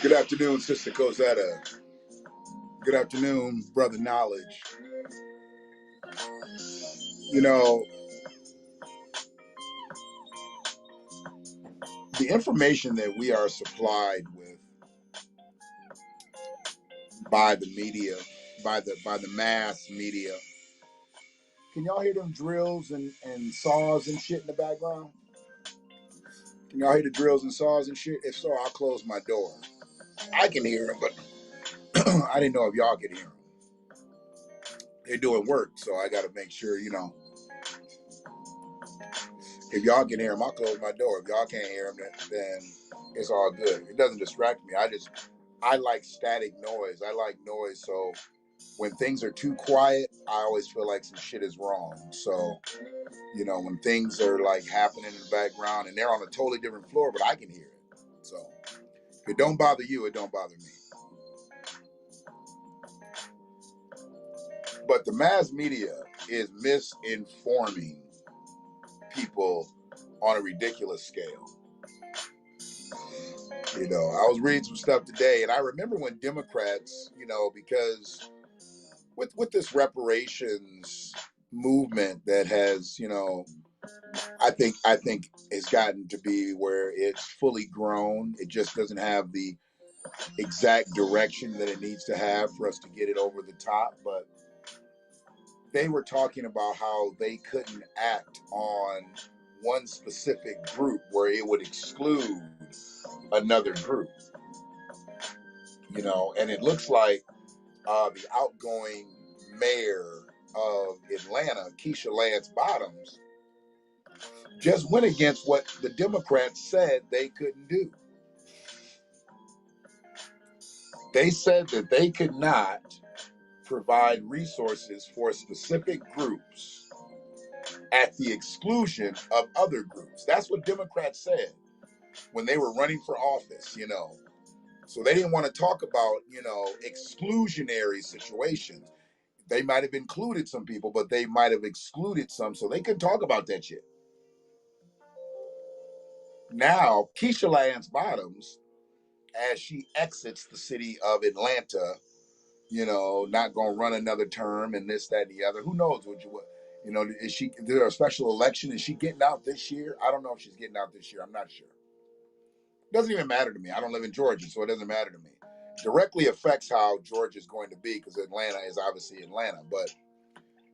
Good afternoon, Sister Cosetta. Good afternoon, Brother Knowledge. You know, the information that we are supplied with by the media, by the mass media. Can y'all hear them drills and saws and shit in the background? Can y'all hear the drills and saws and shit? If so, I'll close my door. I can hear them, but I didn't know if y'all could hear them. They're doing work, so I got to make sure, if y'all can hear them, I'll close my door. If y'all can't hear them, then it's all good. It doesn't distract me. I like static noise. I like noise, so when things are too quiet, I always feel like some shit is wrong. So, when things are like happening in the background and they're on a totally different floor, but I can hear it. So, if it don't bother you, it don't bother me. But the mass media is misinforming people on a ridiculous scale. I was reading some stuff today, and I remember when Democrats, because with this reparations movement that has, I think it's gotten to be where it's fully grown. It just doesn't have the exact direction that it needs to have for us to get it over the top. But they were talking about how they couldn't act on one specific group where it would exclude another group. And it looks like the outgoing mayor of Atlanta, Keisha Lance Bottoms, just went against what the Democrats said they couldn't do. They said that they could not provide resources for specific groups at the exclusion of other groups. That's what Democrats said when they were running for office, So they didn't want to talk about, exclusionary situations. They might have included some people, but they might have excluded some, so they couldn't talk about that shit. Now, Keisha Lance Bottoms, as she exits the city of Atlanta, not going to run another term and this, that, and the other. Who knows is there a special election? Is she getting out this year? I don't know if she's getting out this year. I'm not sure. It doesn't even matter to me. I don't live in Georgia, so it doesn't matter to me. Directly affects how Georgia is going to be because Atlanta is obviously Atlanta. But,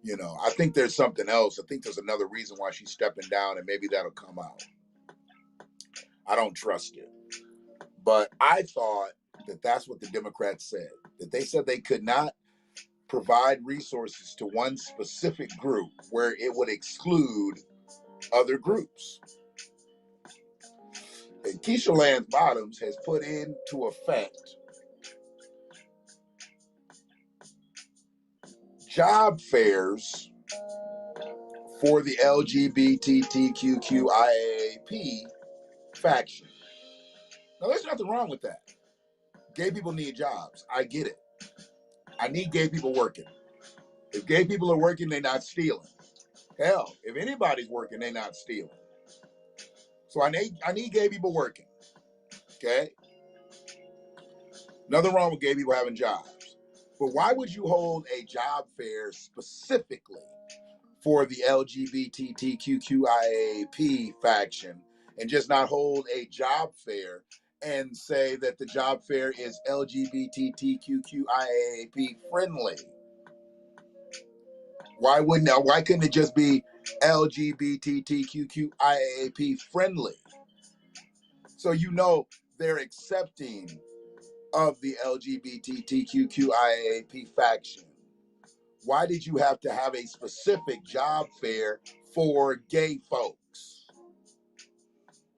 I think there's something else. I think there's another reason why she's stepping down, and maybe that'll come out. I don't trust it. But I thought that that's what the Democrats said, that they said they could not provide resources to one specific group where it would exclude other groups. And Keisha Lance Bottoms has put into effect job fairs for the LGBTQIAP faction. Now, there's nothing wrong with that. Gay people need jobs. I get it. I need gay people working. If gay people are working, they're not stealing. Hell, if anybody's working, they're not stealing. So I need gay people working. Okay? Nothing wrong with gay people having jobs. But why would you hold a job fair specifically for the LGBTQIAP faction and just not hold a job fair and say that the job fair is LGBTQIAP friendly? Why couldn't it just be LGBTQIAP friendly? So they're accepting of the LGBTQIAP faction. Why did you have to have a specific job fair for gay folks?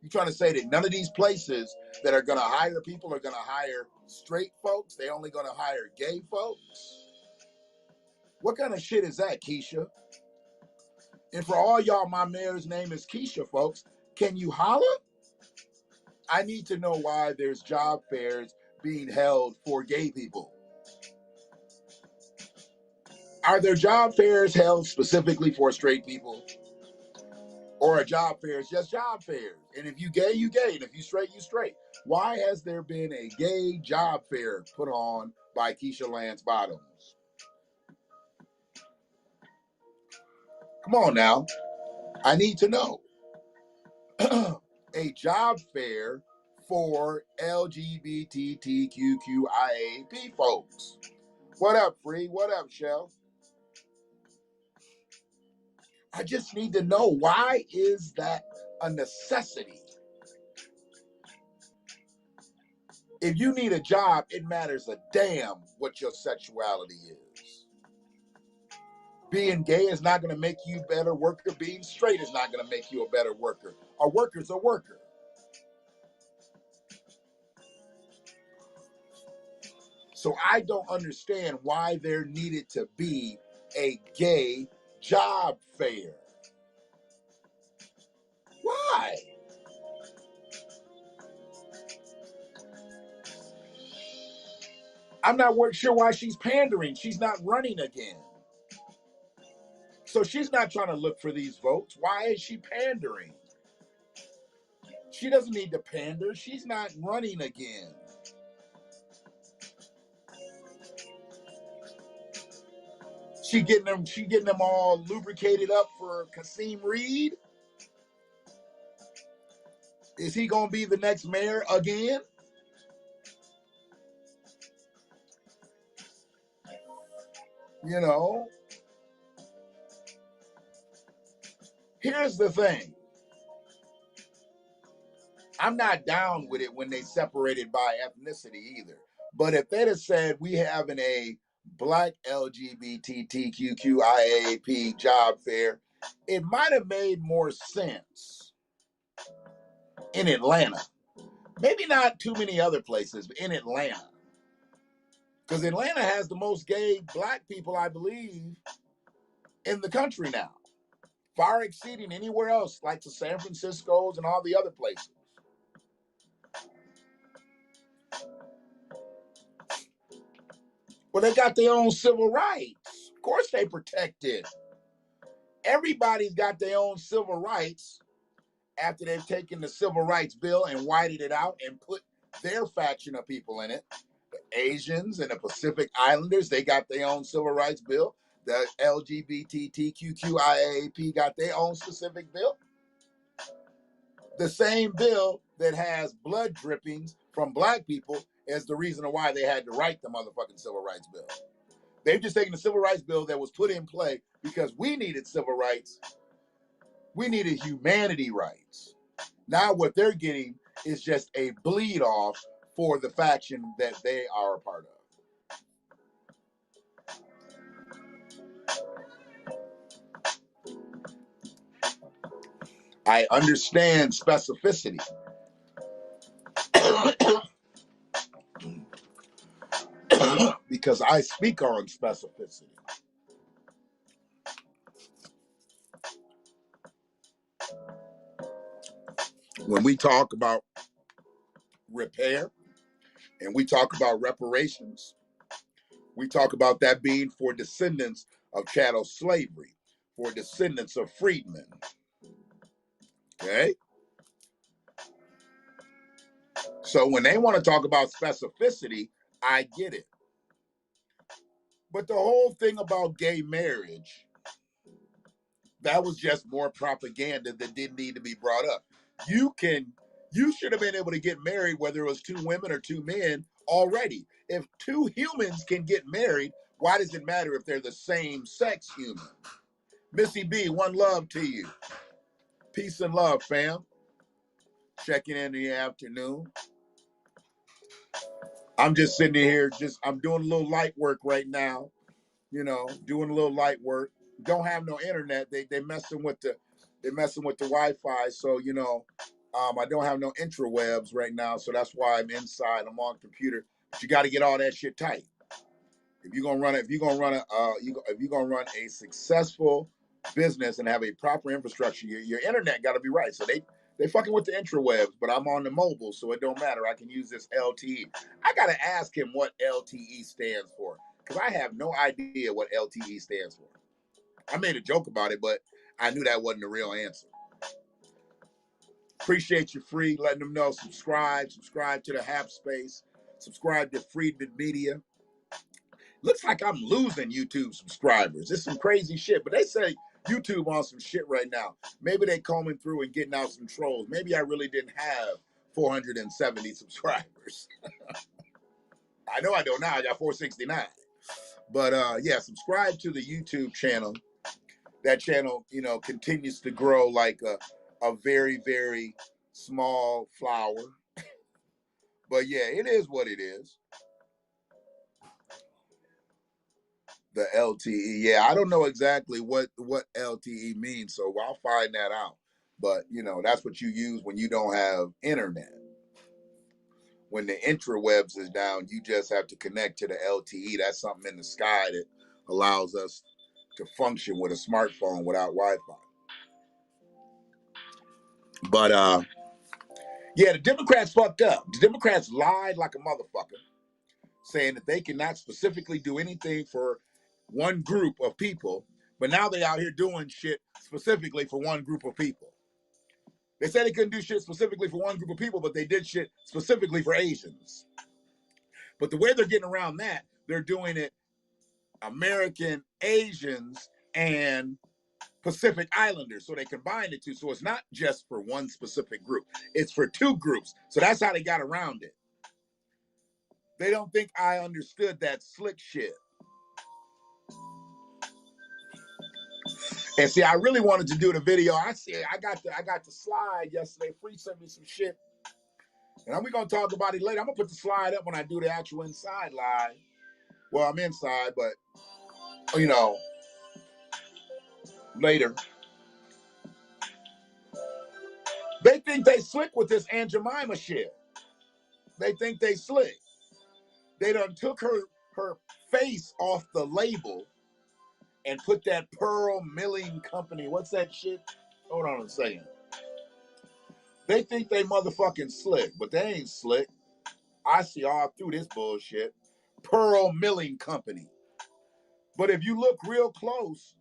You trying to say that none of these places that are going to hire people are going to hire straight folks? They only going to hire gay folks? What kind of shit is that, Keisha? And for all y'all, my mayor's name is Keisha, folks. Can you holler? I need to know why there's job fairs being held for gay people. Are there job fairs held specifically for straight people? Or a job fair is just job fairs? And if you gay, you gay. And if you straight, you straight. Why has there been a gay job fair put on by Keisha Lance Bottoms? Come on now. I need to know. A job fair for LGBTQIAP folks. What up, Free? What up, Shell? I just need to know, why is that a necessity? If you need a job, it matters a damn what your sexuality is. Being gay is not going to make you a better worker. Being straight is not going to make you a better worker. A worker's a worker. So I don't understand why there needed to be a gay job fair. Why? I'm not sure why she's pandering. She's not running again. So she's not trying to look for these votes. Why is she pandering? She doesn't need to pander. She's not running again. She getting them all lubricated up for Kasim Reed. Is he gonna be the next mayor again? You know. Here's the thing. I'm not down with it when they separated by ethnicity either. But if they'd have said we having a black LGBTQIAP job fair, it might have made more sense in Atlanta. Maybe not too many other places, but in Atlanta. Because Atlanta has the most gay black people, I believe, in the country now. Far exceeding anywhere else, like the San Francisco's and all the other places. Well, they got their own civil rights. Of course they protect it. Everybody's got their own civil rights after they've taken the civil rights bill and whited it out and put their faction of people in it. The Asians and the Pacific Islanders, they got their own civil rights bill. The LGBTQIAP got their own specific bill. The same bill that has blood drippings from black people is the reason why they had to write the motherfucking civil rights bill. They've just taken the civil rights bill that was put in play because we needed civil rights. We needed humanity rights. Now what they're getting is just a bleed off for the faction that they are a part of. I understand specificity. Because I speak on specificity. When we talk about repair and we talk about reparations, we talk about that being for descendants of chattel slavery, for descendants of freedmen. Okay? So when they want to talk about specificity, I get it. But the whole thing about gay marriage, that was just more propaganda that didn't need to be brought up. You should have been able to get married whether it was two women or two men already. If two humans can get married, why does it matter if they're the same sex human? Missy B, one love to you. Peace and love, fam. Checking in the afternoon. I'm just sitting here, I'm doing a little light work right now. Doing a little light work. Don't have no internet. They messing with the Wi-Fi. So I don't have no intrawebs right now. So that's why I'm inside. I'm on computer. But you got to get all that shit tight. If you're gonna run a successful business and have a proper infrastructure, your internet got to be right. So they fucking with the intrawebs, but I'm on the mobile, so it don't matter. I can use this LTE. I gotta ask him what LTE stands for. because I have no idea what LTE stands for. I made a joke about it, but I knew that wasn't the real answer. Appreciate you, Free, letting them know. Subscribe to the Hap Space, subscribe to Freedman Media. Looks like I'm losing YouTube subscribers. It's some crazy shit, but they say YouTube on some shit right now. Maybe they combing through and getting out some trolls. Maybe I really didn't have 470 subscribers. I know I don't now. I got 469. But yeah, subscribe to the YouTube channel. That channel, you know, continues to grow like a very, very small flower. But yeah, it is what it is. The LTE. Yeah, I don't know exactly what LTE means, so I'll find that out. But, you know, that's what you use when you don't have internet. When the intrawebs is down, you just have to connect to the LTE. That's something in the sky that allows us to function with a smartphone without Wi-Fi. But yeah, the Democrats fucked up. The Democrats lied like a motherfucker, saying that they cannot specifically do anything for one group of people, but now they out here doing shit specifically for one group of people. They said they couldn't do shit specifically for one group of people, but they did shit specifically for Asians. But the way they're getting around that, they're doing it American Asians and Pacific Islanders. So they combined the two. So it's not just for one specific group. It's for two groups. So that's how they got around it. They don't think I understood that slick shit. And see, I really wanted to do the video. I got the slide yesterday. Free sent me some shit. And we're going to talk about it later. I'm going to put the slide up when I do the actual inside live. Well, I'm inside, but, you know, later. They think they slick with this Aunt Jemima shit. They think they slick. They done took her face off the label and put that Pearl Milling Company. What's that shit? Hold on a second. They think they motherfucking slick, but they ain't slick. I see all through this bullshit. Pearl Milling Company. But if you look real close,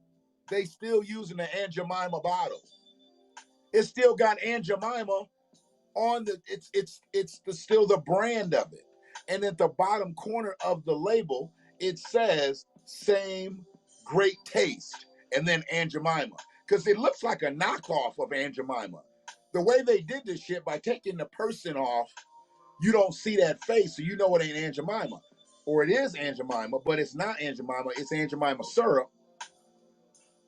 they still using the Aunt Jemima bottle. It's still got Aunt Jemima on the. It's still the brand of it. And at the bottom corner of the label, it says same great taste, and then Aunt Jemima, because it looks like a knockoff of Aunt Jemima. The way they did this shit, by taking the person off, you don't see that face, so you know it ain't Aunt Jemima. Or it is Aunt Jemima, but it's not Aunt Jemima, it's Aunt Jemima syrup.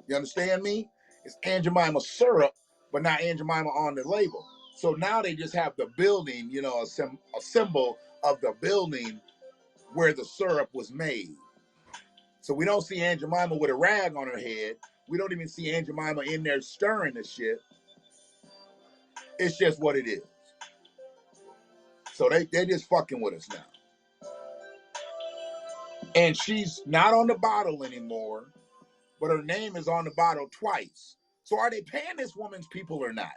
You understand me? It's Aunt Jemima syrup, but not Aunt Jemima on the label. So now they just have the building, you know, a symbol of the building where the syrup was made. So we don't see Aunt Jemima with a rag on her head. We don't even see Aunt Jemima in there stirring the shit. It's just what it is. So they're just fucking with us now. And she's not on the bottle anymore, but her name is on the bottle twice. So are they paying this woman's people or not?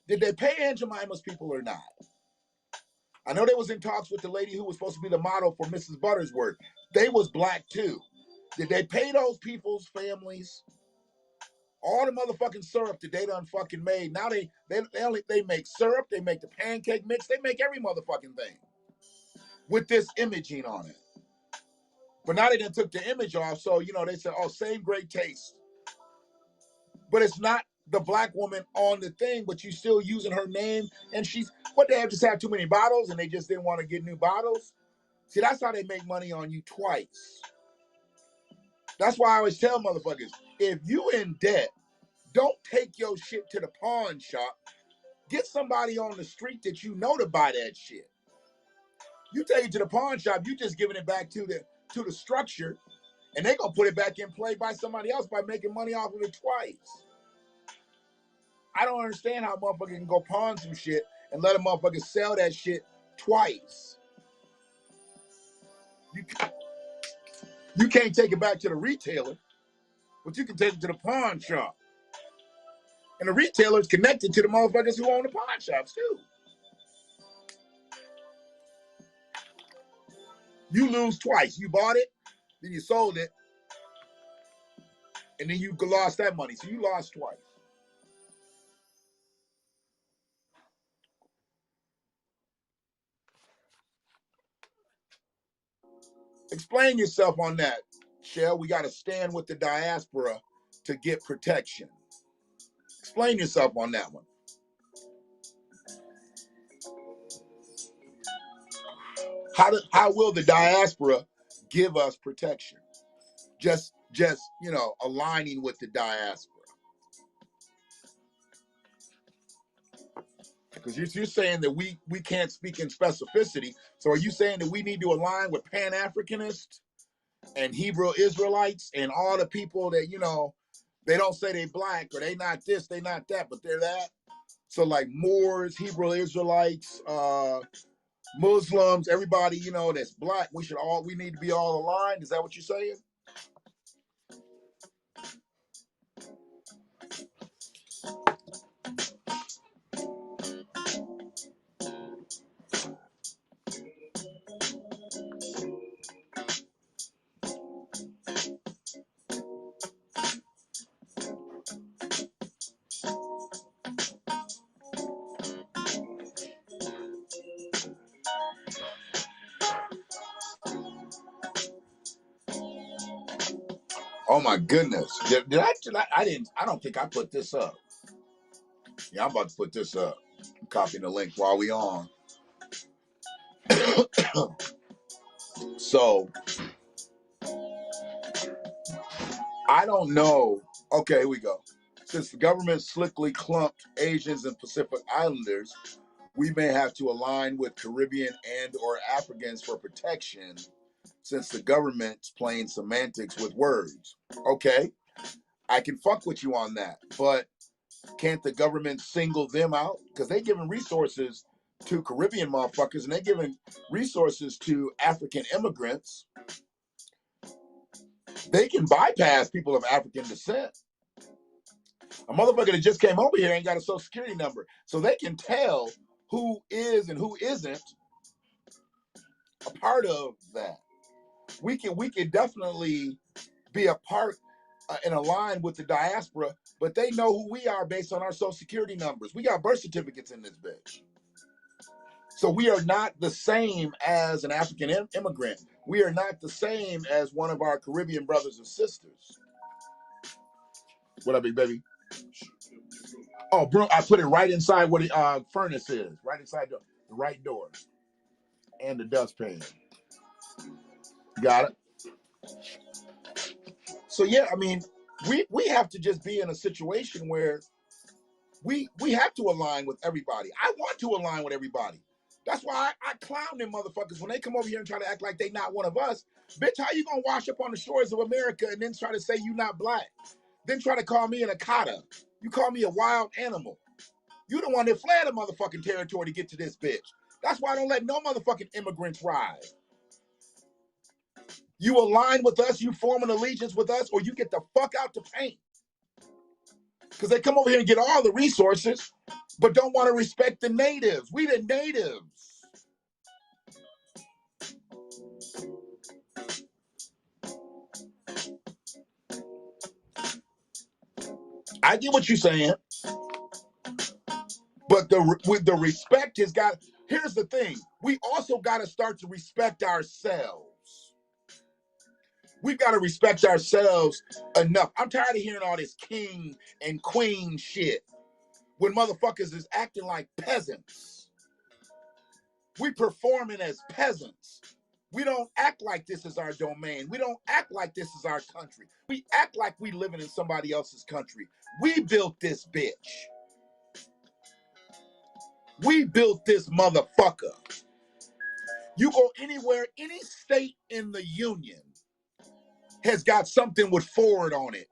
Did they pay Aunt Jemima's people or not? I know they was in talks with the lady who was supposed to be the model for Mrs. Buttersworth. They was black too. Did they pay those people's families? All the motherfucking syrup that they done fucking made. Now they make syrup, they make the pancake mix, they make every motherfucking thing with this imaging on it. But now they done took the image off, so you know they said, oh, same great taste. But it's not the black woman on the thing, but you still using her name, and she's what they have just had too many bottles and they just didn't want to get new bottles. See, that's how they make money on you twice. That's why I always tell motherfuckers, if you in debt, don't take your shit to the pawn shop. Get somebody on the street that you know to buy that shit. You take it to the pawn shop, you just giving it back to the structure, and they gonna put it back in play by somebody else by making money off of it twice. I don't understand how a motherfucker can go pawn some shit and let a motherfucker sell that shit twice. You can't take it back to the retailer, but you can take it to the pawn shop. And the retailer is connected to the motherfuckers who own the pawn shops too. You lose twice. You bought it, Then you sold it, and then you lost that money. So you lost twice. Explain yourself on that, Shell. We got to stand with the diaspora to get protection. Explain yourself on that one. How will the diaspora give us protection? Just aligning with the diaspora. Because you're saying that we can't speak in specificity. So are you saying that we need to align with Pan-Africanists and Hebrew Israelites and all the people that, they don't say they black or they not this, they not that, but they're that? So like Moors, Hebrew Israelites, Muslims, everybody, that's black, we need to be all aligned. Is that what you're saying? Oh my goodness. Did I don't think I put this up. Yeah, I'm about to put this up. I'm copying the link while we on. So I don't know. Okay, here we go. Since the government slickly clumped Asians and Pacific Islanders, we may have to align with Caribbean and or Africans for protection, since the government's playing semantics with words. Okay, I can fuck with you on that, but can't the government single them out? Because they're giving resources to Caribbean motherfuckers and they're giving resources to African immigrants. They can bypass people of African descent. A motherfucker that just came over here ain't got a social security number. So they can tell who is and who isn't a part of that. We can definitely be a part and align with the diaspora, but they know who we are based on our social security numbers. We got birth certificates in this bitch. So we are not the same as an African immigrant. We are not the same as one of our Caribbean brothers and sisters. What up, big baby? Oh, bro, I put it right inside what the furnace is, right inside the right door and the dustpan. Got it? So yeah, I mean, we have to just be in a situation where we have to align with everybody. I want to align with everybody. That's why I clown them motherfuckers when they come over here and try to act like they not one of us. Bitch, how you gonna wash up on the shores of America and then try to say you not black? Then try to call me an Akata. You call me a wild animal. You the one that fled a motherfucking territory to get to this bitch. That's why I don't let no motherfucking immigrants ride. You align with us, you form an allegiance with us, or you get the fuck out the paint. Because they come over here and get all the resources, but don't want to respect the natives. We the natives. I get what you're saying, but the respect has got. Here's the thing: we also got to start to respect ourselves. We've got to respect ourselves enough. I'm tired of hearing all this king and queen shit when motherfuckers is acting like peasants. We performing as peasants. We don't act like this is our domain. We don't act like this is our country. We act like we living in somebody else's country. We built this bitch. We built this motherfucker. You go anywhere, any state in the union has got something with Ford on it.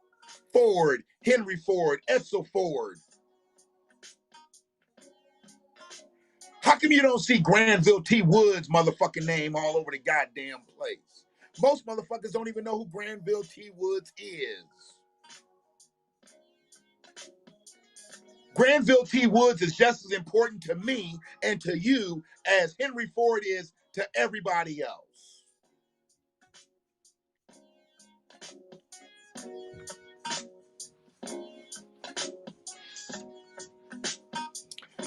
Ford, Henry Ford, Edsel Ford. How come you don't see Granville T. Woods motherfucking name all over the goddamn place? Most motherfuckers don't even know who Granville T. Woods is. Granville T. Woods is just as important to me and to you as Henry Ford is to everybody else.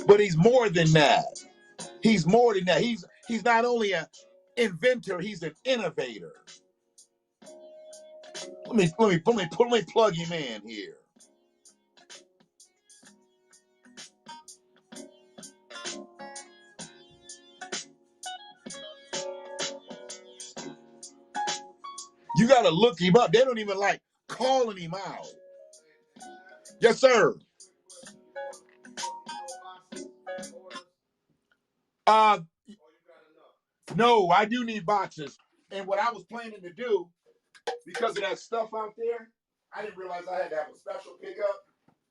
But he's more than that. He's more than that. He's not only an inventor, he's an innovator. Let me plug him in here. You gotta look him up. They don't even like calling him out. Yes, sir. No, I do need boxes. And what I was planning to do, because of that stuff out there, I didn't realize I had to have a special pickup.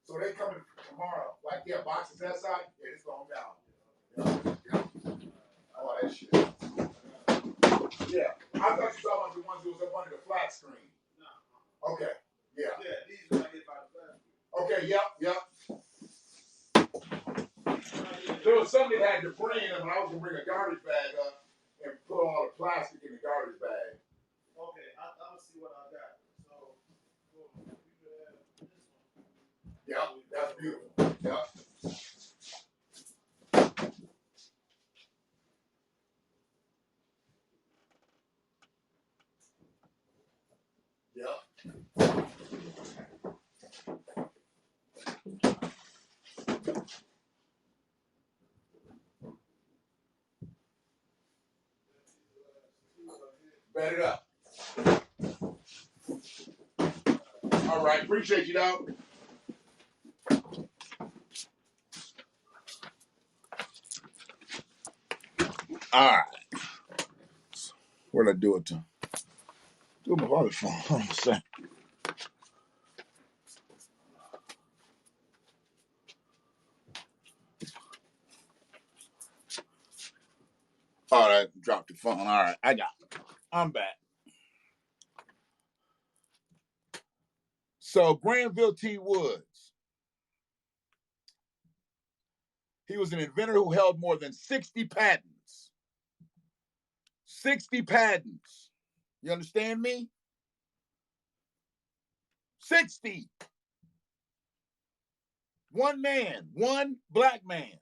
So they coming tomorrow. Like, yeah, boxes that side, yeah, it's going down. Yeah. Oh, that shit. Yeah. I thought you saw about the ones that was up under the flat screen. No. Okay. Yeah. Yeah, these are hit by the flat screen. Okay, yep. There was something that had debris in them, and I was going to bring a garbage bag up and put all the plastic in the garbage bag. Okay, I'll see what I got. So, this one. Yep, that's beautiful. Yep. Yep. Bet it up. All right, appreciate you, dog. All right. Where'd I do it to? Do my other phone. Hold on a second. All right, dropped the phone. All right, I got it. I'm back. So Granville T. Woods, he was an inventor who held more than 60 patents. 60 patents. You understand me? 60. One man, one black man.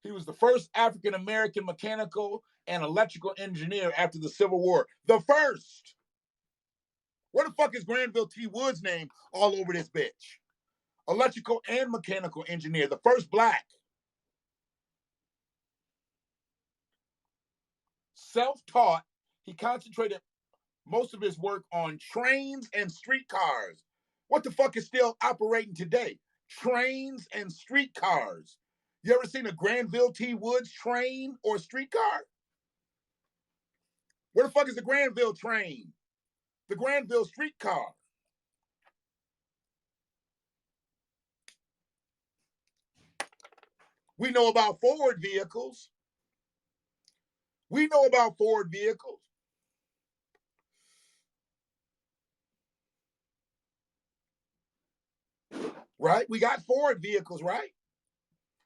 He was the first African-American mechanical and electrical engineer after the Civil War. The first. Where the fuck is Granville T. Woods' name all over this bitch? Electrical and mechanical engineer, the first black. Self-taught, he concentrated most of his work on trains and streetcars. What the fuck is still operating today? Trains and streetcars. You ever seen a Granville T. Woods train or streetcar? Where the fuck is the Granville train? The Granville streetcar? We know about Ford vehicles. We know about Ford vehicles. Right? We got Ford vehicles, right?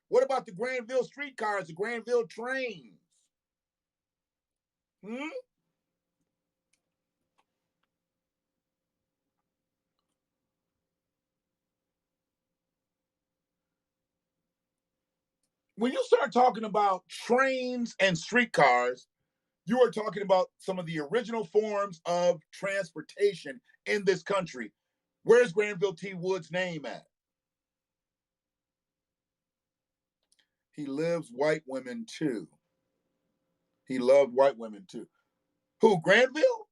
What about the Granville streetcars, the Granville trains? When you start talking about trains and streetcars, you are talking about some of the original forms of transportation in this country. Where's Granville T. Woods' name at? He lives white women too. He loved white women too. Who, Granville?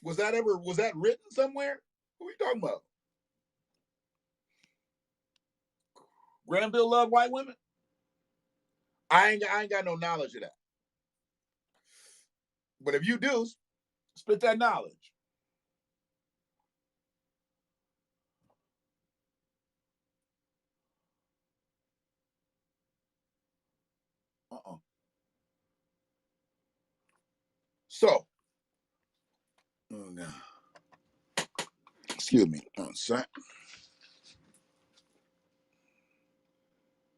Was that written somewhere? Who are you talking about? Granville loved white women? I ain't got no knowledge of that. But if you do, spit that knowledge. So, oh no. Excuse me.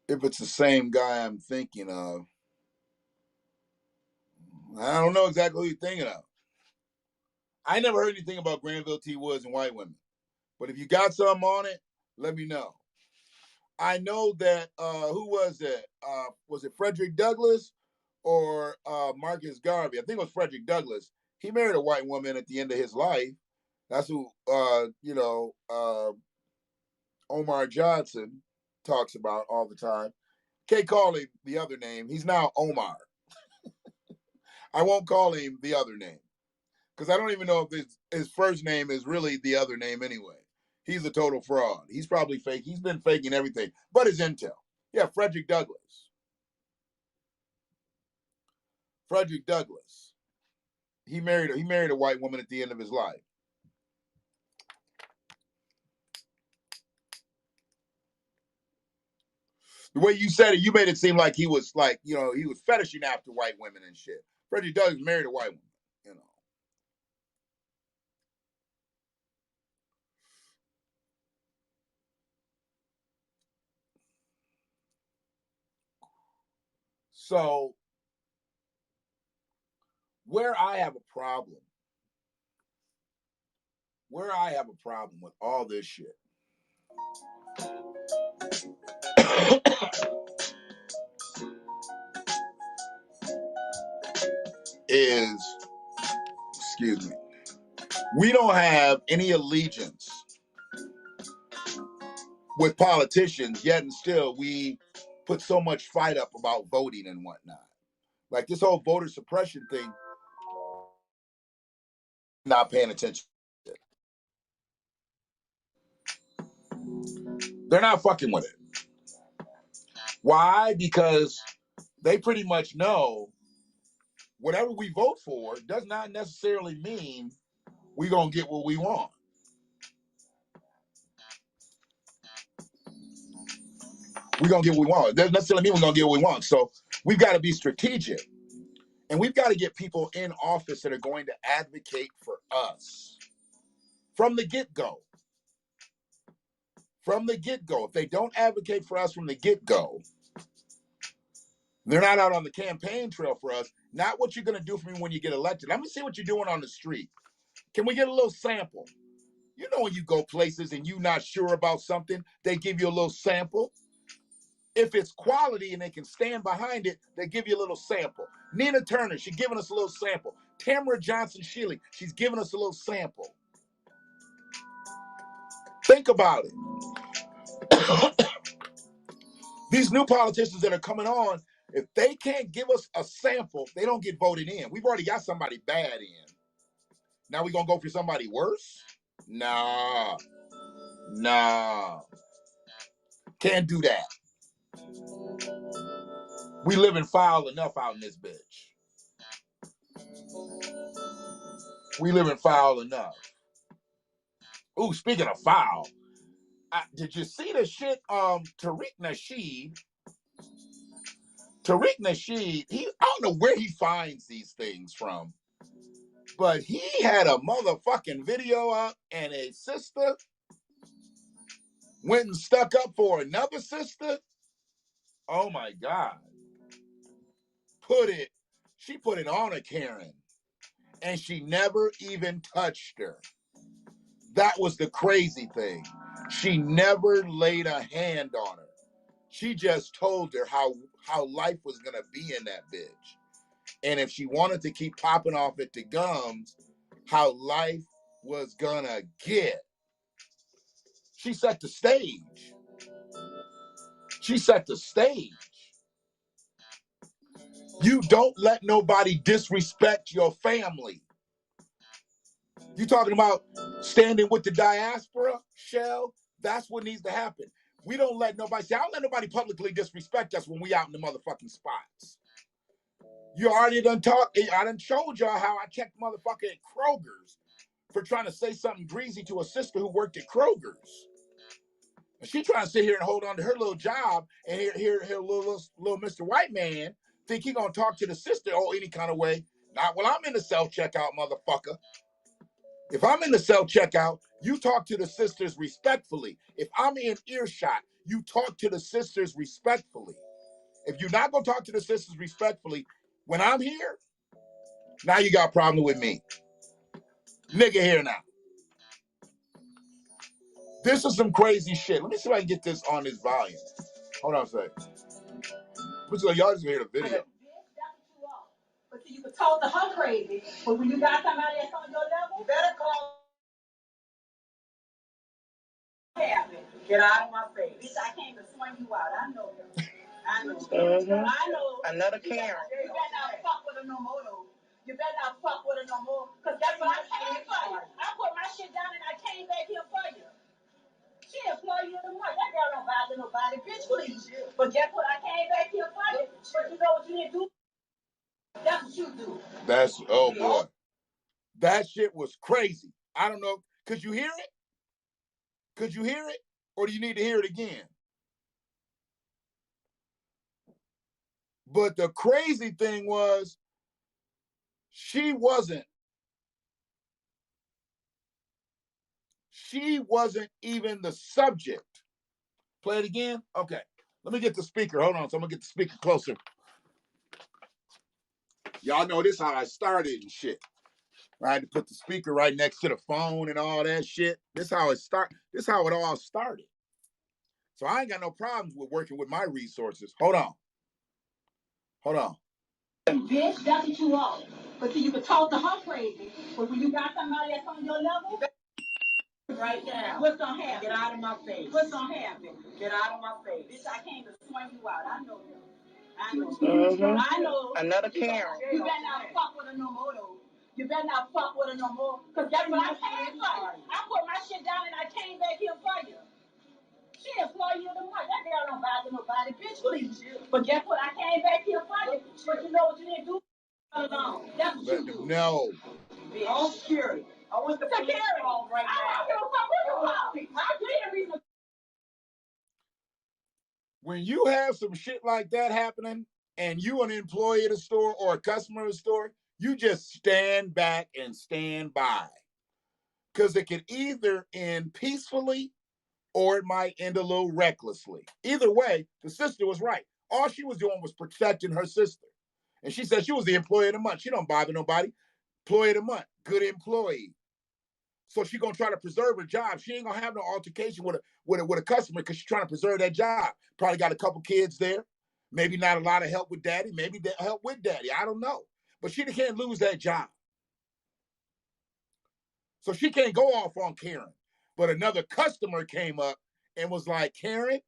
If it's the same guy I'm thinking of, I don't know exactly who you're thinking of. I never heard anything about Granville T. Woods and white women. But if you got something on it, let me know. I know that who was it? Was it Frederick Douglass or Marcus Garvey? I think it was Frederick Douglass. He married a white woman at the end of his life. That's who Omar Johnson talks about all the time. Can't call him the other name. He's now Omar. I won't call him the other name because I don't even know if his first name is really the other name anyway. He's a total fraud. He's probably fake. He's been faking everything, but his intel. Yeah, Frederick Douglass. Frederick Douglass. He married a white woman at the end of his life. The way you said it, you made it seem like he was like, he was fetishing after white women and shit. Frederick Douglass married a white woman, So where I have a problem with all this shit is, excuse me, we don't have any allegiance with politicians, yet and still we put so much fight up about voting and whatnot. Like this whole voter suppression thing, not paying attention. They're not fucking with it. Why? Because they pretty much know whatever we vote for does not necessarily mean we're going to get what we want. We're going to get what we want. It doesn't necessarily mean we're going to get what we want. So we've got to be strategic. And we've got to get people in office that are going to advocate for us from the get-go. From the get-go. If they don't advocate for us from the get-go, they're not out on the campaign trail for us. Not what you're going to do for me when you get elected. Let me see what you're doing on the street. Can we get a little sample? You know when you go places and you're not sure about something, they give you a little sample. If it's quality and they can stand behind it, they give you a little sample. Nina Turner, she's giving us a little sample. Tamara Johnson-Shirley, she's giving us a little sample. Think about it. These new politicians that are coming on, if they can't give us a sample, they don't get voted in. We've already got somebody bad in. Now we're going to go for somebody worse? Nah. Can't do that. We living foul enough out in this bitch. We living foul enough. Ooh, speaking of foul, did you see the shit? Tariq Nasheed, I don't know where he finds these things from, but he had a motherfucking video up and a sister went and stuck up for another sister. Oh my God. She put it on a Karen and she never even touched her. That was the crazy thing. She never laid a hand on her. She just told her how life was going to be in that bitch. And if she wanted to keep popping off at the gums, how life was going to get. She set the stage. You don't let nobody disrespect your family. You talking about standing with the diaspora, Shell? That's what needs to happen. We don't let nobody say, I don't let nobody publicly disrespect us when we out in the motherfucking spots. You already done talked. I done showed y'all how I checked motherfucker at Kroger's for trying to say something greasy to a sister who worked at Kroger's. And she trying to sit here and hold on to her little job and hear little Mr. White Man think he gonna talk to the sister any kind of way. Not while I'm in the self-checkout, motherfucker. If I'm in the self-checkout, you talk to the sisters respectfully. If I'm in earshot, you talk to the sisters respectfully. If you're not gonna talk to the sisters respectfully, when I'm here, now you got a problem with me. Nigga here now. This is some crazy shit. Let me see if I can get this on this volume. Hold on a second. Y'all just hear the video. But see, you can talk to her crazy, but when you got somebody that's on your level, you better call. Get out of my face. Bitch, I came to swing you out. I know you. I know. I know. Another Karen. You better not fuck with her no more, though. You better not fuck with her no more. Because that's what I came for you. I put my shit down and I came back here for you. She employed you in the month. That girl don't bother nobody. Bitch, please. But guess what? I came back here for you. But you know what you didn't do? That's what you do. That's, oh boy. That shit was crazy. I don't know. Could you hear it? Could you hear it? Or do you need to hear it again? But the crazy thing was, she wasn't even the subject. Play it again? Okay. Let me get the speaker. Hold on. So I'm going to get the speaker closer. Y'all know this how I started and shit. I had to put the speaker right next to the phone and all that shit. This how it all started. So I ain't got no problems with working with my resources. Hold on. Bitch, that's what you are. But see, you can talk to her crazy, but when you got somebody that's on your level, right now, what's gonna happen? Get out of my face. What's gonna happen? Get out of my face. Bitch, I came to swing you out. I know you. I know. I know. Another Karen. You better not fuck with her no more, though. You better not fuck with her no more. Because that's what I came for. I put my shit down and I came back here for you. She employed you in the month. That girl don't bother nobody. Bitch, please. But guess what? I came back here for you. But you know what you didn't do? Alone. That's what you do. No. Oh, security. I want the security right now. I don't give a fuck who you call. I did reason. When you have some shit like that happening and you an employee at a store or a customer at a store, you just stand back and stand by. Because it can either end peacefully or it might end a little recklessly. Either way, the sister was right. All she was doing was protecting her sister. And she said she was the employee of the month. She don't bother nobody. Employee of the month, good employee. So she gonna try to preserve her job. She ain't gonna have no altercation with a customer because she's trying to preserve that job. Probably got a couple kids there. Maybe not a lot of help with daddy. Maybe help with daddy. I don't know. But she can't lose that job. So she can't go off on Karen. But another customer came up and was like, Karen,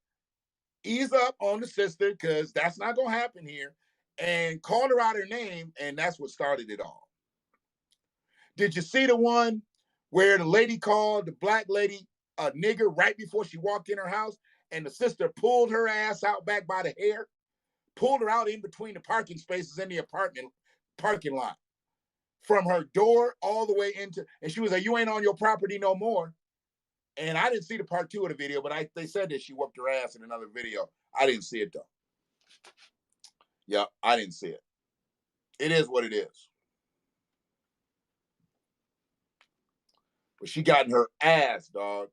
ease up on the sister because that's not gonna happen here. And called her out her name, and that's what started it all. Did you see the one where the lady called the black lady a nigger right before she walked in her house, and the sister pulled her ass out back by the hair, pulled her out in between the parking spaces in the apartment parking lot, from her door all the way into, and she was like, you ain't on your property no more. And I didn't see the part 2 of the video, but they said that she whooped her ass in another video. I didn't see it though. Yeah, I didn't see it. It is what it is. But she got in her ass, dog.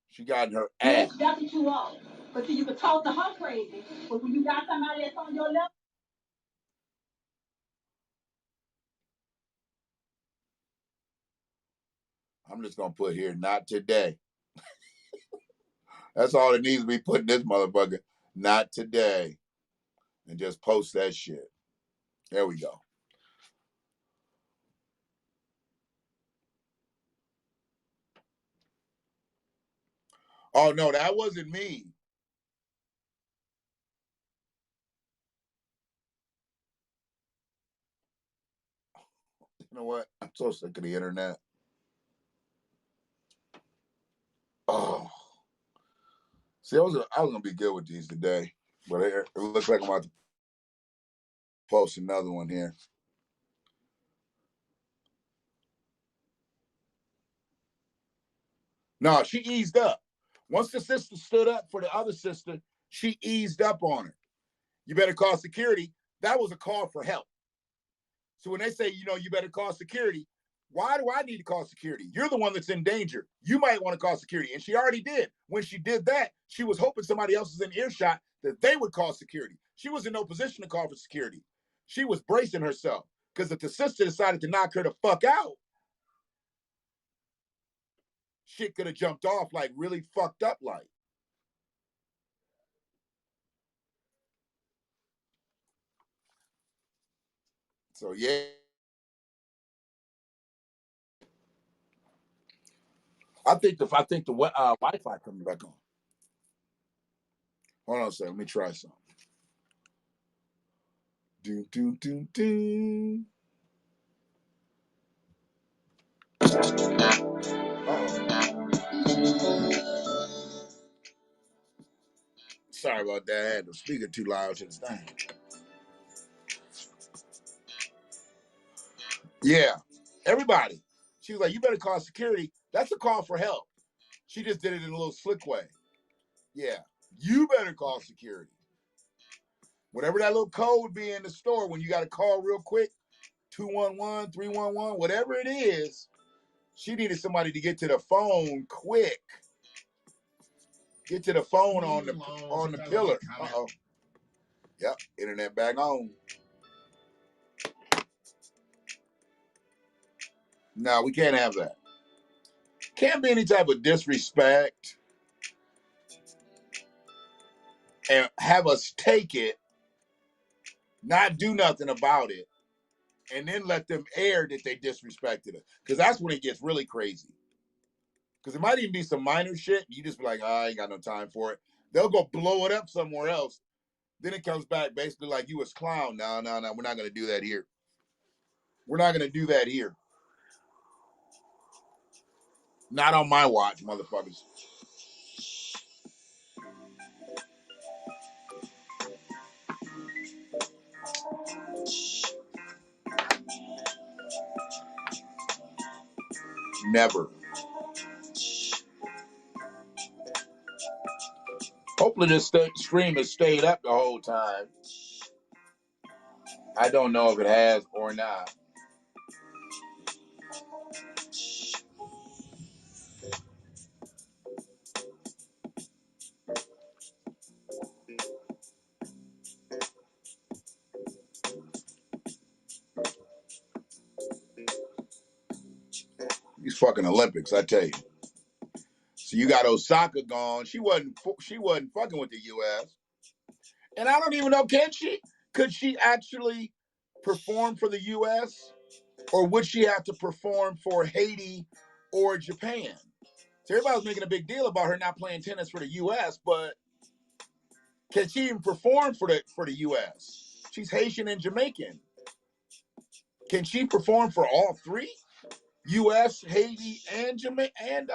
She got in her ass. Yes, that's what you are. But see, you can talk to her crazy, but when you got somebody that's on your level. I'm just gonna put here, not today. That's all it needs to be put in this motherfucker. Not today. And just post that shit. There we go. Oh no, that wasn't me. You know what? I'm so sick of the internet. Oh. See, I was gonna be good with these today, but it looks like I'm about to post another one here. No, she eased up. Once the sister stood up for the other sister, she eased up on her. You better call security. That was a call for help. So when they say, you better call security, why do I need to call security? You're the one that's in danger. You might want to call security. And she already did. When she did that, she was hoping somebody else was in earshot that they would call security. She was in no position to call for security. She was bracing herself. Because if the sister decided to knock her the fuck out, shit could have jumped off like really fucked up like. So yeah. I think the Wi-Fi coming back on. Hold on a second. Let me try something. Do do do do. Sorry about that. I had the speaker too loud to the thing. Yeah. Everybody. She was like, you better call security. That's a call for help. She just did it in a little slick way. Yeah. You better call security. Whatever that little code would be in the store when you got to call real quick, 211, 311, whatever it is, she needed somebody to get to the phone quick. Get to the phone on the pillar. Uh-oh. Yep, internet back on. No, we can't have that. Can't be any type of disrespect and have us take it, not do nothing about it, and then let them air that they disrespected us. Because that's when it gets really crazy. Because it might even be some minor shit. You just be like, I ain't got no time for it. They'll go blow it up somewhere else. Then it comes back basically like you was clown. No, we're not going to do that here. We're not going to do that here. Not on my watch, motherfuckers. Never. Hopefully this stream has stayed up the whole time. I don't know if it has or not. These fucking Olympics, I tell you. So you got Osaka gone. She wasn't fucking with the U.S. And I don't even know, could she actually perform for the U.S. or would she have to perform for Haiti or Japan? So everybody was making a big deal about her not playing tennis for the U.S., but can she even perform for the U.S.? She's Haitian and Jamaican. Can she perform for all three? U.S., Haiti, and Japan,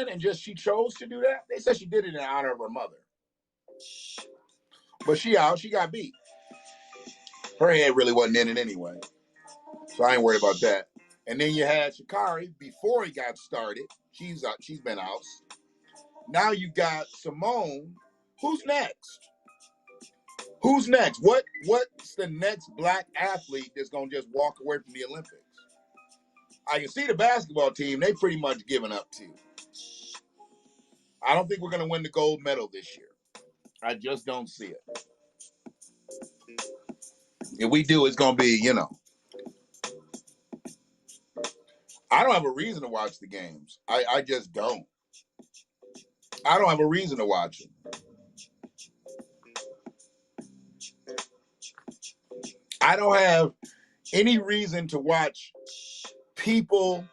and just she chose to do that? They said she did it in honor of her mother. But she got beat. Her head really wasn't in it anyway. So I ain't worried about that. And then you had Sha'Carri before he got started. She's been out. Now you got Simone. Who's next? Who's next? What's the next black athlete that's gonna just walk away from the Olympics? I can see the basketball team, they pretty much given up too. I don't think we're gonna win the gold medal this year. I just don't see it. If we do, it's gonna be, I don't have a reason to watch the games. I just don't. I don't have a reason to watch them. I don't have any reason to watch people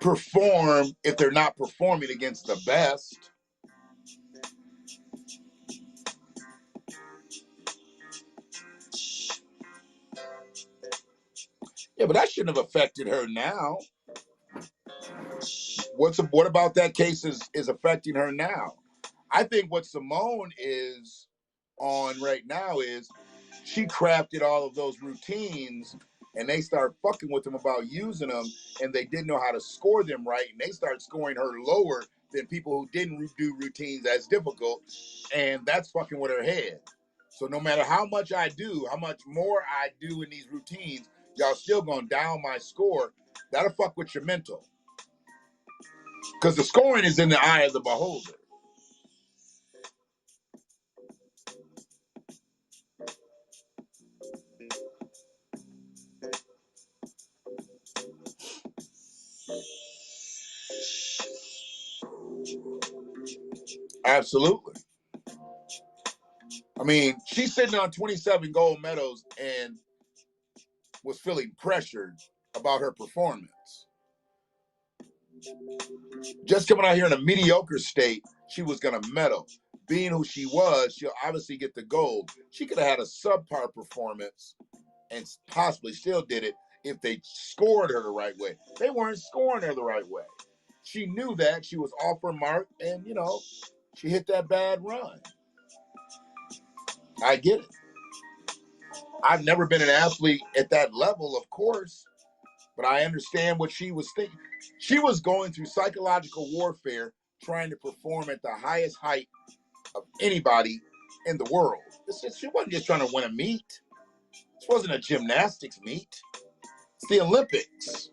perform if they're not performing against the best. Yeah, but that shouldn't have affected her now. What about that case is affecting her now? I think what Simone is on right now is she crafted all of those routines and they start fucking with them about using them and they didn't know how to score them right and they start scoring her lower than people who didn't do routines as difficult, and that's fucking with her head. So no matter how much more I do in these routines, y'all still gonna down my score. That'll fuck with your mental. Because the scoring is in the eye of the beholder. Absolutely. I mean, she's sitting on 27 gold medals and was feeling pressured about her performance. Just coming out here in a mediocre state, she was going to medal. Being who she was, she'll obviously get the gold. She could have had a subpar performance and possibly still did it if they scored her the right way. They weren't scoring her the right way. She knew that. She was off her mark, and, she hit that bad run. I get it. I've never been an athlete at that level, of course, but I understand what she was thinking. She was going through psychological warfare trying to perform at the highest height of anybody in the world. She wasn't just trying to win a meet. This wasn't a gymnastics meet. It's the Olympics.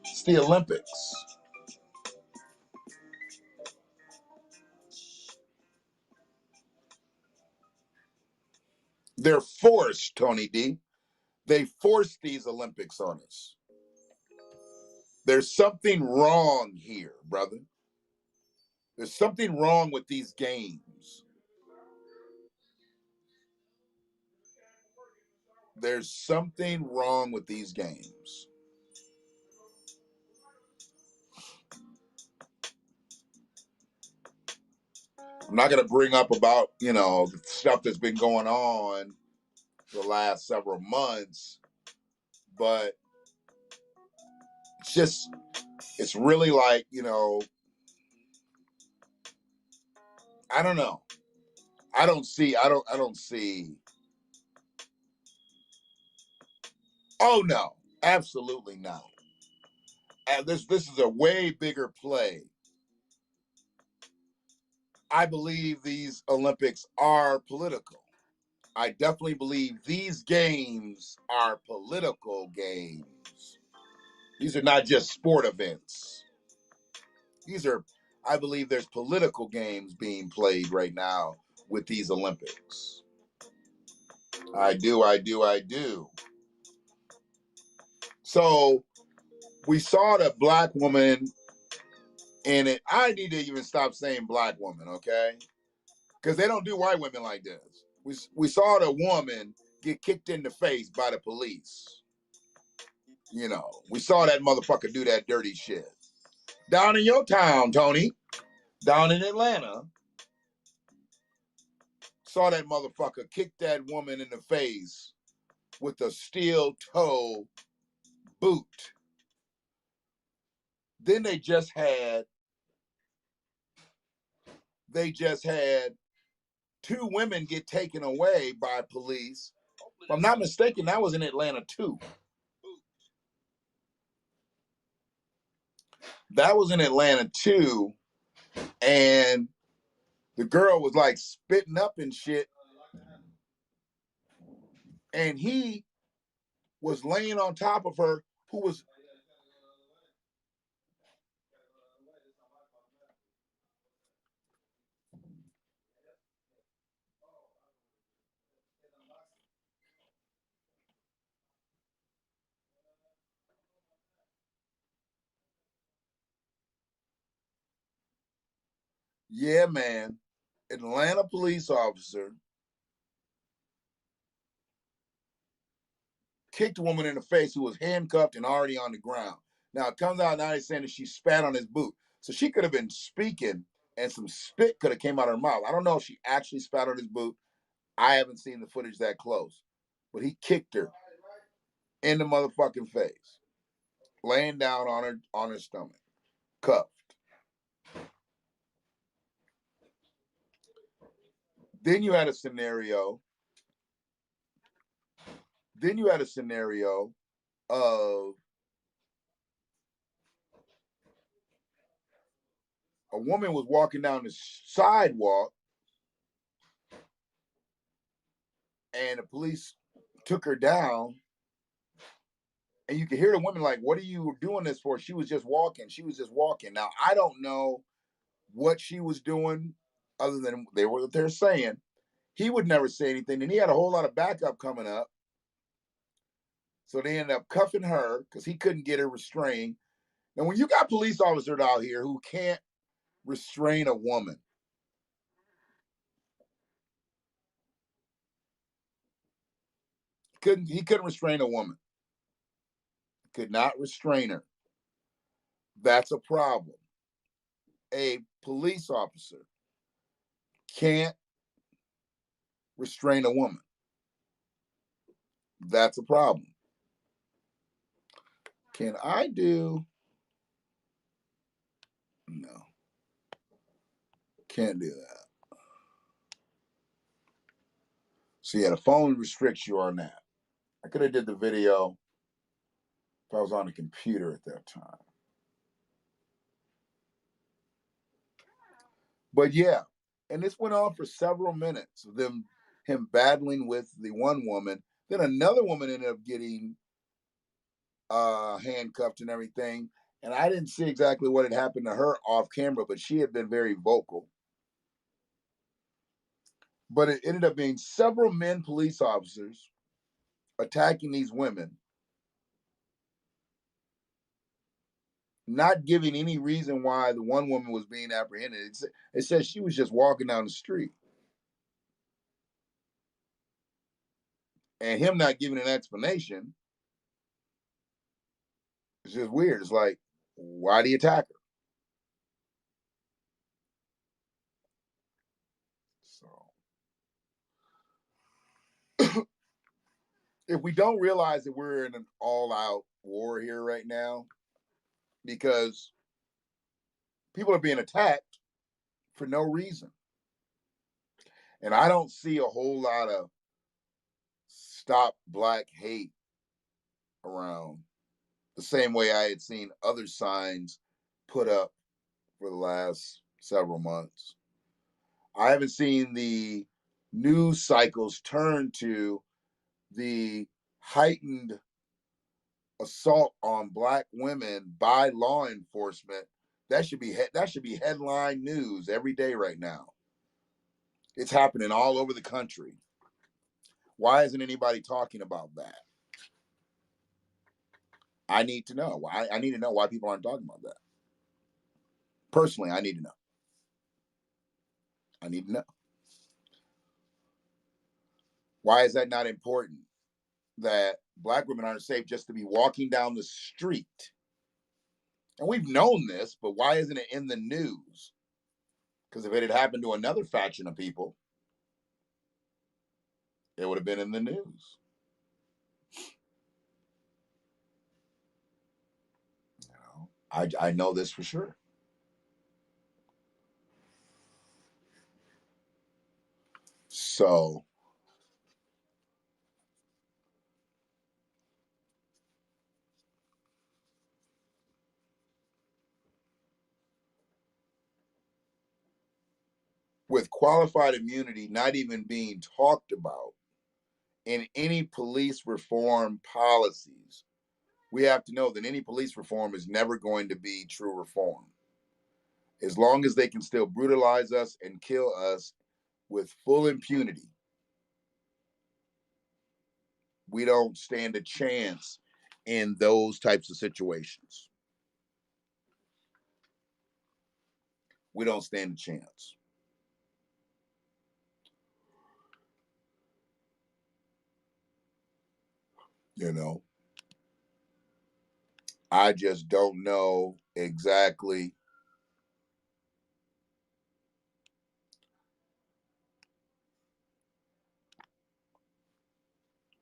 It's the Olympics. They're forced, Tony D. They forced these Olympics on us. There's something wrong here, brother. There's something wrong with these games. There's something wrong with these games. I'm not going to bring up about, the stuff that's been going on the last several months, but it's really like, I don't know. I don't see. Oh no, absolutely not. And this is a way bigger play. I believe these Olympics are political. I definitely believe these games are political games. These are not just sport events. I believe there's political games being played right now with these Olympics. I do. So we saw the black woman in it. I need to even stop saying black woman, okay? Because they don't do white women like this. We saw the woman get kicked in the face by the police. We saw that motherfucker do that dirty shit. Down in your town, Tony, down in Atlanta, saw that motherfucker kick that woman in the face with a steel toe boot. Then they just had two women get taken away by police. If I'm not mistaken, that was in Atlanta too. That was in Atlanta too. And the girl was like spitting up and shit. And he was laying on top of her, who was. Yeah, man. Atlanta police officer kicked a woman in the face who was handcuffed and already on the ground. Now it comes out now they're saying that she spat on his boot. So she could have been speaking and some spit could have came out of her mouth. I don't know if she actually spat on his boot. I haven't seen the footage that close. But he kicked her in the motherfucking face, laying down on her stomach, cuffed. Then you had a scenario. Of a woman was walking down the sidewalk and the police took her down. And you could hear the woman like, what are you doing this for? She was just walking. Now, I don't know what she was doing other than they're saying. He would never say anything, and he had a whole lot of backup coming up. So they ended up cuffing her because he couldn't get her restrained. And when you got police officers out here who can't restrain a woman, he couldn't restrain a woman, could not restrain her. That's a problem. A police officer can't restrain a woman. That's a problem. Can I do? No, can't do that. So yeah, the phone restricts you on that. I could have did the video if I was on the computer at that time. But yeah, and this went on for several minutes of him battling with the one woman. Then another woman ended up getting handcuffed and everything. And I didn't see exactly what had happened to her off camera, but she had been very vocal. But it ended up being several men police officers attacking these women, not giving any reason why the one woman was being apprehended. It says she was just walking down the street. And him not giving an explanation, it's just weird. It's like, why do you attack her? So if we don't realize that we're in an all-out war here right now, because people are being attacked for no reason. And I don't see a whole lot of stop black hate around the same way I had seen other signs put up for the last several months. I haven't seen the news cycles turn to the heightened assault on black women by law enforcement. That should be headline news every day right now. It's happening all over the country. Why isn't anybody talking about that? I need to know why. I need to know why people aren't talking about that. Personally, I need to know. I need to know. Why is that not important? That black women aren't safe just to be walking down the street. And we've known this, but why isn't it in the news? Because if it had happened to another faction of people, it would have been in the news. You know, I know this for sure. So with qualified immunity not even being talked about in any police reform policies, we have to know that any police reform is never going to be true reform. As long as they can still brutalize us and kill us with full impunity, we don't stand a chance in those types of situations. We don't stand a chance. You know, I just don't know exactly.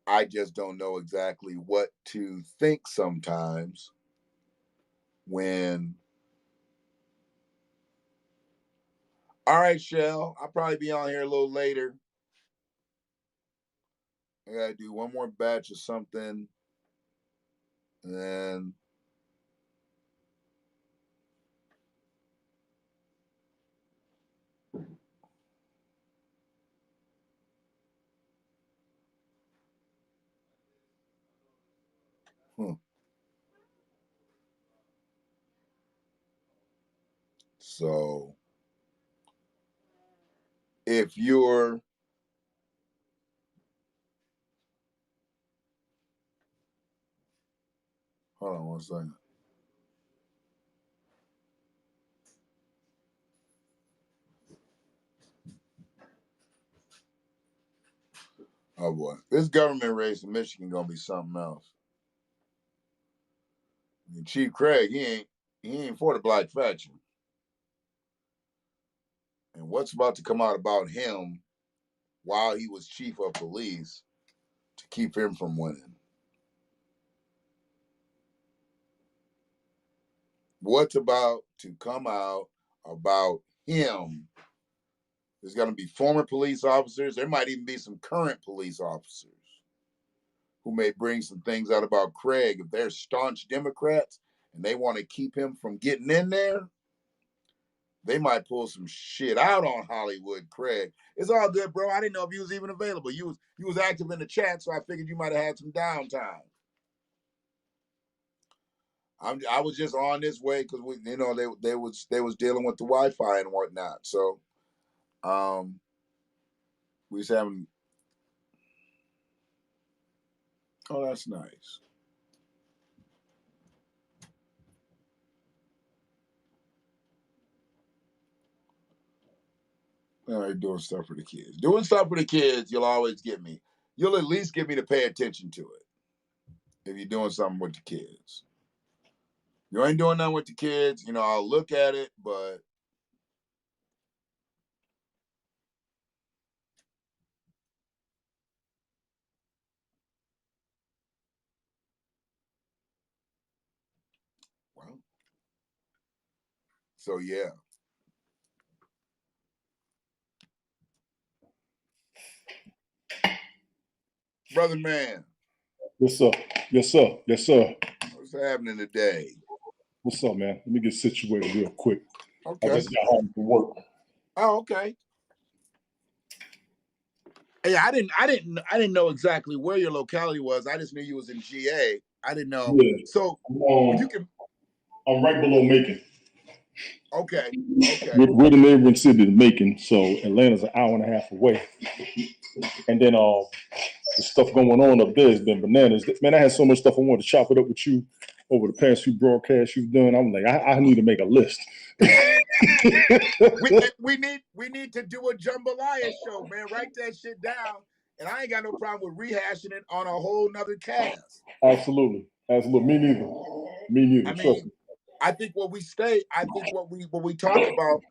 I just don't know exactly what to think sometimes when. All right, Shell, I'll probably be on here a little later. I gotta do one more batch of something, and then so if you're 1 second. Oh boy, this government race in Michigan gonna be something else. I mean, Chief Craig, he ain't for the black faction. And what's about to come out about him while he was chief of police to keep him from winning? What's about to come out about him? There's going to be former police officers. There might even be some current police officers who may bring some things out about Craig. If they're staunch Democrats and they want to keep him from getting in there, they might pull some shit out on Hollywood Craig. It's all good, bro. I didn't know if you was even available. You was active in the chat, so I figured you might have had some downtime. I was just on this way because they was dealing with the Wi-Fi and whatnot. So we was having. Oh, that's nice. All right, doing stuff for the kids. Doing stuff for the kids, you'll always get me. You'll at least get me to pay attention to it if you're doing something with the kids. You ain't doing nothing with the kids, I'll look at it, but well, so yeah. Brother man. Yes, sir. Yes, sir. Yes, sir. What's happening today? What's up, man? Let me get situated real quick. Okay. I just got home from work. Oh, okay. Hey, I didn't know exactly where your locality was. I just knew you was in GA. I didn't know. Yeah. So you can. I'm right below Macon. Okay. We're the neighboring city of Macon, so Atlanta's an hour and a half away. And then the stuff going on up there has been bananas. Man, I had so much stuff I wanted to chop it up with you over the past few broadcasts you've done. I'm like, I need to make a list. we need to do a jambalaya show, man. Write that shit down, and I ain't got no problem with rehashing it on a whole nother cast. Absolutely. Me neither. I mean, I think what we talk about,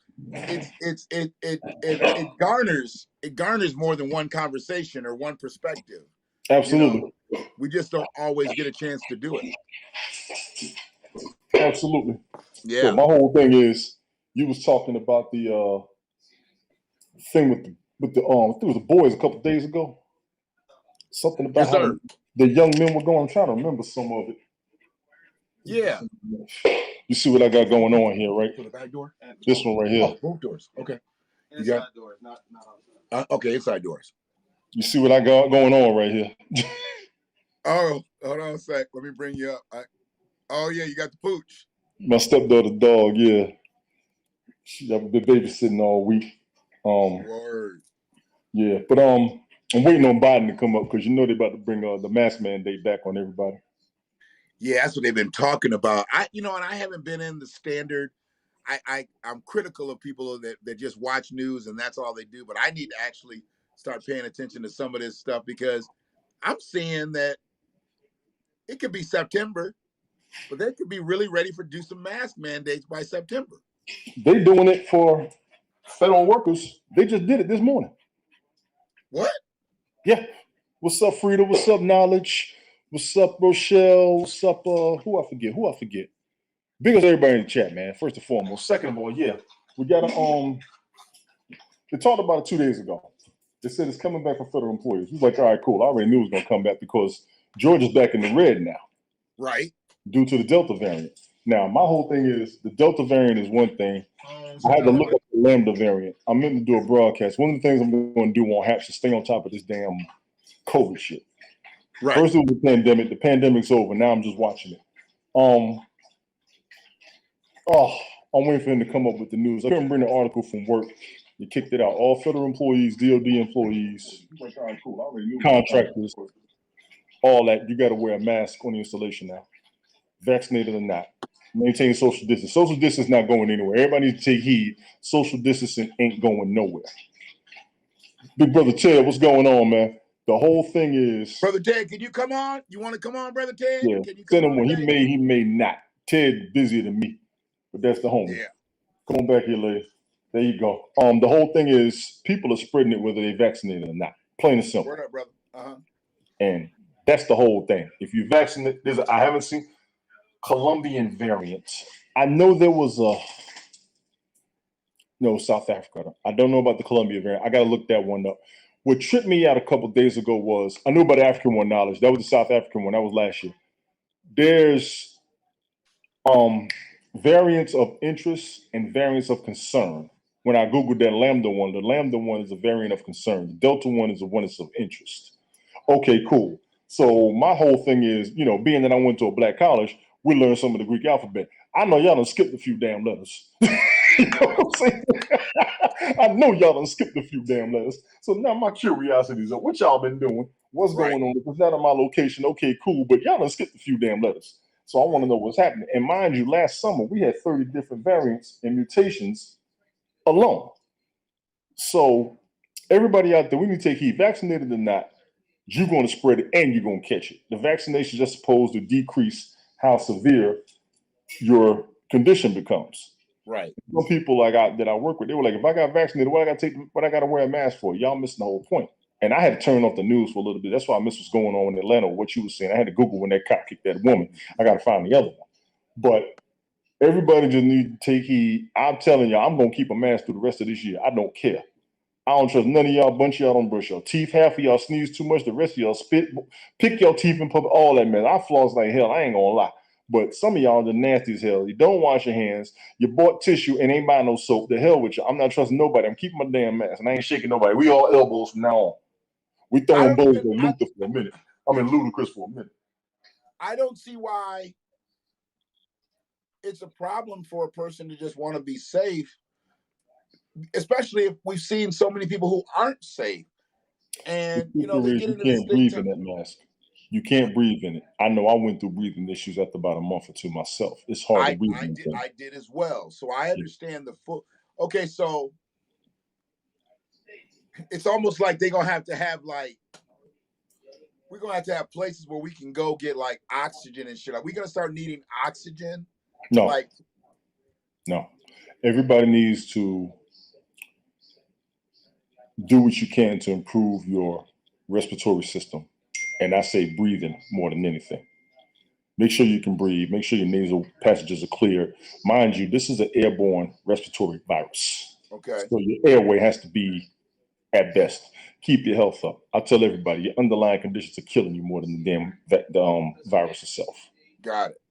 it garners more than one conversation or one perspective. Absolutely. We just don't always get a chance to do it. Absolutely. Yeah. So my whole thing is, you was talking about the thing with the I think it was the boys a couple of days ago. Something about how the young men were going. I'm trying to remember some of it. Yeah. You see what I got going on here, right? For the back door? This one right here. Oh, both doors. Okay. Inside doors, not outside. Okay, inside doors. You see what I got going on right here? Oh, hold on a sec. Let me bring you up. Oh yeah, you got the pooch. My stepdaughter dog, yeah. I've been babysitting all week. Word. Yeah, but I'm waiting on Biden to come up because they're about to bring the mask mandate back on everybody. Yeah, that's what they've been talking about. And I haven't been in the standard. I'm critical of people that just watch news and that's all they do. But I need to actually start paying attention to some of this stuff because I'm seeing that it could be September, but they could be really ready for do some mask mandates by September. They're doing it for federal workers. They just did it this morning. What? Yeah. What's up, Frida? What's up, Knowledge? What's up, Rochelle? What's up? Who I forget? Big as everybody in the chat, man. First and foremost. Second of all, yeah, we got to they talked about it 2 days ago. They said it's coming back for federal employees. He's like, all right, cool. I already knew it was going to come back because Georgia's back in the red now. Right. Due to the Delta variant. Now, my whole thing is the Delta variant is one thing. I had to look up the Lambda variant. I meant to do a broadcast. One of the things I'm going to do on HAPS is stay on top of this damn COVID shit. Right. First it was the pandemic. The pandemic's over. Now I'm just watching it. I'm waiting for him to come up with the news. I couldn't bring the article from work. They kicked it out. All federal employees, DOD employees, contractors, all that. You got to wear a mask on the installation now. vaccinated or not. Maintain social distance. Social distance not going anywhere. Everybody needs to take heed. Social distancing ain't going nowhere. Big brother Ted, what's going on, man? The whole thing is, Brother Ted, can you come on? You want to come on, Brother Ted? yeah, Can you come send him on one. today? He may not. Ted busier than me, but that's the homie. Yeah. Come on back here, lady. There you go. The whole thing is people are spreading it whether they vaccinated or not. Plain and simple. Word up, brother. And that's the whole thing. If you vaccinate, I haven't seen Colombian variants. I know there was South Africa. I don't know about the Colombia variant. I got to look that one up. What tripped me out a couple of days ago was I knew about the African one knowledge. That was the South African one. That was last year. There's variants of interest and variants of concern. When I Googled that Lambda one, the Lambda one is a variant of concern. The Delta one is a one that's of interest. Okay, cool. So my whole thing is, being that I went to a black college, we learned some of the Greek alphabet. I know y'all done skipped a few damn letters. You know what I'm saying? I know y'all done skipped a few damn letters. So now my curiosity is, what y'all been doing? What's going on? If it's not on my location, okay, cool. But y'all done skipped a few damn letters. So I want to know what's happening. And mind you, last summer, we had 30 different variants and mutations alone. So everybody out there, we need to take heed. Vaccinated or not, you're going to spread it and you're going to catch it. The vaccination is supposed to decrease how severe your condition becomes. Right. Some people that I work with, they were like, if I got vaccinated, what I got to wear a mask for? Y'all missing the whole point. And I had to turn off the news for a little bit. That's why I missed what's going on in Atlanta, what you were saying. I had to Google when that cop kicked that woman. I got to find the other one. But everybody just needs to take heed. I'm telling y'all, I'm going to keep a mask through the rest of this year. I don't care. I don't trust none of y'all. Bunch of y'all don't brush your teeth. Half of y'all sneeze too much. The rest of y'all spit. Pick your teeth in public. All that mess. I floss like hell. I ain't gonna lie. But some of y'all are the nasty as hell. You don't wash your hands. You bought tissue and ain't buying no soap. The hell with you. I'm not trusting nobody. I'm keeping my damn mask and I ain't shaking nobody. We all elbows from now on. We throwing bows at Luther for a minute. I mean Ludacris for a minute. I don't see why it's a problem for a person to just want to be safe, especially if we've seen so many people who aren't safe. And they get into this thing. You can't breathe in that mask. You can't breathe in it. I know I went through breathing issues after about a month or two myself. It's hard to breathe in it. I did as well. So I understand the full. Okay, so it's almost like they're gonna have to have we're gonna have to have places where we can go get like oxygen and shit. Are we gonna start needing oxygen? No. No. Everybody needs to do what you can to improve your respiratory system. And I say breathing more than anything. Make sure you can breathe. Make sure your nasal passages are clear. Mind you, this is an airborne respiratory virus. Okay. So your airway has to be at best. Keep your health up. I tell everybody, your underlying conditions are killing you more than the virus itself. Got it.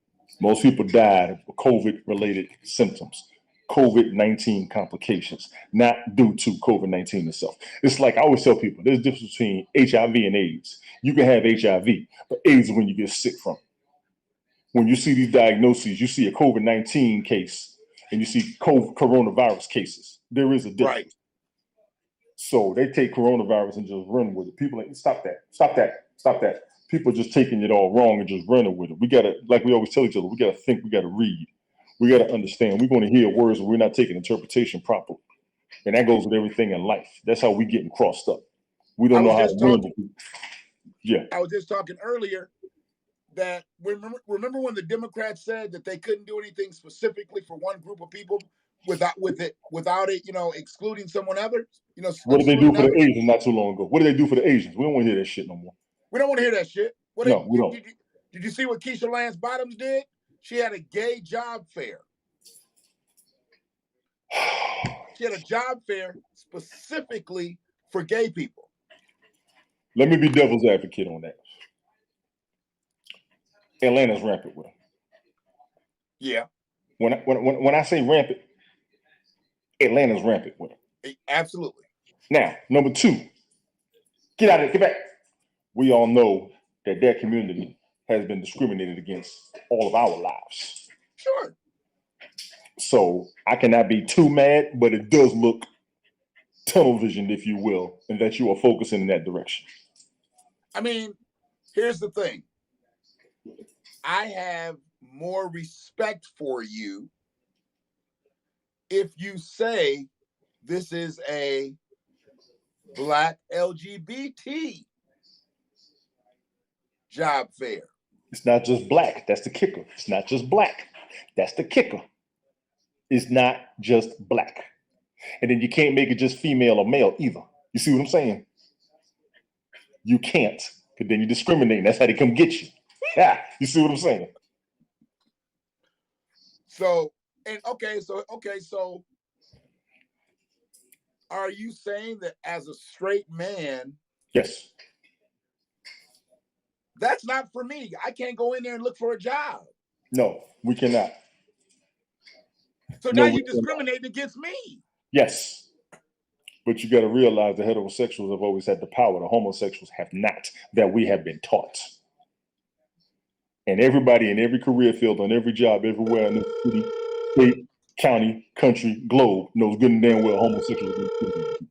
Most people died of COVID-related symptoms. COVID-19 complications, not due to COVID-19 itself. It's like I always tell people, there's a difference between HIV and AIDS. You can have HIV, but AIDS is when you get sick from it. When you see these diagnoses, you see a COVID-19 case and you see coronavirus cases. There is a difference. Right. So they take coronavirus and just run with it. People are like, stop that. People are just taking it all wrong and just running with it. We got to, like we always tell each other, we got to think, we got to read. We got to understand. We're going to hear words, but we're not taking interpretation properly. And that goes with everything in life. That's how we getting crossed up. We don't know how to win. Yeah. I was just talking earlier that remember when the Democrats said that they couldn't do anything specifically for one group of people without it, excluding someone else? What did they do for the Asians not too long ago? What did they do for the Asians? We don't want to hear that shit no more. We don't want to hear that shit. We don't. Did you see what Keisha Lance Bottoms did? She had a gay job fair. She had a job fair specifically for gay people. Let me be devil's advocate on that. Atlanta's rampant with them. Yeah. When I say rampant, Atlanta's rampant with them. Absolutely. Now, number two, get back. We all know that community has been discriminated against all of our lives. Sure. So I cannot be too mad, but it does look tunnel visioned, if you will, and that you are focusing in that direction. I mean, here's the thing. I have more respect for you if you say this is a Black LGBT job fair. It's not just black. That's the kicker. It's not just black. That's the kicker. It's not just black. And then you can't make it just female or male either. You see what I'm saying? You can't, because then you're discriminating. That's how they come get you. Yeah, you see what I'm saying? So are you saying that as a straight man, Yes. that's not for me? I can't go in there and look for a job. No, we cannot. So No, now we you're cannot. discriminating against me. Yes. But you got to realize the heterosexuals have always had the power. The homosexuals have not, that we have been taught. And everybody in every career field, on every job, everywhere in the city, state, county, country, globe knows good and damn well homosexuals are discriminated.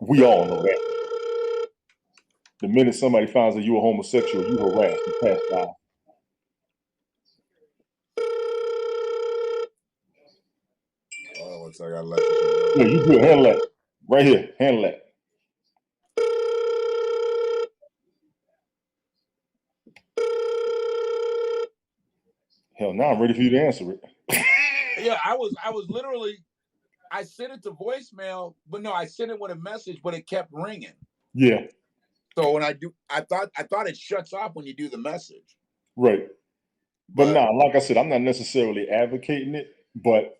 We all know that. The minute somebody finds that you're a homosexual, you harass, you pass by. Oh, looks like I left it. Yeah, you good. Handle that. Right here. Handle that. Hell, now I'm ready for you to answer it. Yeah, I was literally, I sent it to voicemail, but no, I sent it with a message, but it kept ringing. Yeah. So when I thought it shuts off when you do the message. Right. But nah, like I said, I'm not necessarily advocating it, but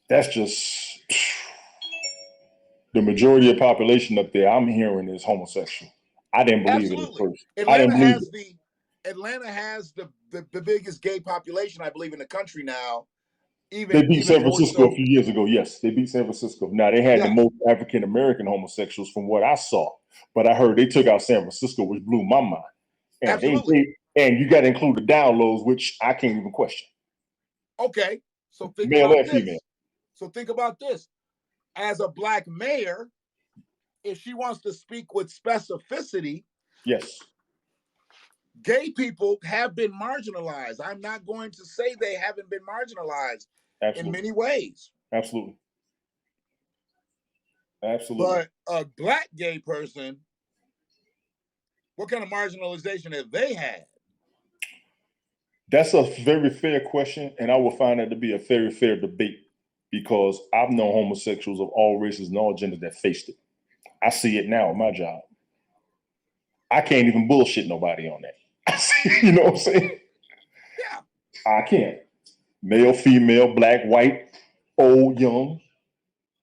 that's just the majority of the population up there I'm hearing is homosexual. I didn't believe it at first. Atlanta has the biggest gay population, I believe, in the country now. They beat San Francisco a few years ago. Yes, they beat San Francisco. Now, they had the most African American homosexuals from what I saw, but I heard they took out San Francisco, which blew my mind. And absolutely. And you got to include the down lows, which I can't even question. Okay, so think male about and this. Female. So think about this. As a Black mayor, if she wants to speak with specificity, yes, gay people have been marginalized. I'm not going to say they haven't been marginalized. Absolutely. In many ways. Absolutely. Absolutely. But a Black gay person, what kind of marginalization have they had? That's a very fair question, and I will find that to be a very fair debate, because I've known homosexuals of all races and all genders that faced it. I see it now in my job. I can't even bullshit nobody on that. You know what I'm saying? Yeah. I can't. Male, female, black, white, old, young,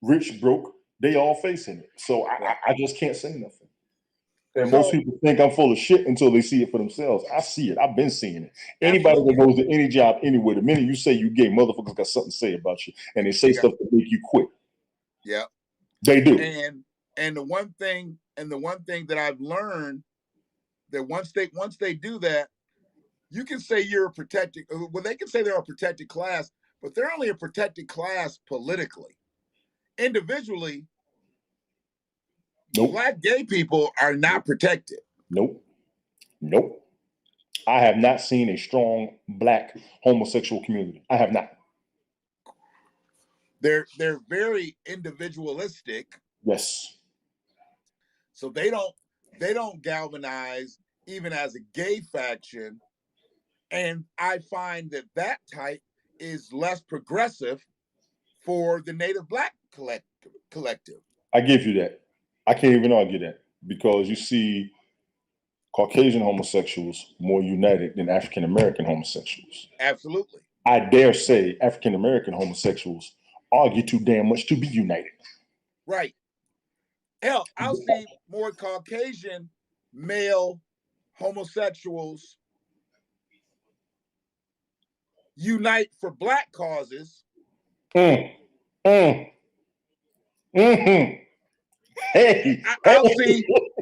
rich, broke, they all facing it. So I just can't say nothing. And most people think I'm full of shit until they see it for themselves. I see it. I've been seeing it. Anybody that goes to any job anywhere, the minute you say you gay, motherfuckers got something to say about you. And they say stuff to make you quit. Yeah. They do. And the one thing that I've learned, that once they do that, you can say you're a protected, well, they can say they're a protected class, but they're only a protected class politically. Individually, nope. Black gay people are not protected. Nope. Nope. I have not seen a strong Black homosexual community. I have not. They're very individualistic. Yes. So they don't galvanize even as a gay faction. And I find that type is less progressive for the Native Black collective. I give you that. I can't even argue that, because you see Caucasian homosexuals more united than African American homosexuals. Absolutely. I dare say African American homosexuals argue too damn much to be united. Right. Hell, I'll see more Caucasian male homosexuals unite for Black causes. Hey.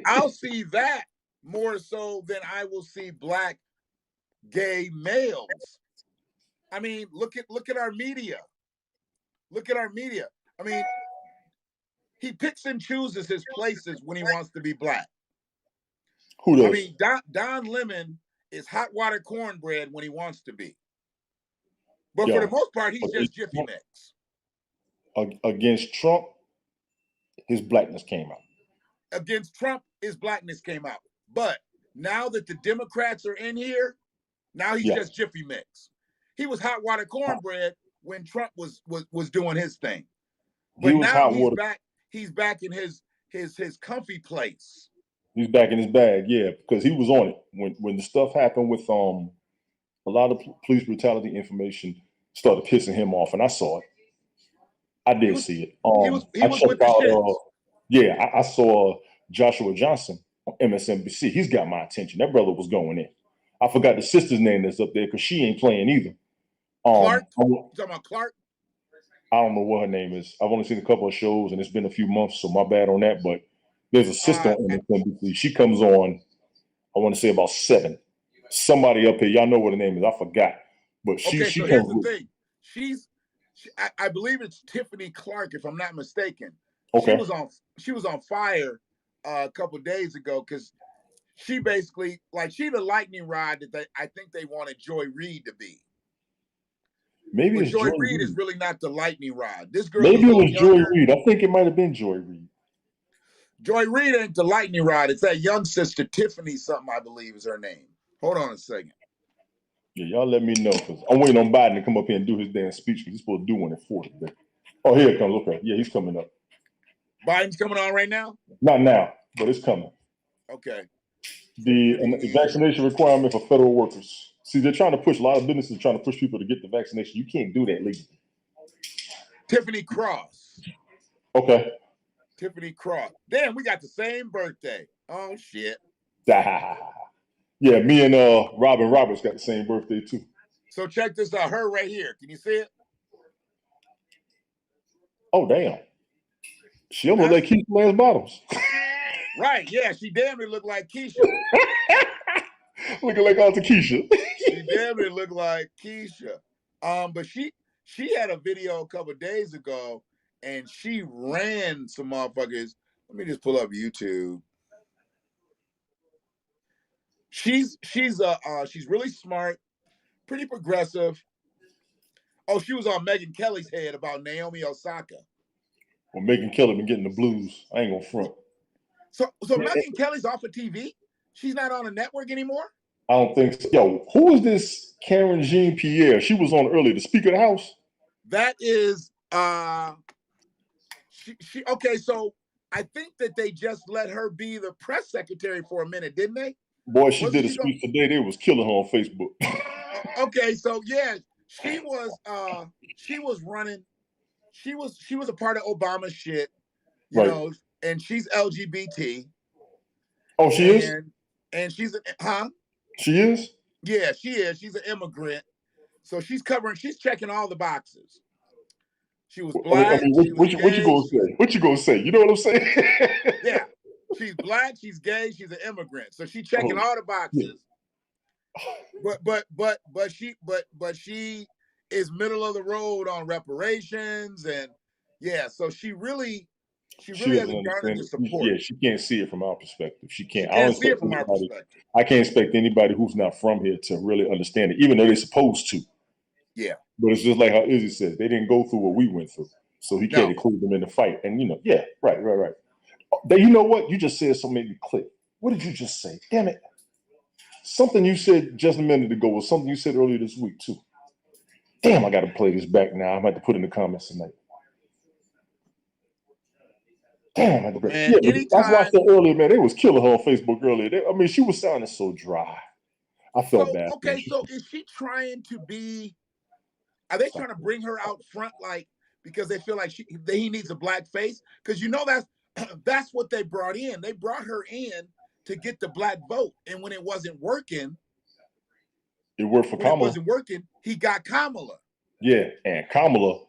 I'll see that more so than I will see Black gay males. I mean, look at our media. Look at our media. I mean, he picks and chooses his places when he wants to be Black. Who does? I mean, Don Lemon is hot water cornbread when he wants to be. But Yo, for the most part, he's but just it's- Jiffy Mix. Against Trump, his blackness came out. Against Trump, his blackness came out. But now that the Democrats are in here, now he's Yeah. just Jiffy Mix. He was hot water cornbread when Trump was doing his thing. He But was now hot he's water. back. He's back in his comfy place. He's back in his bag, yeah, because he was on it when the stuff happened with a lot of police brutality information started pissing him off, and I saw it. I did see it. He was I with checked the out. shits. Yeah, I saw Joshua Johnson on MSNBC. He's got my attention. That brother was going in. I forgot the sister's name that's up there because she ain't playing either. Clark? You talking about Clark? I don't know what her name is. I've only seen a couple of shows, and it's been a few months, so my bad on that. But there's a sister on MSNBC. She comes on, I want to say about 7. Somebody up here, y'all know what her name is. I forgot. But she so here's the thing. I believe it's Tiffany Clark, if I'm not mistaken. Okay. She was on fire a couple of days ago because she basically, like, she's the lightning rod that I think they wanted Joy Reid to be. Maybe but it's Joy Reid is really not the lightning rod. This girl, maybe it was Joy Reid. I think it might have been Joy Reid. Joy Reid ain't the lightning rod. It's that young sister Tiffany something, I believe, is her name. Hold on a second. Yeah, y'all let me know because I'm waiting on Biden to come up here and do his damn speech because he's supposed to do one at 4 today. Oh, here it comes. Okay, yeah, he's coming up. Biden's coming on right now? Not now, but it's coming. Okay. The vaccination requirement for federal workers. See, they're trying to push, a lot of businesses trying to push people to get the vaccination. You can't do that legally. Tiffany Cross. Okay. Tiffany Cross. Damn, we got the same birthday. Oh, shit. Yeah, me and Robin Roberts got the same birthday, too. So check this out. Her right here. Can you see it? Oh, damn. She almost like Keisha Lance Bottoms. Right, yeah. She damn near looked like Keisha. Looking like Auntie Keisha. She damn near looked like Keisha. But she had a video a couple of days ago, and she ran some motherfuckers. Let me just pull up YouTube. She's really smart, pretty progressive. Oh, she was on Megyn Kelly's head about Naomi Osaka. Well, Megyn Kelly been getting the blues. I ain't gonna front. So Megyn Kelly's off of TV? She's not on a network anymore? I don't think so. Yo, who is this Karen Jean-Pierre? She was on earlier, the Speaker of the House. That is she okay, so I think that they just let her be the press secretary for a minute, didn't they? Boy, she did a speech today. They was killing her on Facebook. Okay, so yeah, she was running. She was a part of Obama's shit, you know, and she's LGBT. Oh, she is? And she's She is? Yeah, she is. She's an immigrant. So she's checking all the boxes. She was black. What you gonna say? What you gonna say? You know what I'm saying? Yeah. She's black, she's gay, she's an immigrant. So she's checking all the boxes. Yeah. But she is middle of the road on reparations, and yeah, so she really hasn't garnered the support. Yeah, she can't see it from our perspective. She can't. I don't see it from our perspective. I can't expect anybody who's not from here to really understand it, even though they're supposed to. Yeah. But it's just like how Izzy said, they didn't go through what we went through. So he can't include them in the fight. And right. You know what? You just said something made me click. What did you just say? Damn it. Something you said just a minute ago was something you said earlier this week, too. Damn, I got to play this back now. I'm going to have to put it in the comments tonight. Damn, I watched that earlier, man. They was killing her on Facebook earlier. She was sounding so dry. I felt bad. Okay, so is she trying to be... Are they trying to bring her out front, like, because they feel like he needs a black face? Because that's what they brought in. They brought her in to get the black vote, and when it wasn't working, it worked for Kamala. When it wasn't working, he got Kamala. Yeah, and Kamala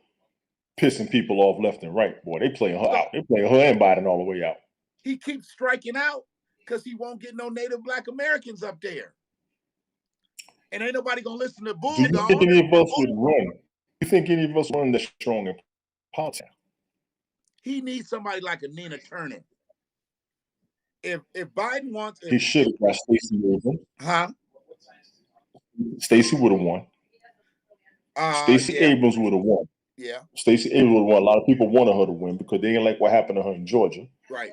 pissing people off left and right. Boy, they playing her out. They playing her and Biden all the way out. He keeps striking out because he won't get no Native Black Americans up there. And ain't nobody gonna listen to Bull. Do you think any of us would run? You think any of us run that strong in politics? He needs somebody like a Nina Turner. If Biden wants, he should have got Stacey Abrams. Huh? Stacey would have won. Stacey Yeah, Abrams would have won. yeah, Stacey Abrams would have won. A lot of people wanted her to win because they didn't like what happened to her in Georgia. right.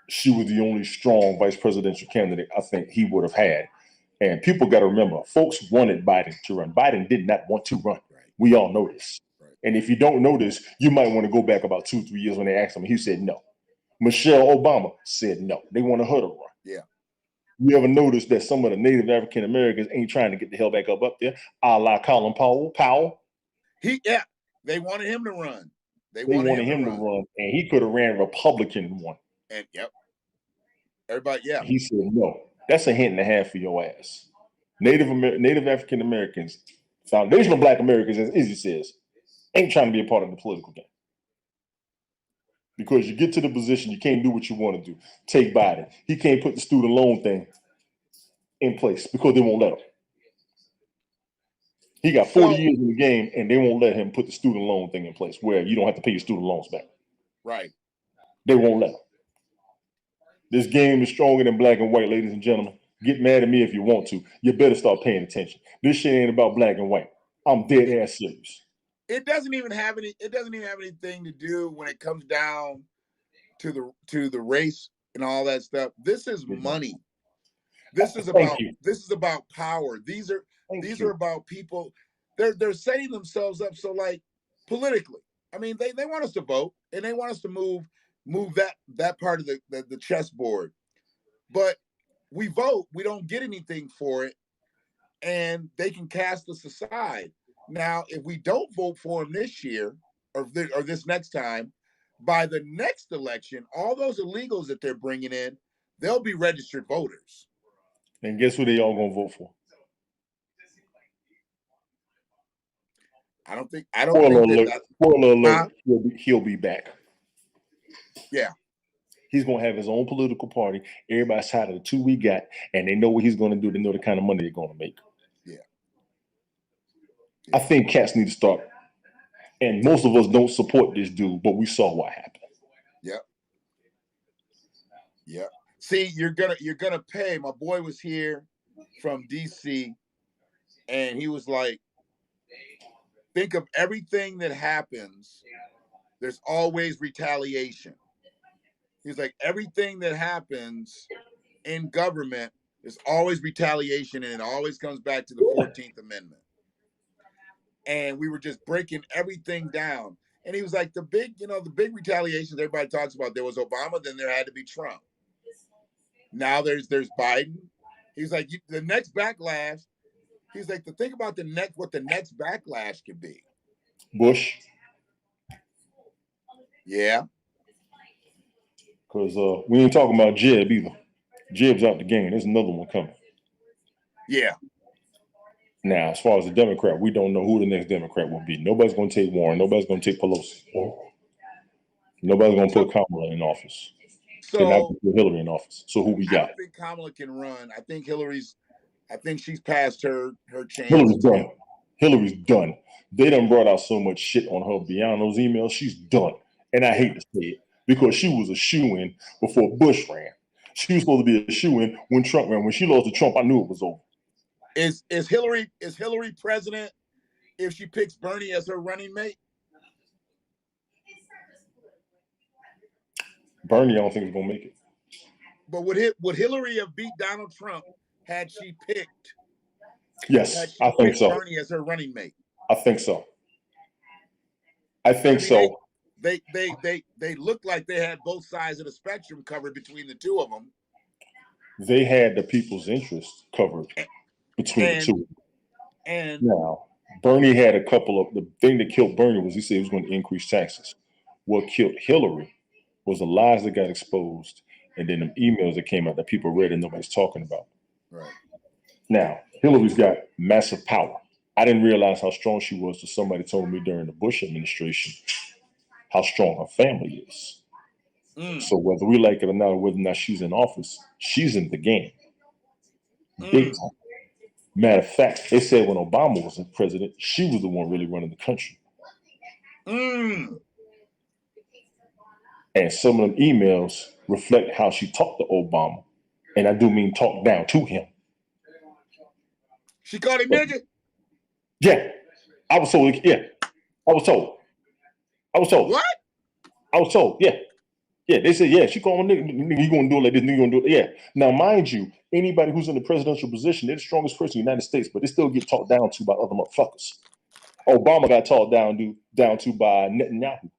She was the only strong vice presidential candidate I think he would have had. And people got to remember, folks wanted Biden to run. Biden did not want to run. Right. We all know this. Right. And if you don't know this, you might want to go back about 2-3 years when they asked him. He said no. Michelle Obama said no. They wanted her to run. Yeah. You ever notice that some of the Native African Americans ain't trying to get the hell back up there, a la Colin Powell? They wanted him to run. They wanted him to run, and he could have ran Republican and won. And everybody, He said no. That's a hint and a half for your ass. Native African Americans, foundational Black Americans, as Izzy says, ain't trying to be a part of the political game. Because you get to the position, you can't do what you want to do. Take Biden. He can't put the student loan thing in place because they won't let him. He got 40 years in the game, and they won't let him put the student loan thing in place where you don't have to pay your student loans back. Right. They won't let him. This game is stronger than black and white, ladies and gentlemen. Get mad at me if you want to. You better start paying attention. This shit ain't about black and white. I'm dead ass serious. It doesn't even have anything to do when it comes down to the race and all that stuff. This is money. This is about power. These are about people. They're setting themselves up so, like, politically. I mean, they want us to vote and they want us to move that part of the chessboard. But we vote, we don't get anything for it, and they can cast us aside. Now, if we don't vote for them this year or this next time, by the next election, all those illegals that they're bringing in, they'll be registered voters. And guess who they all gonna vote for? I don't think spoiler alert, he'll be back. Yeah. He's gonna have his own political party. Everybody's tired of the two we got, and they know what he's gonna do. They know the kind of money they're gonna make. Yeah. I think cats need to start. And most of us don't support this dude, but we saw what happened. Yep. Yep. See, you're gonna pay. My boy was here from DC, and he was like, think of everything that happens. There's always retaliation. He's like, everything that happens in government, there's always retaliation, and it always comes back to the 14th Amendment. And we were just breaking everything down. And he was like, the big retaliations everybody talks about, there was Obama, then there had to be Trump. Now there's Biden. He's like, the next backlash, he's like, to think about what the next backlash could be. Bush. Yeah. Because we ain't talking about Jeb either. Jeb's out the game. There's another one coming. Yeah. Now, as far as the Democrat, we don't know who the next Democrat will be. Nobody's going to take Warren. Nobody's going to take Pelosi. Nobody's going to put Kamala in office. So they're not going to put Hillary in office. So who we got? I don't think Kamala can run. I think she's past her chance. Hillary's done. They done brought out so much shit on her beyond those emails. She's done. And I hate to say it because she was a shoo-in before Bush ran. She was supposed to be a shoo-in when Trump ran. When she lost to Trump, I knew it was over. Is Hillary president if she picks Bernie as her running mate? Bernie, I don't think is gonna make it. But would Hillary have beat Donald Trump had she picked? Yes, I think so. Bernie as her running mate. I think so. I think so. They looked like they had both sides of the spectrum covered between the two of them. They had the people's interest covered between the two. And now, Bernie had a couple of, the thing that killed Bernie was he said he was going to increase taxes. What killed Hillary was the lies that got exposed and then the emails that came out that people read and nobody's talking about. Right. Now, Hillary's got massive power. I didn't realize how strong she was till somebody told me during the Bush administration how strong her family is. So whether we like it or not, whether or not she's in office, she's in the game. Big time. Matter of fact, they said when Obama was president, she was the one really running the country. And some of them emails reflect how she talked to Obama. And I do mean talk down to him. She called him nigga? Yeah. I was told. Yeah. I was told. What? I was told. Yeah. Yeah. They said, yeah, she called him nigga. You gonna do it like this, nigga gonna do it. Yeah. Now, mind you, anybody who's in the presidential position, they're the strongest person in the United States, but they still get talked down to by other motherfuckers. Obama got talked down to by Netanyahu.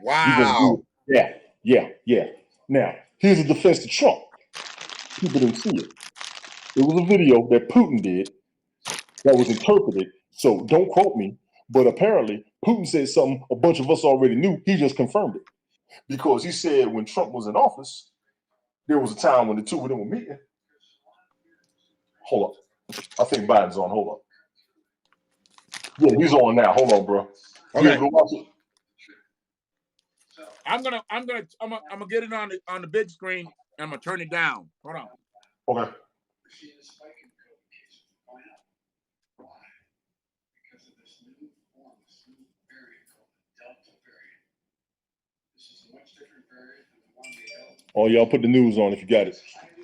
Wow. Yeah. Now, here's a defense to Trump. People didn't see it. It was a video that Putin did that was interpreted. So don't quote me, but apparently Putin said something a bunch of us already knew. He just confirmed it. Because he said when Trump was in office, there was a time when the two of them were meeting. Hold up. I think Biden's on. Hold up. Yeah, he's on now. Hold on, bro. Okay. Yeah, go watch it. I'm gonna get it on the big screen and I'm gonna turn it down. Hold on. Okay. Oh, y'all put the news on if you got it.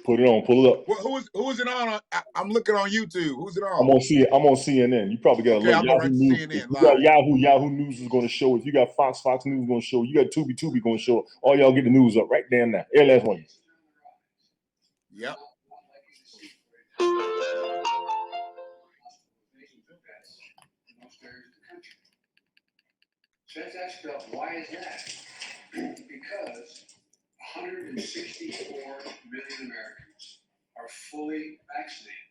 Put it on. Pull it up. Well, who's it on? I'm looking on YouTube. Who's it on? I'm on CNN. You probably got a I'll little go right Yahoo to News. CNN If you live. got Yahoo News is going to show. If you got Fox News is going to show. You got Tubi going to show. All y'all get the news up right there now. Every last one. Yep. So let's ask yourself, why is that? Because 164 million Americans are fully vaccinated,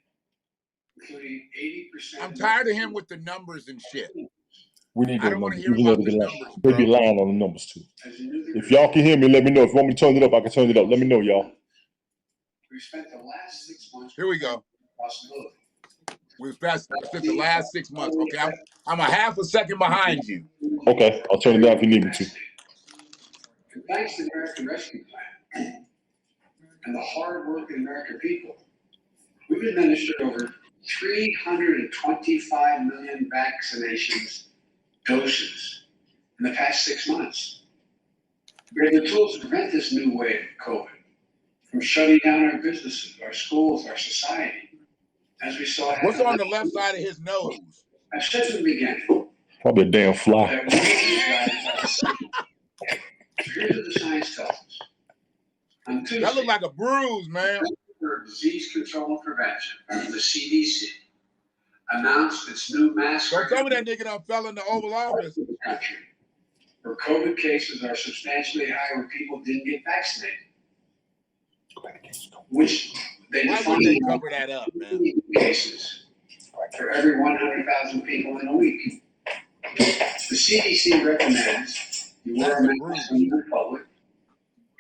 including 80%. I'm tired of him with the numbers and shit. We need I don't want to hear about the numbers. They be lying on the numbers too. If y'all can hear me, let me know. If you want me to turn it up, I can turn it up. Let me know, y'all. We spent the last 6 months. Here we go. Possibility. We've spent the last 6 months. Okay, I'm a half a second behind you. Okay, I'll turn it down if you need me to. And thanks to the American Rescue Plan and the hard-working American people, we've administered over 325 million vaccinations doses in the past 6 months. We have the tools to prevent this new wave of COVID from shutting down our businesses, our schools, our society. As we saw. What's on the left side of his nose? I've said from the beginning. Probably a damn fly. Here's what the science tells us. On Tuesday, That looks like a bruise, man. for Disease Control and Prevention, the CDC, announced its new mask. Don't tell me that nigga done fell in the Oval Office. Country, where COVID cases are substantially higher where people didn't get vaccinated. Which they Why define would they cover that up, man? cases for every 100,000 people in a week. The CDC recommends you wear a mask when you're in public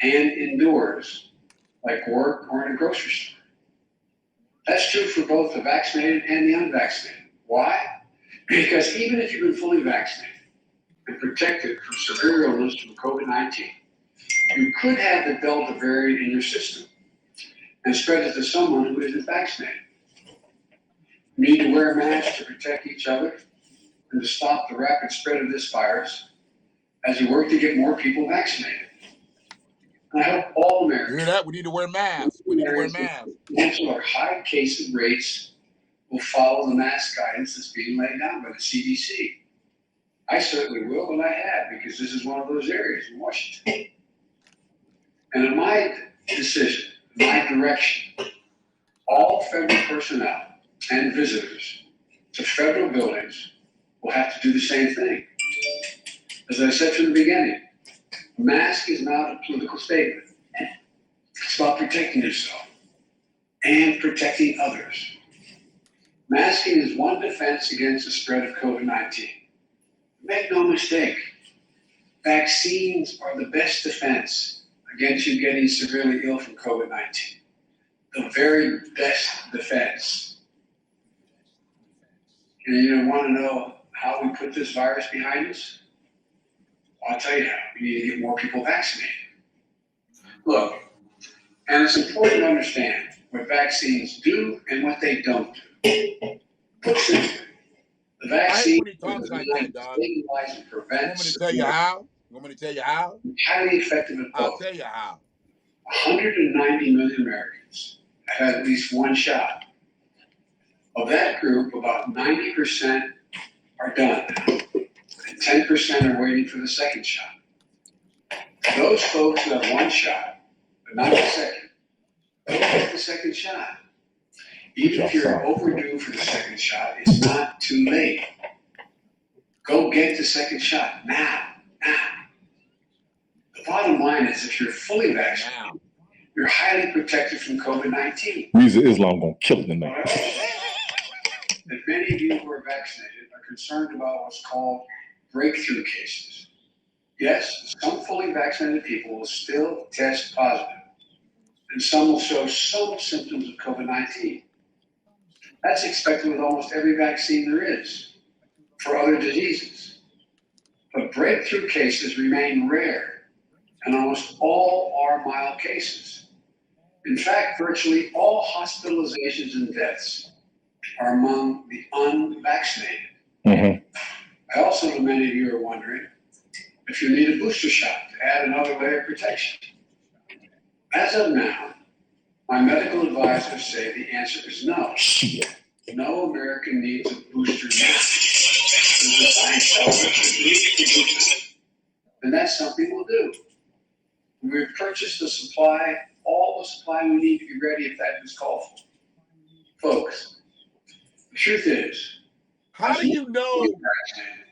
and indoors, like work or in a grocery store. That's true for both the vaccinated and the unvaccinated. Why? Because even if you've been fully vaccinated and protected from severe illness from COVID-19, you could have the Delta variant in your system and spread it to someone who isn't vaccinated. You need to wear a mask to protect each other and to stop the rapid spread of this virus as we work to get more people vaccinated. And I hope all Americans. You hear that? We need to wear masks. We need to wear masks. Our high case rates will follow the mask guidance that's being laid down by the CDC. I certainly will, and I have, because this is one of those areas in Washington. And in my decision, my direction, all federal personnel and visitors to federal buildings will have to do the same thing. As I said from the beginning, a mask is not a political statement. It's about protecting yourself and protecting others. Masking is one defense against the spread of COVID-19. Make no mistake, vaccines are the best defense against you getting severely ill from COVID-19. The very best defense. And you want to know how we put this virus behind us? I'll tell you how. We need to get more people vaccinated. Look, and it's important to understand what vaccines do and what they don't do. Put simply, the vaccine when he talks like that, dog. stabilizes and prevents. You want me to tell you how? You want me to tell you how? Highly effective at both. I'll tell you how. 190 million Americans have had at least one shot. Of that group, about 90% are done now, and 10% are waiting for the second shot. Those folks who have one shot, but not the second, don't get the second shot. Even if you're overdue for the second shot, it's not too late. Go get the second shot now. The bottom line is, if you're fully vaccinated, you're highly protected from COVID-19. Reza Islam gonna kill it tonight. That many of you who are vaccinated are concerned about what's called breakthrough cases. Yes, some fully vaccinated people will still test positive, and some will show some symptoms of COVID-19. That's expected with almost every vaccine there is for other diseases. But breakthrough cases remain rare, and almost all are mild cases. In fact, virtually all hospitalizations and deaths are among the unvaccinated. Mm-hmm. I also know many of you are wondering if you need a booster shot to add another layer of protection. As of now, my medical advisors say the answer is no. Shit. No American needs a booster now. If science tells us we need a booster, then that's something we'll do. We've purchased the supply, all the supply we need to be ready if that is called for. Folks, the truth is, How do you know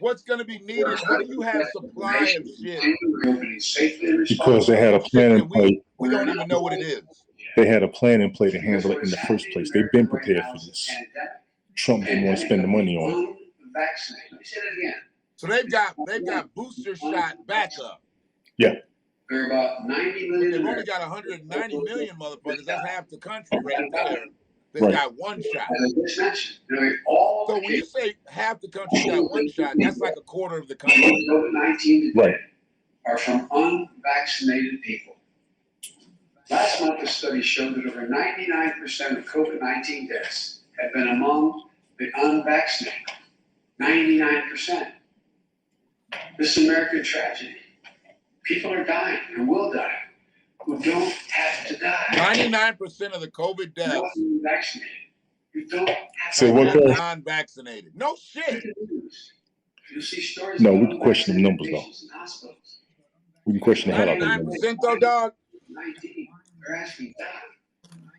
what's going to be needed? How do you have supply of shit? Because they had a plan in place. We don't even know what it is. They had a plan in place to handle it in the first place. They've been prepared for this. Trump didn't want to spend the money on it. Let me say that again. So they've got booster shot backup. Yeah. There are about 90 million. They've only got 190 million motherfuckers. That's half the country right there. They've Right. got one shot. As I just mentioned, all So when you say half the country got one shot, that's like a quarter of the country. COVID-19 today Right. are from unvaccinated people. Last month, a study showed that over 99% of COVID-19 deaths have been among the unvaccinated. 99%. This American tragedy. People are dying and will die who don't have to die. 99% of the COVID deaths You're vaccinated. You don't have So to what die. kind- non-vaccinated. No shit. You see stories No, about we can question the numbers, though. patients in hospitals. We can question the hell out of them. 99% though, dog. 19. They're asking, Doc,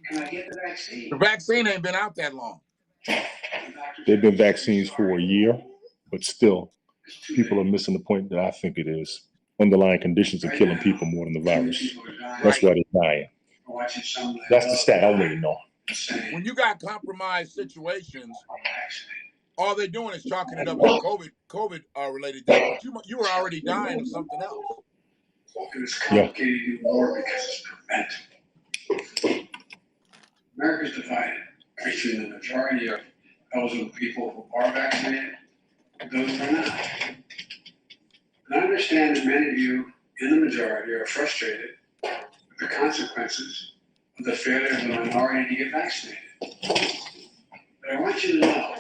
can I get the vaccine? The vaccine ain't been out that long. They've been vaccines for a year, but still, people are missing the point that I think it is. Underlying conditions are killing people more than the virus. That's why they're dying. That's the stat I want to know. When you got compromised situations, all they're doing is chalking it up as COVID related death. But you were already dying of something else. It was complicated even more because it's preventable. America's divided between the majority of eligible people who are vaccinated and those who are not. And I understand that many of you in the majority are frustrated with the consequences of the failure of the minority to get vaccinated. But I want you to know,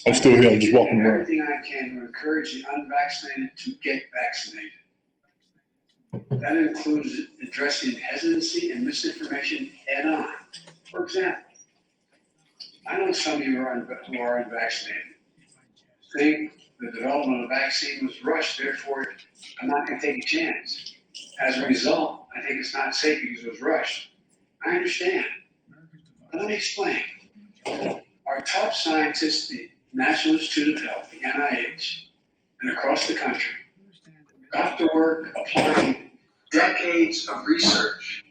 I'm still here. I'm just walking around. everything I can to encourage the unvaccinated to get vaccinated. That includes addressing hesitancy and misinformation head on. For example, I know some of you who are unvaccinated think the development of the vaccine was rushed, therefore I'm not going to take a chance. As a result, I think it's not safe because it was rushed. I understand. But let me explain. Our top scientists, the National Institute of Health, the NIH, and across the country, got to work applying decades of research.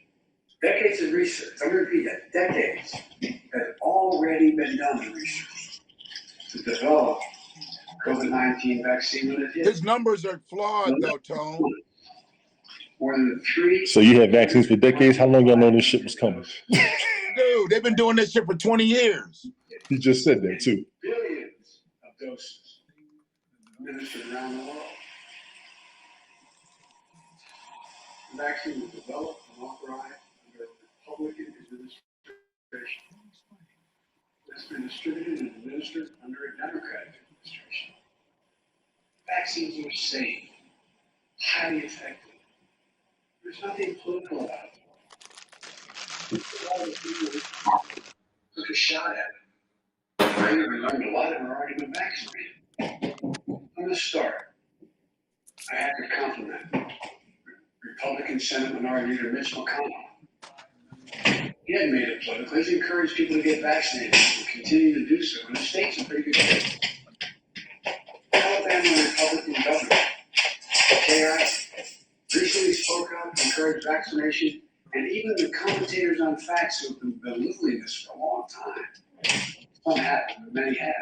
Decades of research. I'm going to repeat that. Decades that have already been done in research to develop COVID-19 vaccine when it hit. His numbers are flawed though, Tone. More than 3. So you had vaccines for decades. How long y'all know this shit was coming? Dude, they've been doing this shit for 20 years. He just said that too. Billions of doses administered around the world. The vaccine was developed and authorized under Republican administration. It's been distributed and administered under a Democratic administration. Vaccines are safe, highly effective. There's nothing political about it. All the people who took a shot at it I learned a lot and have already been vaccinated. I'm going to start. I have to compliment Republican Senate Minority Leader Mitch McConnell. He hadn't made it political. He's encouraged people to get vaccinated and continue to do so. And the state's in pretty good shape. Alabama Republican governor, KI, recently spoke up, encouraged vaccination, and even the commentators on facts who have been belittling this for a long time, some haven't, but many have,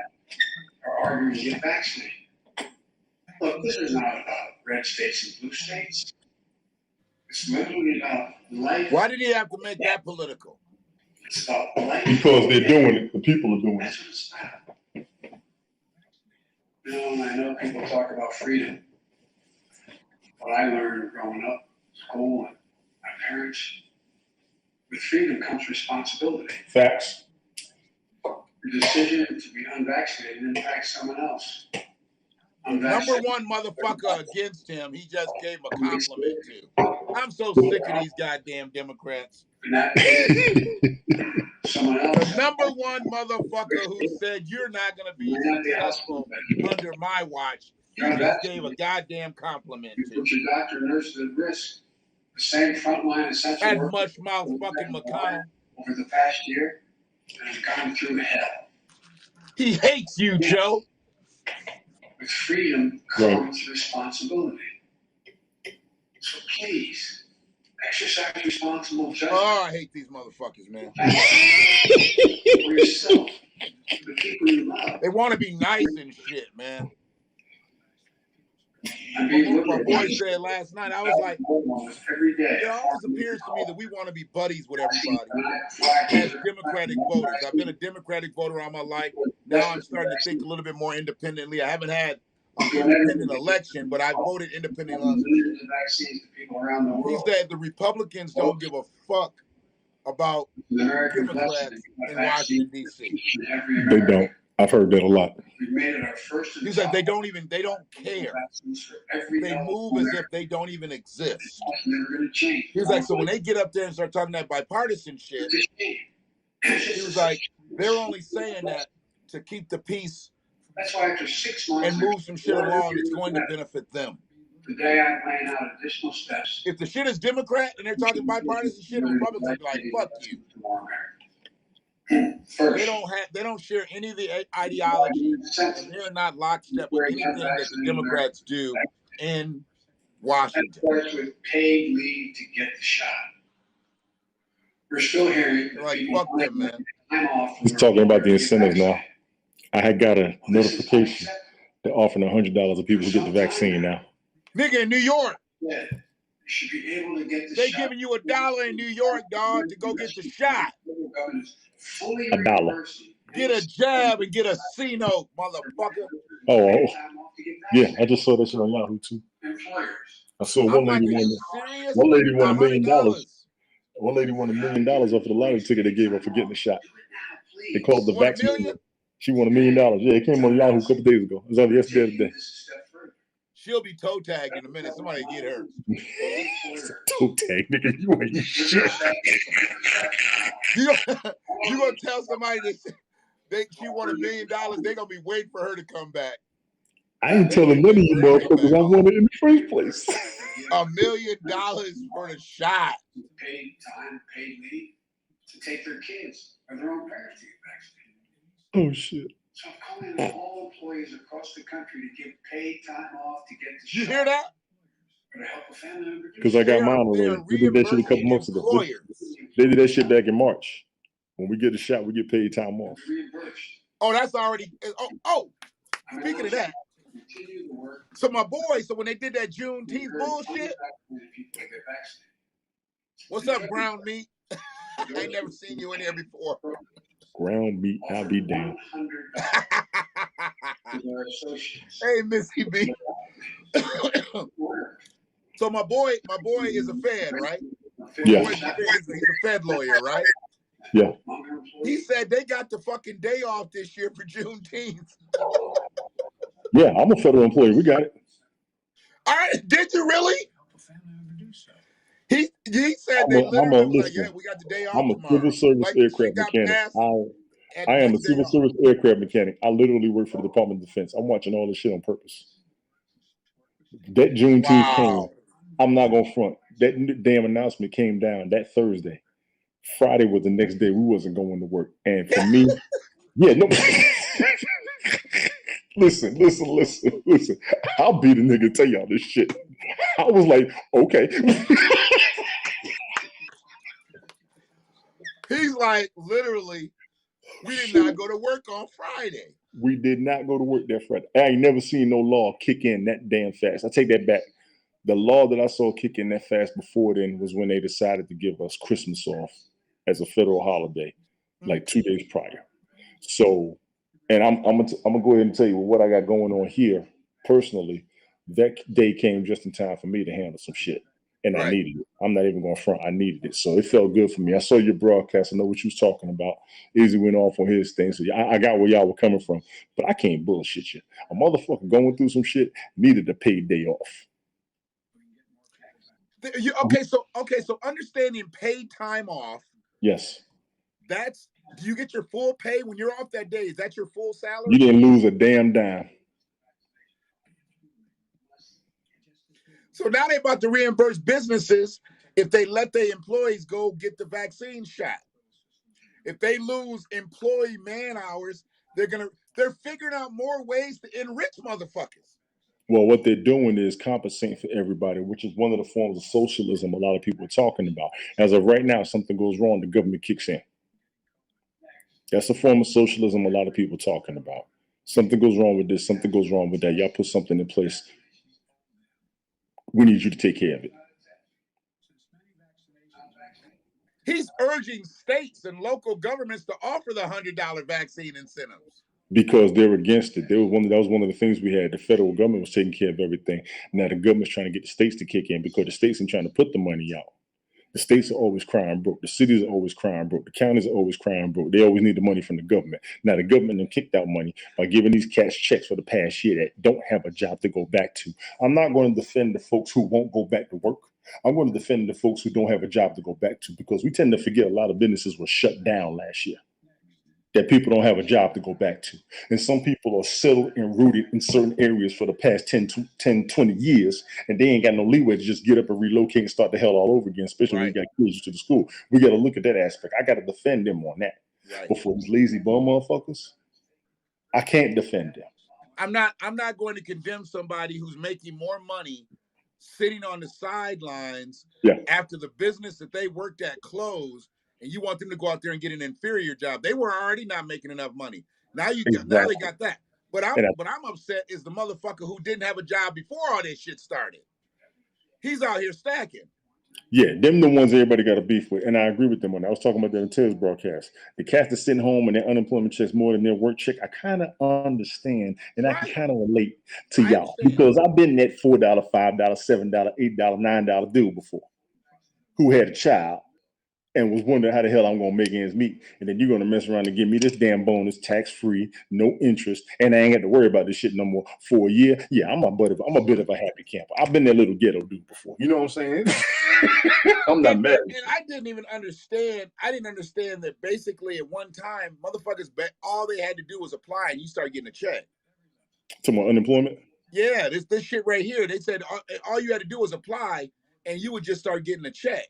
are arguing to get vaccinated. Look, this is not about red states and blue states. It's literally about life. Why did he have to make that political? It's about life. Because they're doing it. The people are doing it. That's what it's about. You know, and I know people talk about freedom. What I learned growing up, school, and my parents, with freedom comes responsibility. Facts. The decision to be unvaccinated impacts someone else. Number one motherfucker against him, he just gave a compliment to. I'm so sick of these goddamn Democrats. And that someone else. The number one motherfucker who said you're not going to be successful under my watch, he just gave a goddamn compliment You to. put your doctor and nurses at risk. The same frontline essential That workers much mouth fucking McConnell. over the past year and have gone through hell. He hates you, Joe. With freedom comes responsibility. So please, exercise responsible judgment Oh, I hate these motherfuckers, man. for yourself, for the people you love. They want to be nice and shit, man. And be My liberal. boy said last night, I was like, Every day. it always appears to me that we want to be buddies with everybody as Democratic voters. I've been a Democratic voter all my life. Now I'm starting to think a little bit more independently. I haven't had an independent election, but I voted independent on. Millions of vaccines to people around the He world. said the Republicans don't give a fuck about The American Democrats blessing, in Washington, D.C. each and every They American. don't. I've heard that a lot. We made it our first. He said they don't care. They move as if they don't even exist. It's never going to change. He was like, so when they get up there and start talking that bipartisan shit, he was like, they're only saying that to keep the peace That's why after 6 months and move some shit along that's going to benefit them. today I'm laying out additional steps. If the shit is Democrat and they're talking bipartisan shit, Republicans will be like, fuck you. First, They don't share any of the ideology. They're not lockstep with anything that the Democrats do in that Washington. starts with paid leave to get the shot. We're still hearing They're like, fuck them, man. time off. He's talking about the incentives now. I had got a notification. They're offering $100 to people who get the vaccine now. Nigga, in New York, You should be able to get the they shot. giving you $1 in New York, dog, to go get the shot. Fully $1. reimbursing. Get a jab and get a C note, motherfucker. Oh, yeah. I just saw that shit on Yahoo too. Employers. I saw I'm one like, lady are won. you serious? One lady won $1 million. $100. One lady won $1 million off of the lottery ticket they gave her for getting the shot. Do it now, please. They called the Won $1 vaccine. million? She won $1 million. Yeah, it came on Yahoo a couple days ago. It was on yesterday or the day. This a step further. She'll be toe tagged in a minute. Somebody get her. Toe tag, nigga, you ain't shit. You gonna tell somebody that she won $1 million? They gonna be waiting for her to come back. I ain't telling none of you motherfuckers I won it in the first place. $1 million for the shot. Paid time, paid leave to take their kids or their own parents to get vaccinated. Oh shit. So I'm calling on all employees across the country to give paid time off to get the shot. You hear that? Or to help a family member do Because I got mine They already. are We did that shit a couple reimbursing months ago. employers. They did that shit back in March. When we get the shot, we get paid time off. reimbursed. Oh, that's already. Oh. I mean, Speaking of that, continue the work. so my boy. So when they did that Juneteenth bullshit, what's up, ground meat? I ain't never seen you in here before. Ground meat, I'll be damned. Hey, Missy B. So my boy is a Fed, right? Yeah. He's a Fed lawyer, right? Yeah. He said they got the fucking day off this year for Juneteenth. Yeah, I'm a federal employee. We got it. All right, did you really? He said they I'm a- literally was like, listen, yeah, we got the day off I'm a tomorrow. civil service Like the aircraft shit got mechanic. passed. And I the am a next day civil service aircraft mechanic. I literally work for the Department of Defense. I'm watching all this shit on purpose. That Juneteenth came. wow. I'm not gonna front. That damn announcement came down that Thursday. Friday was the next day. We wasn't going to work. And for me, yeah, no. listen. I'll be the nigga to tell y'all this shit. I was like, okay. He's like, literally, we did not go to work on Friday. We did not go to work that Friday. I ain't never seen no law kick in that damn fast. I take that back. The law that I saw kick in that fast before then was when they decided to give us Christmas off as a federal holiday, like 2 days prior. So, and I'm gonna go ahead and tell you what I got going on here personally. That day came just in time for me to handle some shit, and I Right. needed it. I'm not even going to front. I needed it, so it felt good for me. I saw your broadcast. I know what you was talking about. Izzy went off on his thing, so I got where y'all were coming from. But I can't bullshit you. A motherfucker going through some shit needed a paid day off. Okay, so understanding paid time off. Yes. That's, do you get your full pay when you're off that day? Is that your full salary? You didn't lose a damn dime. So now they're about to reimburse businesses if they let their employees go get the vaccine shot. If they lose employee man hours, they're figuring out more ways to enrich motherfuckers. Well, what they're doing is compensating for everybody, which is one of the forms of socialism a lot of people are talking about. As of right now, if something goes wrong, the government kicks in. That's a form of socialism a lot of people are talking about. Something goes wrong with this, something goes wrong with that. Y'all put something in place. We need you to take care of it. He's urging states and local governments to offer the $100 vaccine incentives. Because they're against it. That was one of the things we had. The federal government was taking care of everything. Now the government's trying to get the states to kick in because the states ain't trying to put the money out. The states are always crying broke. The cities are always crying broke. The counties are always crying broke. They always need the money from the government. Now the government done kicked out money by giving these cats checks for the past year that don't have a job to go back to. I'm not going to defend the folks who won't go back to work. I'm going to defend the folks who don't have a job to go back to, because we tend to forget a lot of businesses were shut down last year, that people don't have a job to go back to. And some people are settled and rooted in certain areas for the past 10, 20 years, and they ain't got no leeway to just get up and relocate and start the hell all over again, especially when you got kids to the school. We got to look at that aspect. I got to defend them on that. Right. But for these lazy bum motherfuckers, I can't defend them. I'm not going to condemn somebody who's making more money sitting on the sidelines after the business that they worked at closed, and you want them to go out there and get an inferior job. They were already not making enough money. Now now they got that. But I'm upset is the motherfucker who didn't have a job before all this shit started. He's out here stacking. Yeah, them the ones everybody got a beef with, and I agree with them on that. I was talking about that in Ted's broadcast. The cats that sitting home and their unemployment checks more than their work check, I kind of understand, and I can kind of relate to y'all, because I've been that $4, $5, $7, $8, $9 dude before, who had a child and was wondering how the hell I'm going to make ends meet. And then you're going to mess around and give me this damn bonus, tax-free, no interest, and I ain't got to worry about this shit no more for a year. Yeah, I'm a bit of a happy camper. I've been that little ghetto dude before. You know what I'm saying? I'm not mad. And I didn't even understand. I didn't understand that basically at one time, motherfuckers, all they had to do was apply and you start getting a check. To my unemployment? Yeah, this shit right here. They said all you had to do was apply and you would just start getting a check.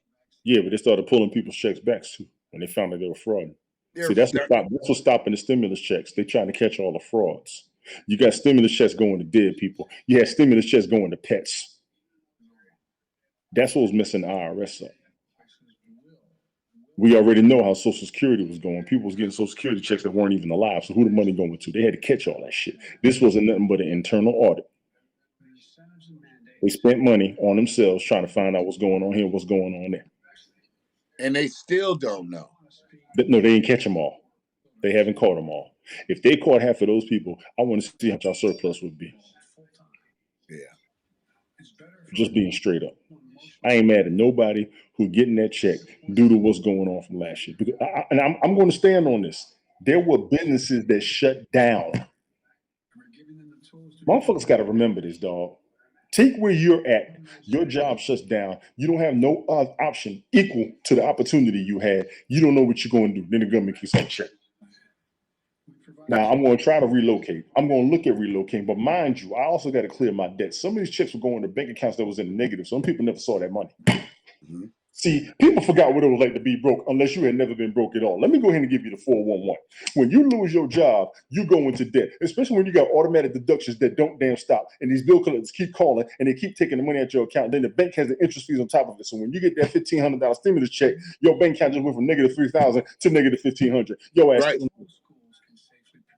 Yeah, but they started pulling people's checks back too when they found out they were fraud. See, that's what's stopping the stimulus checks. They're trying to catch all the frauds. You got stimulus checks going to dead people. You had stimulus checks going to pets. That's what was messing the IRS up. We already know how Social Security was going. People was getting Social Security checks that weren't even alive. So who the money going to? They had to catch all that shit. This wasn't nothing but an internal audit. They spent money on themselves trying to find out what's going on here, what's going on there. And they still don't know. But no, they didn't catch them all. They haven't caught them all. If they caught half of those people, I want to see how much our surplus would be. Yeah. Just being straight up. I ain't mad at nobody who getting that check due to what's going on from last year. Because I'm going to stand on this. There were businesses that shut down. Motherfuckers got to remember this, dog. Take where you're at. Your job shuts down. You don't have no option equal to the opportunity you had. You don't know what you're going to do. Then the government keeps on check. Now I'm going to try to relocate. I'm going to look at relocating, but mind you, I also got to clear my debt. Some of these checks were going to bank accounts that was in the negative. Some people never saw that money. Mhm. See, people forgot what it was like to be broke unless you had never been broke at all. Let me go ahead and give you the 411. When you lose your job, you go into debt, especially when you got automatic deductions that don't damn stop. And these bill collectors keep calling and they keep taking the money out your account. Then the bank has the interest fees on top of it. So when you get that $1,500 stimulus check, your bank account just went from negative 3,000 to negative 1,500. Your ass. Right.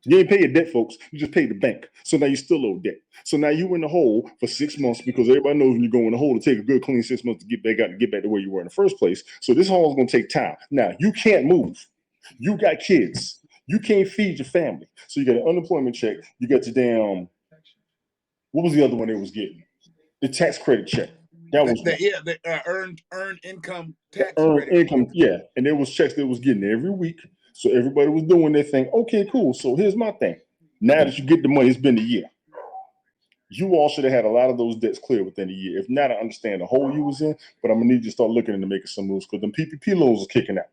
You ain't pay your debt, folks. You just paid the bank. So now you still owe debt. So now you in the hole for 6 months because everybody knows when you go in the hole, to take a good clean 6 months to get back out and get back to where you were in the first place. So this hole is going to take time. Now you can't move. You got kids. You can't feed your family. So you got an unemployment check. You got your damn, what was the other one they was getting? The tax credit check. That was the earned income tax earned credit. income. Yeah. And there was checks that was getting every week. So everybody was doing their thing. Okay, cool. So here's my thing. Now that you get the money, it's been a year. You all should have had a lot of those debts clear within a year. If not, I understand the hole you was in, but I'm gonna need you to start looking into making some moves because them PPP loans are kicking out.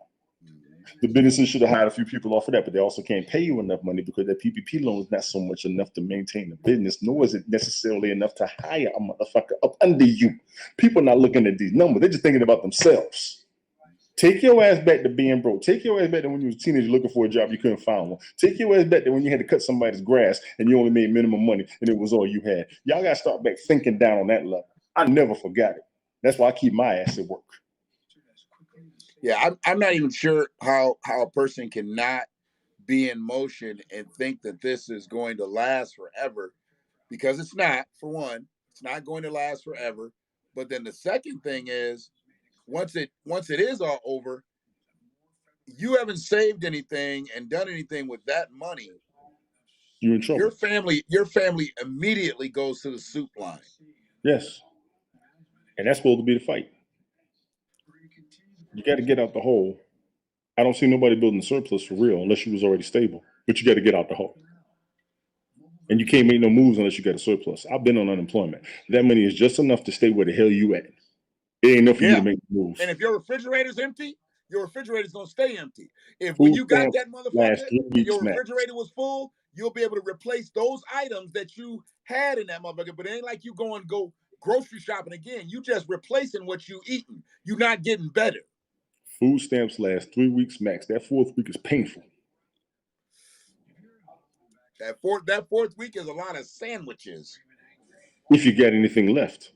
The businesses should have hired a few people off of that, but they also can't pay you enough money because that PPP loan is not so much enough to maintain the business, nor is it necessarily enough to hire a motherfucker up under you. People are not looking at these numbers; they're just thinking about themselves. Take your ass back to being broke. Take your ass back to when you was a teenager looking for a job, you couldn't find one. Take your ass back to when you had to cut somebody's grass and you only made minimum money and it was all you had. Y'all got to start back thinking down on that level. I never forgot it. That's why I keep my ass at work. Yeah, I'm not even sure how a person cannot be in motion and think that this is going to last forever, because it's not. For one, it's not going to last forever. But then the second thing is, once it is all over, you haven't saved anything and done anything with that money. You're in trouble. Your family immediately goes to the soup line. Yes. And that's supposed to be the fight. You got to get out the hole. I don't see nobody building a surplus for real unless you was already stable. But you got to get out the hole. And you can't make no moves unless you got a surplus. I've been on unemployment. That money is just enough to stay where the hell you at. It ain't enough for you to make moves. And if your refrigerator's empty, your refrigerator's gonna stay empty. When you got that motherfucker, your refrigerator was full, you'll be able to replace those items that you had in that motherfucker. But it ain't like you go grocery shopping again. You just replacing what you eating. You're not getting better. Food stamps last 3 weeks max. That fourth week is painful. That fourth week is a lot of sandwiches. If you got anything left.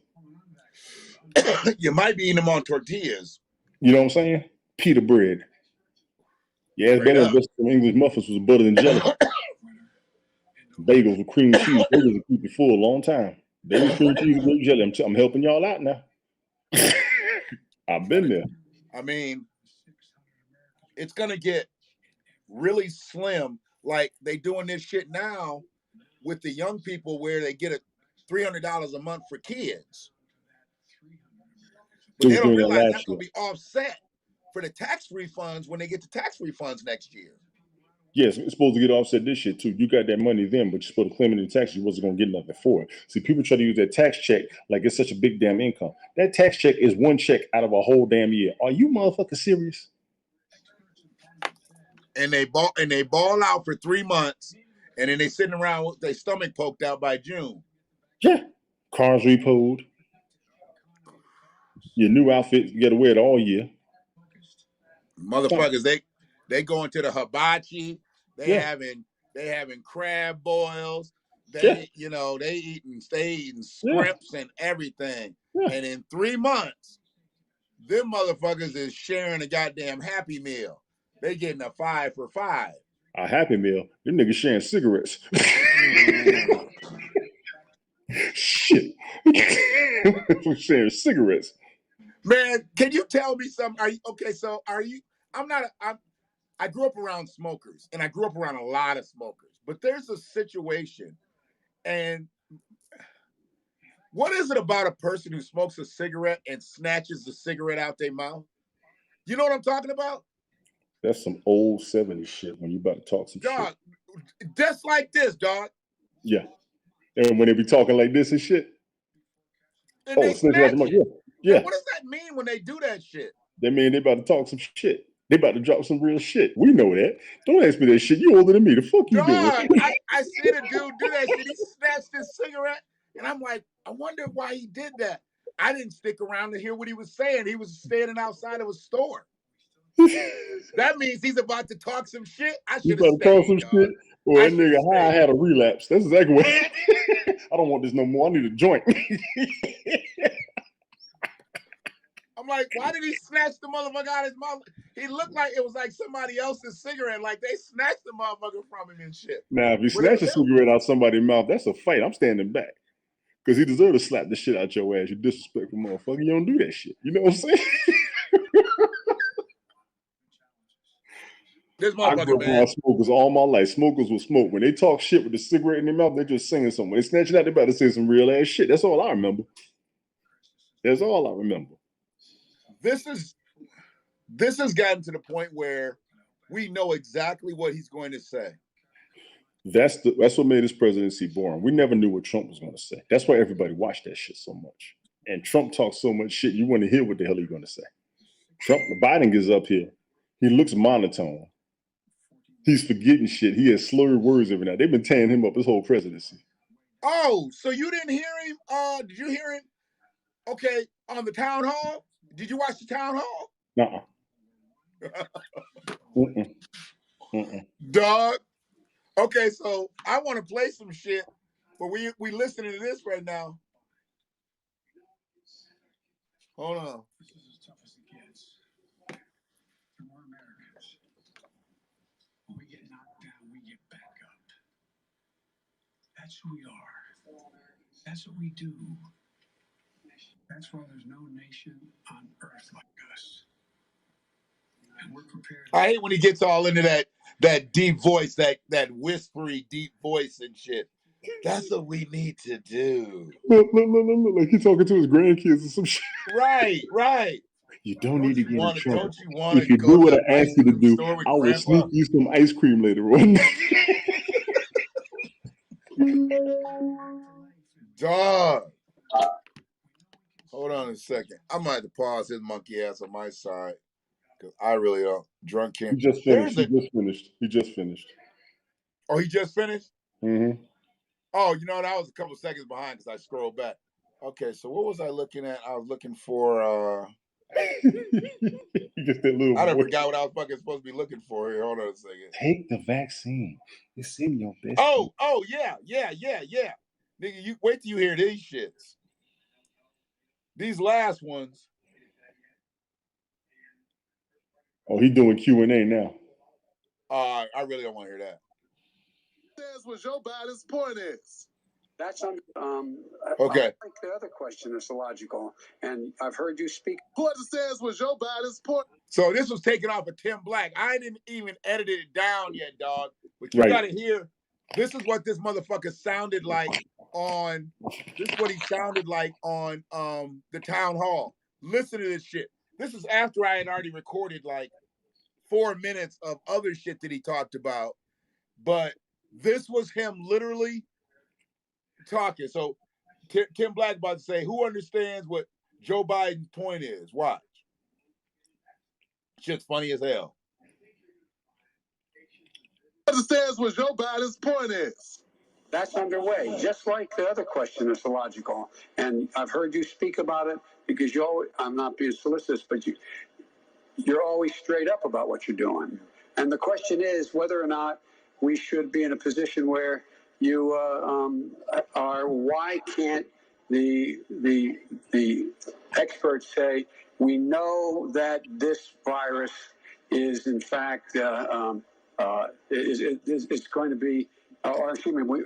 You might be eating them on tortillas. You know what I'm saying? Pita bread. Yeah, it's better than some English muffins with butter and jelly. Bagels with cream cheese. Bagels will keep you full a long time. Bagels, cream cheese, and jelly. I'm helping y'all out now. I've been there. I mean, it's gonna get really slim. Like they doing this shit now with the young people, where they get $300 a month for kids. But they don't realize that's going to be offset for the tax refunds when they get the tax refunds next year. Yes, it's supposed to get offset this shit too. You got that money then, but you're supposed to claim it in tax. You wasn't going to get nothing for it. See, people try to use that tax check like it's such a big damn income. That tax check is one check out of a whole damn year. Are you motherfucking serious? And they ball out for 3 months, and then they sitting around with their stomach poked out by June. Yeah, cars repoed. Your new outfit, you got to wear it all year. Motherfuckers, they going to the hibachi. They having crab boils. They eating scrimps and everything. Yeah. And in 3 months, them motherfuckers is sharing a goddamn Happy Meal. They getting a 5 for $5. A Happy Meal? Them niggas sharing cigarettes. Shit. We're sharing cigarettes. Man, can you tell me something? I grew up around smokers, and I grew up around a lot of smokers. But there's a situation, and what is it about a person who smokes a cigarette and snatches the cigarette out their mouth? You know what I'm talking about? That's some old 70s shit when you about to talk some shit. Just like this, dog. Yeah. And when they be talking like this and shit. And they snatch it. Yeah. What does that mean when they do that shit? That mean they about to talk some shit. They about to drop some real shit. We know that. Don't ask me that shit. You older than me. The fuck you doing? Dog, I seen a dude do that shit. He snatched his cigarette, and I'm like, I wonder why he did that. I didn't stick around to hear what he was saying. He was standing outside of a store. That means he's about to talk some shit. I You should have about to talk stayed. some Dog. shit? Well, I that should've nigga high stayed. had a relapse. That's exactly what. I don't want this no more. I need a joint. I'm like, why did he snatch the motherfucker out of his mouth? He looked like it was like somebody else's cigarette. Like they snatched the motherfucker from him and shit. Now, if you But it snatch a was him. cigarette out somebody's mouth, that's a fight. I'm standing back. Because he deserved to slap the shit out your ass, you disrespectful motherfucker. You don't do that shit. You know what I'm saying? This I grew motherfucker, up man. around smokers all my life. Smokers will smoke. When they talk shit with the cigarette in their mouth, they're just singing something. When they snatch it out, they about to say some real ass shit. That's all I remember. That's all I remember. This has gotten to the point where we know exactly what he's going to say. That's what made his presidency boring. We never knew what Trump was going to say. That's why everybody watched that shit so much. And Trump talks so much shit, you want to hear what the hell he's going to say. Biden gets up here. He looks monotone. He's forgetting shit. He has slurred words every night. They've been tearing him up his whole presidency. Oh, so you didn't hear him? Did you hear him? Okay, on the town hall? Did you watch the town hall? Dog. Okay, so I want to play some shit, but we listening to this right now. Hold on. This is as tough as it gets. And we're Americans. When we get knocked down, we get back up. That's who we are. That's what we do. That's why there's no nation on earth like us. And we're prepared. I hate when he gets all into that deep voice, that whispery deep voice and shit. That's what we need to do. Look, like he's talking to his grandkids or some shit. Right. You don't need to get in trouble. Don't you want If you to go do what to I asked you to do, I will grandpa? sneak you some ice cream later on. Dog. Hold on a second. I might have to pause his monkey ass on my side because I really don't. Drunk him. He just finished. He just finished. Oh, he just finished? Mm-hmm. Oh, you know, that was a couple seconds behind because I scrolled back. Okay, so what was I looking at? I was looking for Just that little I done boy. forgot what I was fucking supposed to be looking for here. Hold on a second. Take the vaccine. It's in your best. Oh, yeah. Nigga, you wait till you hear these shits. These last ones. Oh, he doing Q&A now. I really don't want to hear that. Says what Joe Biden's point is. That's Okay. I think the other question is illogical, and I've heard you speak. Who understands what Joe Biden's point? So this was taken off of Tim Black. I didn't even edit it down yet, dog. But you Right. gotta hear. This is what this motherfucker sounded like on. This is what he sounded like on the town hall. Listen to this shit. This is after I had already recorded like 4 minutes of other shit that he talked about, but this was him literally talking. So Tim Black about to say, "Who understands what Joe Biden's point is?" Watch. Shit's funny as hell. Who understands what Joe Biden's point is? That's underway, just like the other question is illogical, and I've heard you speak about it because I'm not being solicitous, but you're always straight up about what you're doing. And the question is whether or not we should be in a position where you are. Why can't the experts say we know that this virus is in fact is going to be, or excuse me, we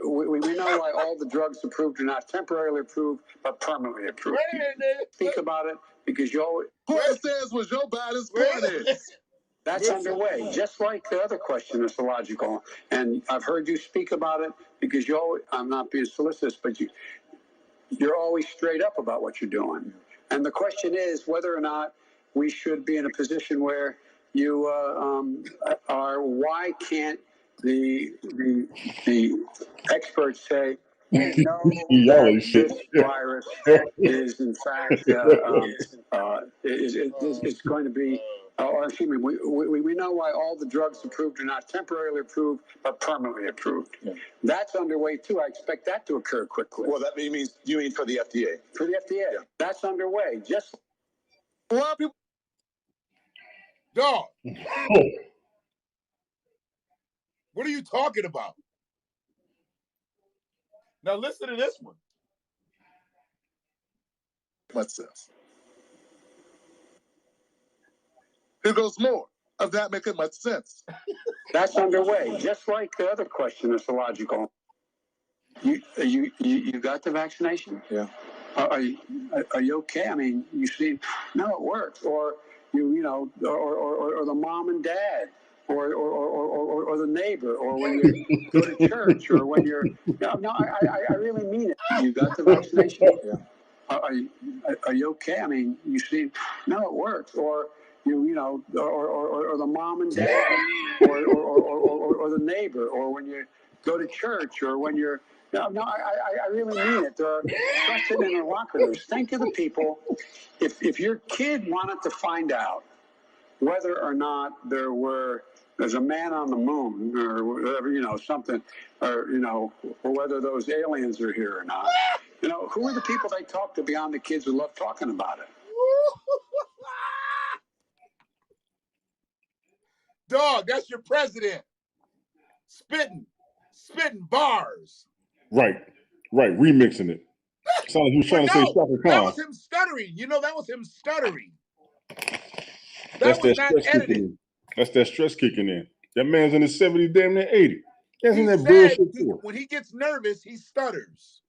know why all the drugs approved are not temporarily approved but permanently approved. Wait a minute. Speak about it because Who understands what Joe Biden's point is? that's underway, just like the other question is illogical. And I've heard you speak about it because I'm not being solicitous, but you're always straight up about what you're doing. And the question is whether or not we should be in a position where you are. Why can't the experts say we know that this virus is in fact is going to be or excuse me, we know why all the drugs approved are not temporarily approved, but permanently approved. Yeah. That's underway too. I expect that to occur quickly. Well, that means you mean for the FDA? For the FDA, yeah. That's underway. Just A lot of people, dog. What are you talking about? Now listen to this one. Much sense. Here goes more of that making much sense. That's underway. Just like the other question is illogical. You got the vaccination? Yeah. Are you okay? I mean, you see, no, it works. Or you know, or the mom and dad, or the neighbor, or when you go to church, or when you're no, I really mean it. You got the vaccination? Yeah. Are you okay? I mean, you see, no, it works. Or you know, or the mom and dad, or the neighbor, or when you go to church, or when you're no, I really mean it. There are trusted interlocutors. Think of the people. If your kid wanted to find out whether or not there's a man on the moon, or whatever, you know, something, or you know, or whether those aliens are here or not, you know, who are the people they talk to beyond the kids who love talking about it? Dog, that's your president. Spitting bars. Right, remixing it. Sounds like he was trying to say Shaka that Khan. was him stuttering. You know, that was him stuttering. That's That was that not stress kicking edited. in. That's that stress kicking in. That man's in his 70s, damn near 80. That's He in that said bullshit too. when he gets nervous, he stutters.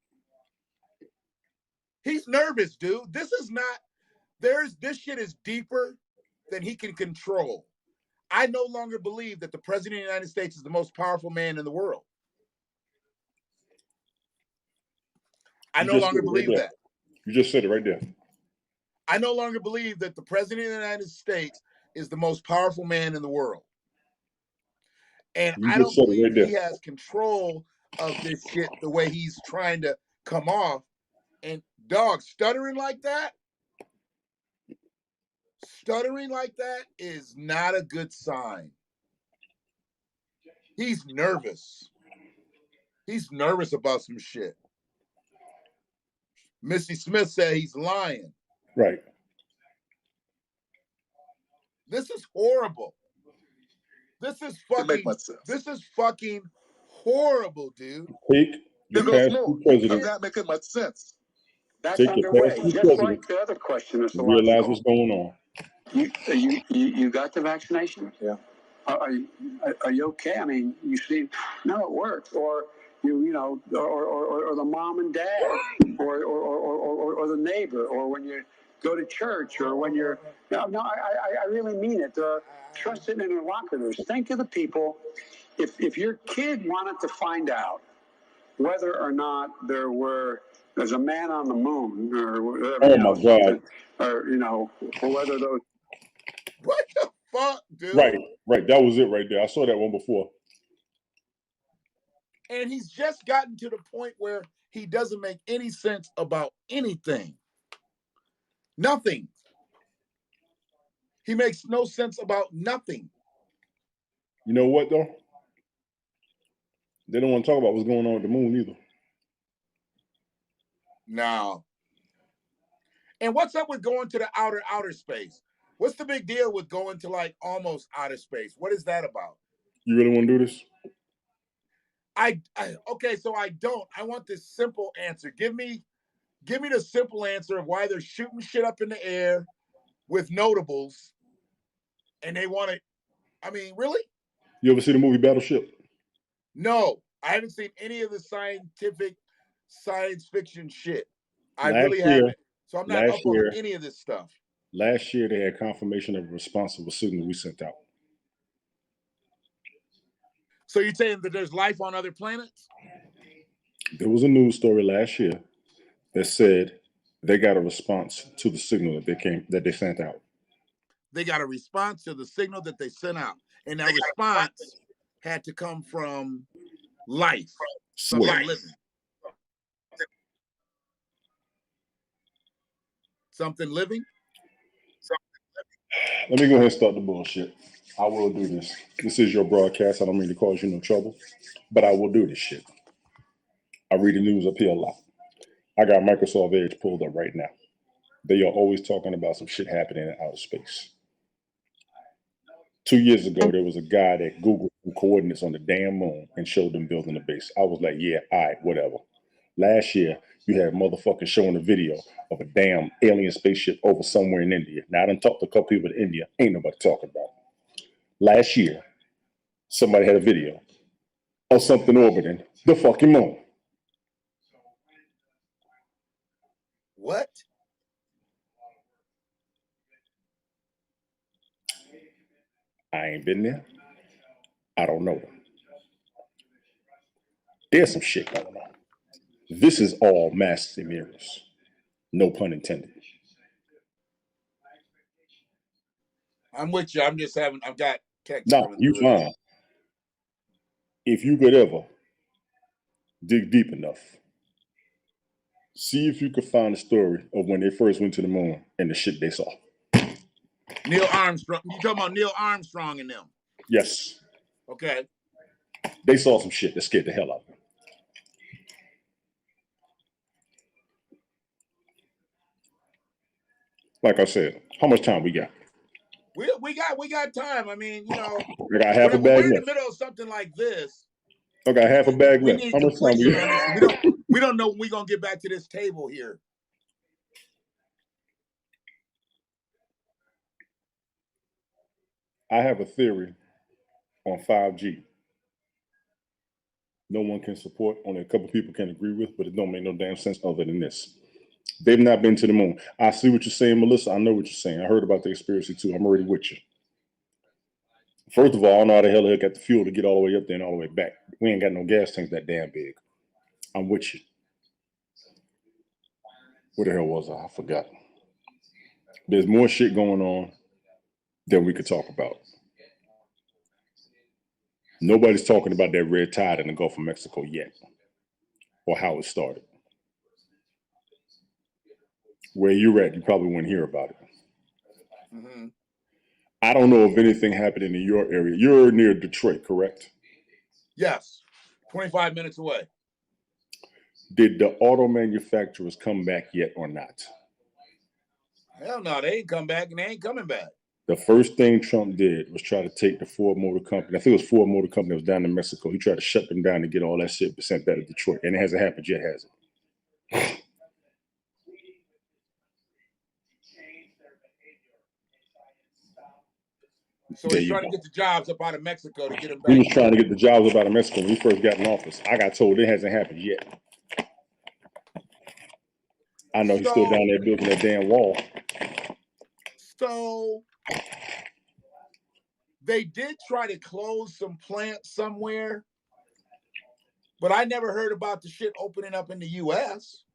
He's nervous, dude. This shit is deeper than he can control. I no longer believe that the president of the United States is the most powerful man in the world. I no longer believe that. You just said it right there. I no longer believe that the president of the United States is the most powerful man in the world. And I don't believe he has control of this shit the way he's trying to come off. And dog, stuttering like that is not a good sign. He's nervous. He's nervous about some shit. Missy Smith said he's lying. Right. This is horrible. This is fucking horrible, dude. Take the past two presidents. That making much sense. That's Take underway. the past two Just presidents. like the other question is Realize what's going on. You got the vaccination? Yeah. Are you okay? I mean, you see, no, it works. Or you know, or the mom and dad, or the neighbor, or when you go to church, or when you're no, I really mean it. There are trusted interlocutors. Think of the people. If your kid wanted to find out whether or not there's a man on the moon, or whatever, oh my God, or you know, or whether those. What the fuck, dude? Right. That was it right there. I saw that one before. And he's just gotten to the point where he doesn't make any sense about anything. Nothing. He makes no sense about nothing. You know what, though? They don't want to talk about what's going on with the moon either. No. And what's up with going to the outer space? What's the big deal with going to like almost outer space? What is that about? You really want to do this? Okay, so I don't. I want this simple answer. Give me the simple answer of why they're shooting shit up in the air with notables, and they want it. I mean, really? You ever see the movie Battleship? No, I haven't seen any of the science fiction shit. I really haven't. So I'm not up on any of this stuff. Last year, they had confirmation of a responsible signal we sent out. So you're saying that there's life on other planets? There was a news story last year that said they got a response to the signal that they sent out. They got a response to the signal that they sent out. And that response had to come from life, something living. Something living? Let me go ahead and start the bullshit. I will do this. This is your broadcast. I don't mean to cause you no trouble, but I will do this shit. I read the news up here a lot. I got Microsoft Edge pulled up right now. They are always talking about some shit happening in outer space. 2 years ago, there was a guy that Googled coordinates on the damn moon and showed them building a base. I was like, yeah, all right, whatever. Last year, you had motherfuckers showing a video of a damn alien spaceship over somewhere in India. Now, I done talked to a couple people in India. Ain't nobody talking about it. Last year, somebody had a video of something orbiting the fucking moon. What? I ain't been there. I don't know. There's some shit going on. This is all masks and mirrors. No pun intended. I'm with you. I'm just having. I've got text. No, coming you through. fine. If you could ever dig deep enough, see if you could find a story of when they first went to the moon and the shit they saw. Neil Armstrong. You talking about Neil Armstrong and them? Yes, Okay. they saw some shit that scared the hell out of them. Like I said, how much time we got? We got time. I mean, you know, I got half a when bag we're in the left. middle of something like this, I got half a bag we left. need How much time we completion on got? this. We don't know when we're gonna get back to this table here. I have a theory on 5G. No one can support, only a couple people can agree with, but it don't make no damn sense other than this. They've not been to the moon. I see what you're saying, Melissa. I know what you're saying. I heard about the conspiracy too. I'm already with you. First of all, I don't know how the hell they got the fuel to get all the way up there and all the way back. We ain't got no gas tanks that damn big. I'm with you. Where the hell was I? I forgot. There's more shit going on than we could talk about. Nobody's talking about that red tide in the Gulf of Mexico yet, or how it started. Where you're at, you probably wouldn't hear about it. Mm-hmm. I don't know if anything happened in your area. You're near Detroit, correct? Yes, 25 minutes away. Did the auto manufacturers come back yet or not? Hell no, they ain't come back and they ain't coming back. The first thing Trump did was try to take the Ford Motor Company. I think it was Ford Motor Company that was down in Mexico. He tried to shut them down to get all that shit sent back to Detroit. And it hasn't happened yet, has it? So he's trying to get the jobs up out of Mexico to get them back. He was trying to get the jobs up out of Mexico when he first got in office. I got told it hasn't happened yet. I know he's still down there building that damn wall. So they did try to close some plants somewhere, but I never heard about the shit opening up in the U.S.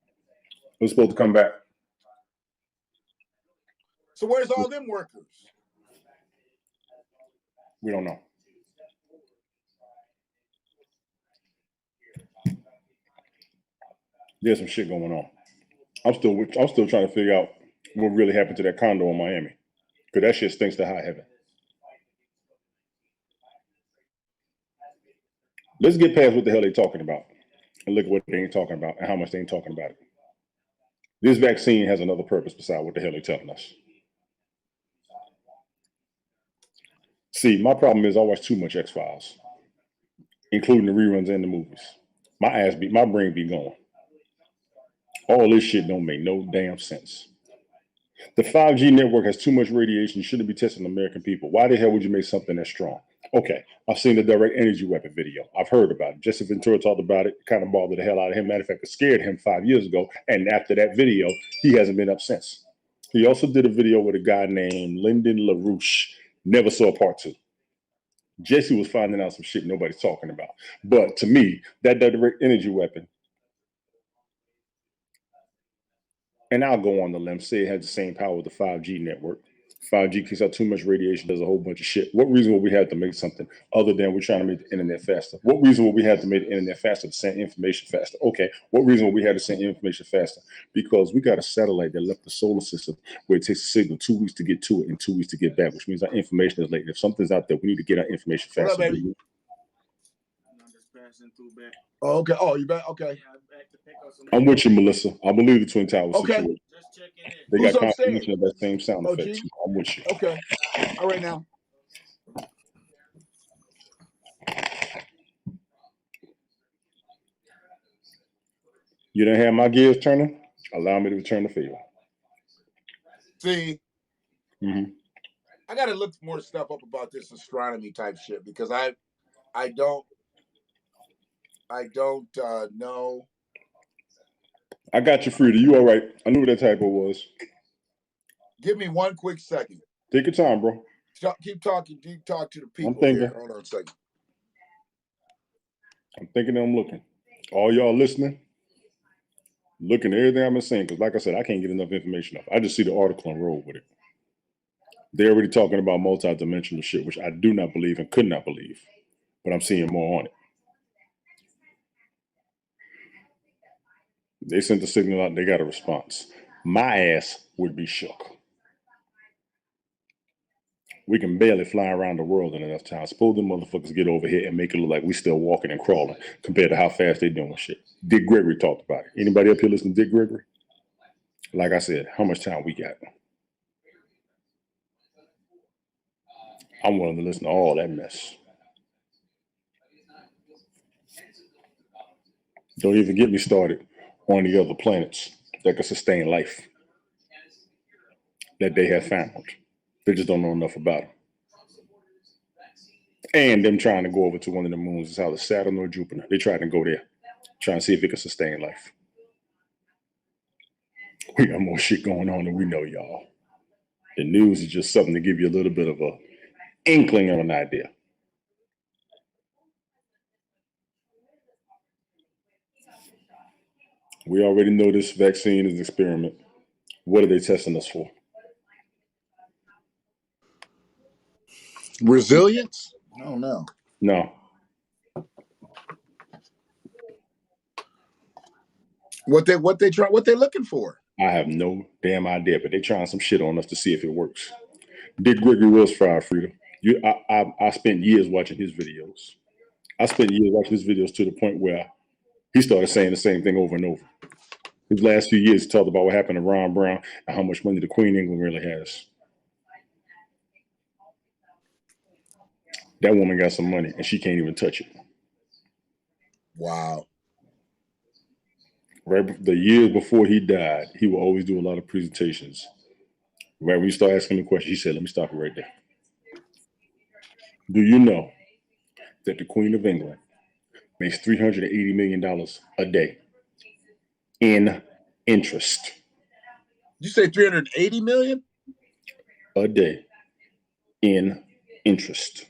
It was supposed to come back. So where's all them workers? We don't know. There's some shit going on. I'm still trying to figure out what really happened to that condo in Miami, because that shit stinks to high heaven. Let's get past what the hell they're talking about and look at what they ain't talking about and how much they ain't talking about it. This vaccine has another purpose besides what the hell they're telling us. See, my problem is I watch too much X-Files, including the reruns and the movies. My brain be going. All this shit don't make no damn sense. The 5G network has too much radiation. You shouldn't be testing the American people. Why the hell would you make something that strong? Okay, I've seen the direct energy weapon video. I've heard about it. Jesse Ventura talked about it. It kind of bothered the hell out of him. Matter of fact, it scared him 5 years ago. And after that video, he hasn't been up since. He also did a video with a guy named Lyndon LaRouche. Never saw part 2. Jesse was finding out some shit nobody's talking about. But to me, that direct energy weapon, and I'll go on the limb, say it has the same power as the 5G network. 5G kicks out too much radiation, does a whole bunch of shit. What reason would we have to make something other than we're trying to make the internet faster? What reason would we have to make the internet faster to send information faster? Okay, what reason would we have to send information faster? Because we got a satellite that left the solar system where it takes a signal 2 weeks to get to it and 2 weeks to get back, which means our information is late. If something's out there, we need to get our information What up, faster. baby? I'm just passing through back. Oh, okay. Oh, you back? Okay. Yeah, I'm back to pick up some. I'm with you, Melissa. I believe the Twin Towers Okay. situation. Just checking in. They Who's got upstairs? confirmation of that same sound Oh, effect. G? too. I'm with you. Okay. All right now. You didn't have my gears turning? Allow me to return the favor. See, Mhm. I got to look more stuff up about this astronomy type shit because I don't know. I got you, Frida. You all right? I knew what that typo was. Give me one quick second. Take your time, bro. Keep talking. Keep talk to the people thinking. here. Hold on a second. I'm thinking and I'm looking. All y'all listening, looking at everything I've been saying, because like I said, I can't get enough information off. I just see the article and roll with it. They're already talking about multi-dimensional shit, which I do not believe and could not believe, but I'm seeing more on it. They sent the signal out, they got a response. My ass would be shook. We can barely fly around the world in enough time. Suppose them motherfuckers get over here and make it look like we still walking and crawling compared to how fast they doing shit. Dick Gregory talked about it. Anybody up here listen to Dick Gregory? Like I said, how much time we got? I'm willing to listen to all that mess. Don't even get me started on the other planets that could sustain life that they have found. They just don't know enough about them. And them trying to go over to one of the moons is either Saturn or Jupiter. They tried to go there, trying to see if it could sustain life. We got more shit going on than we know, y'all. The news is just something to give you a little bit of a inkling of an idea. We already know this vaccine is an experiment. What are they testing us for? Resilience? I don't know. No. What they looking for? I have no damn idea, but they're trying some shit on us to see if it works. Dick Gregory was fried, Frida. I spent years watching his videos. I spent years watching his videos to the point where he started saying the same thing over and over. His last few years, he talked about what happened to Ron Brown and how much money the Queen of England really has. That woman got some money and she can't even touch it. Wow. Right, the years before he died, he would always do a lot of presentations. Right when you start asking him a question, he said, "Let me stop you right there. Do you know that the Queen of England makes $380 million a day in interest?" You say 380 million? A day in interest.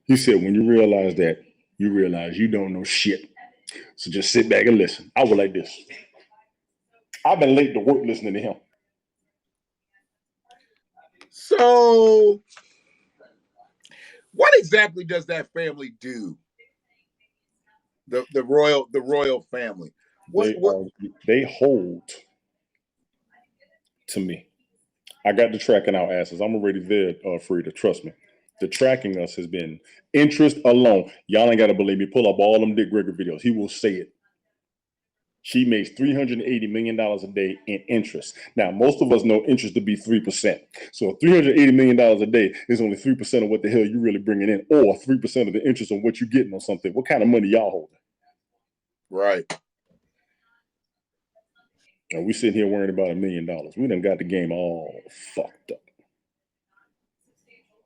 He said, when you realize that, you realize you don't know shit. So just sit back and listen. I was like this. I've been late to work listening to him. So, what exactly does that family do? The royal family. They hold to me. I got the tracking our asses. I'm already there, Frida. Trust me. The tracking us has been interest alone. Y'all ain't got to believe me. Pull up all them Dick Gregory videos. He will say it. She makes $380 million a day in interest. Now, most of us know interest to be 3%. So $380 million a day is only 3% of what the hell you really bringing in, or 3% of the interest on what you're getting on something. What kind of money y'all holding? Right. And we sitting here worrying about $1 million. We done got the game all fucked up.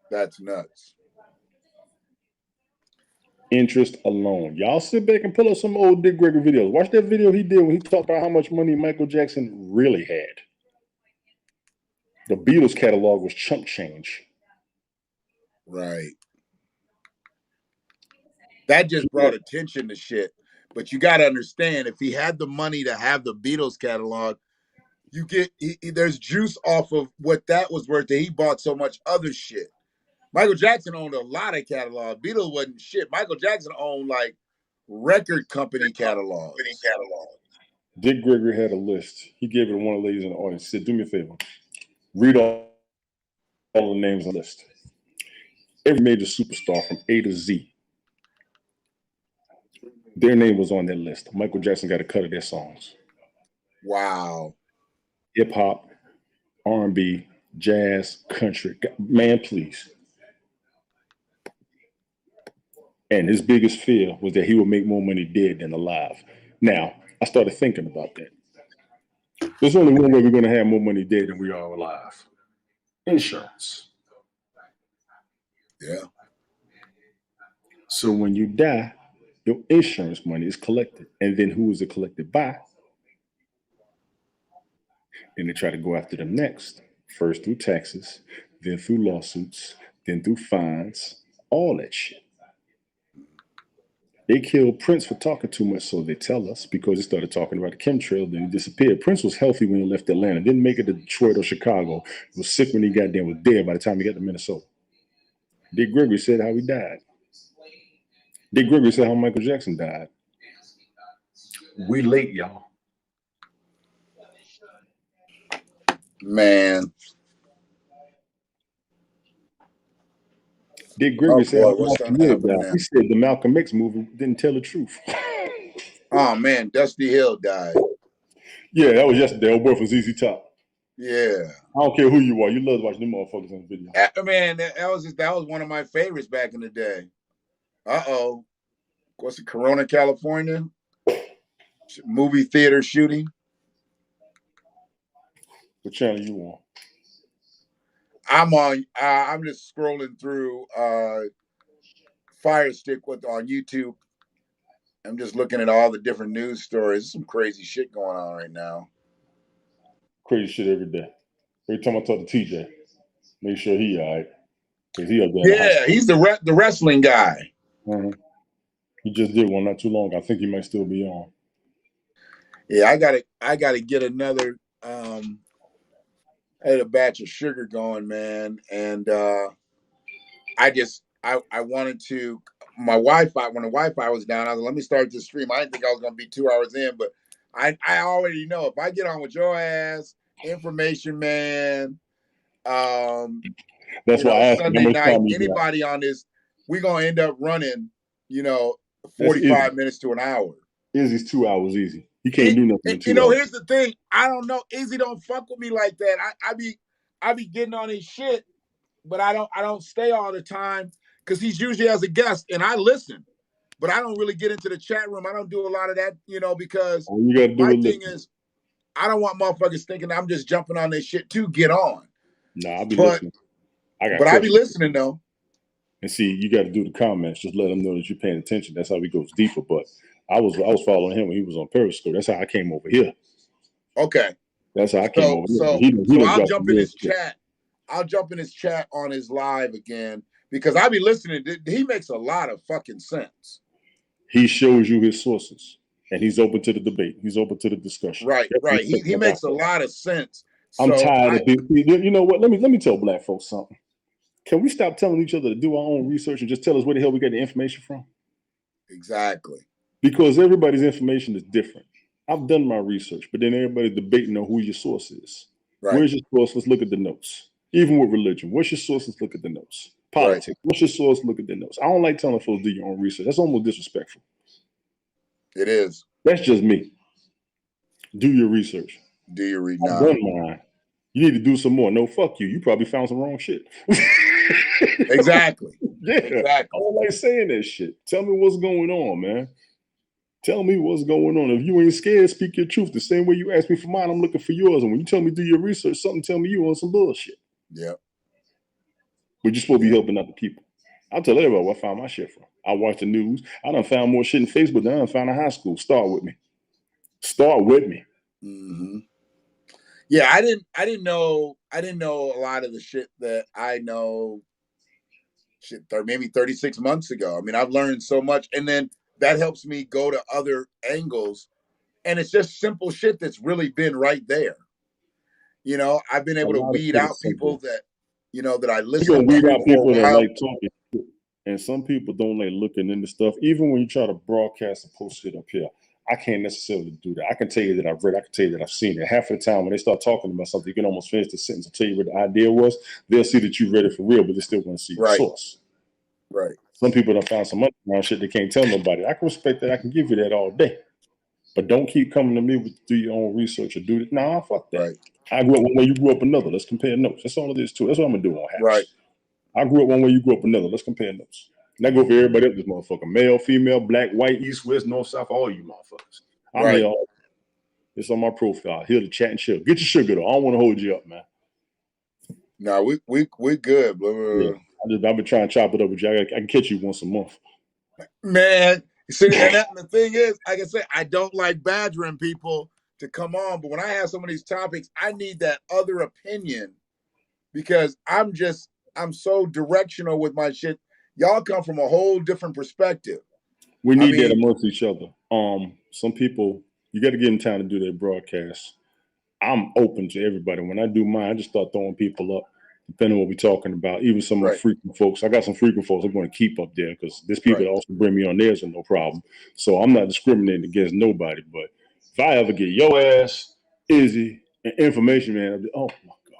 That's nuts. Interest alone. Y'all sit back and pull up some old Dick Gregory videos. Watch that video he did when he talked about how much money Michael Jackson really had. The Beatles catalog was chump change. Right. That just brought attention to shit. But you got to understand, if he had the money to have the Beatles catalog, you get there's juice off of what that was worth that he bought so much other shit. Michael Jackson owned a lot of catalogs. Beatles wasn't shit. Michael Jackson owned like record company catalogs. Dick Gregory had a list. He gave it to one of the ladies in the audience. He said, do me a favor. Read all the names on the list. Every major superstar from A to Z. Their name was on that list. Michael Jackson got a cut of their songs. Wow. Hip hop, R&B, jazz, country. Man, please. And his biggest fear was that he would make more money dead than alive. Now, I started thinking about that. There's only one way we're going to have more money dead than we are alive. Insurance. Yeah. So when you die, your insurance money is collected. And then who is it collected by? Then they try to go after them next. First through taxes, then through lawsuits, then through fines, all that shit. They killed Prince for talking too much, so they tell us, because he started talking about the chemtrail, then he disappeared. Prince was healthy when he left Atlanta, didn't make it to Detroit or Chicago. He was sick when he got there, was dead by the time he got to Minnesota. Dick Gregory said how he died. Dick Gregory said how Michael Jackson died. We late, y'all. Man. Dick Gregory said boy, what's gonna happen now? He said the Malcolm X movie didn't tell the truth. Oh man, Dusty Hill died. Yeah, that was yesterday. Old boy from ZZ Top. Yeah. I don't care who you are. You love watching them motherfuckers on video. Man, that was one of my favorites back in the day. Uh-oh. What's it, Corona, California? Movie theater shooting. What channel you on? I'm just scrolling through Fire Stick on YouTube. I'm just looking at all the different news stories. There's some crazy shit going on right now. Crazy shit every day. Every time I talk to TJ, make sure he all right. Because he up there. Yeah, he's the wrestling guy. Mm-hmm. He just did one not too long. I think he might still be on. Yeah, I gotta get another I had a batch of sugar going, man, and I wanted to my Wi-Fi, when the Wi-Fi was down, I was like, let me start this stream. I didn't think I was gonna be 2 hours in, but I already know if I get on with your ass, Information Man, that's why I asked Sunday night, anybody on this, we're gonna end up running, 45 minutes to an hour. Izzy's 2 hours easy. He can't do nothing. Here's the thing. I don't know. Izzy don't fuck with me like that. I be getting on his shit, but I don't stay all the time because he's usually as a guest and I listen, but I don't really get into the chat room. I don't do a lot of that, because my thing is I don't want motherfuckers thinking I'm just jumping on their shit to get on. Nah, I'll be listening. I be listening though. And see, you got to do the comments. Just let them know that you're paying attention. That's how we goes deeper. But I was following him when he was on Periscope. That's how I came over here. Okay. That's how I came over here. So I'll jump in his chat. I'll jump in his chat on his live again because I be listening. He makes a lot of fucking sense. He shows you his sources, and he's open to the debate. He's open to the discussion. Right. He makes a lot of sense. I'm tired of being. You know what? Let me tell black folks something. Can we stop telling each other to do our own research and just tell us where the hell we get the information from? Exactly. Because everybody's information is different. I've done my research, but then everybody's debating on who your source is. Right. Where's your source? Let's look at the notes. Even with religion, what's your source? Let's look at the notes. Politics, right. What's your source? Look at the notes. I don't like telling folks do your own research. That's almost disrespectful. It is. That's just me. Do your research. Do your read. I've done mine. You need to do some more. No, fuck you. You probably found some wrong shit. Exactly. Yeah. Exactly. I don't like saying that shit. Tell me what's going on, man. Tell me what's going on. If you ain't scared, speak your truth. The same way you ask me for mine, I'm looking for yours. And when you tell me do your research, something tell me you on some bullshit. Yeah. But you're supposed to be helping other people. I'll tell everybody where I found my shit from. I watch the news. I done found more shit in Facebook than I done found in high school. Start with me. Mm-hmm. Yeah, I didn't know a lot of the shit that I know maybe 36 months ago. I mean, I've learned so much, and then that helps me go to other angles, and it's just simple shit that's really been right there. You know, I've been A able to lot of weed shit out is simple. people that, you know, that I You're listen gonna weed to out for people a that while. like talking shit. And some people don't like looking into stuff. Even when you try to broadcast and post shit up here, I can't necessarily do that. I can tell you that I've read, I can tell you that I've seen it. Half of the time when they start talking about something, you can almost finish the sentence and tell you what the idea was. They'll see that you read it for real, but they still want to see your Right. source. Right. Some people done found some underground shit they can't tell nobody. I can respect that. I can give you that all day. But don't keep coming to me with do your own research or do it. Nah, fuck that. Right. I grew up one way, you grew up another. Let's compare notes. That's all it is too. That's what I'm gonna do on Haps. Right. I grew up one way, you grew up another. Let's compare notes. And I go for everybody else, this motherfucker. Male, female, black, white, east, west, north, south, all you motherfuckers. I'm Right. here all. It's on my profile. Here to chat and chill. Get your sugar though. I don't want to hold you up, man. No, we good, blah, blah, Yeah. blah. I've been trying to chop it up with you. I can catch you once a month. Man, see, and the thing is, like I said, I don't like badgering people to come on, but when I have some of these topics, I need that other opinion because I'm so directional with my shit. Y'all come from a whole different perspective. We I need that mean, amongst each other. Some people, you got to give them time to do their broadcast. I'm open to everybody. When I do mine, I just start throwing people up, depending on what we're talking about. Even some of Right. my frequent folks. I got some frequent folks I'm going to keep up there because there's people Right. that also bring me on theirs and no problem. So I'm not discriminating against nobody. But if I ever get your ass, Izzy, and information, man, I'll be, oh my God.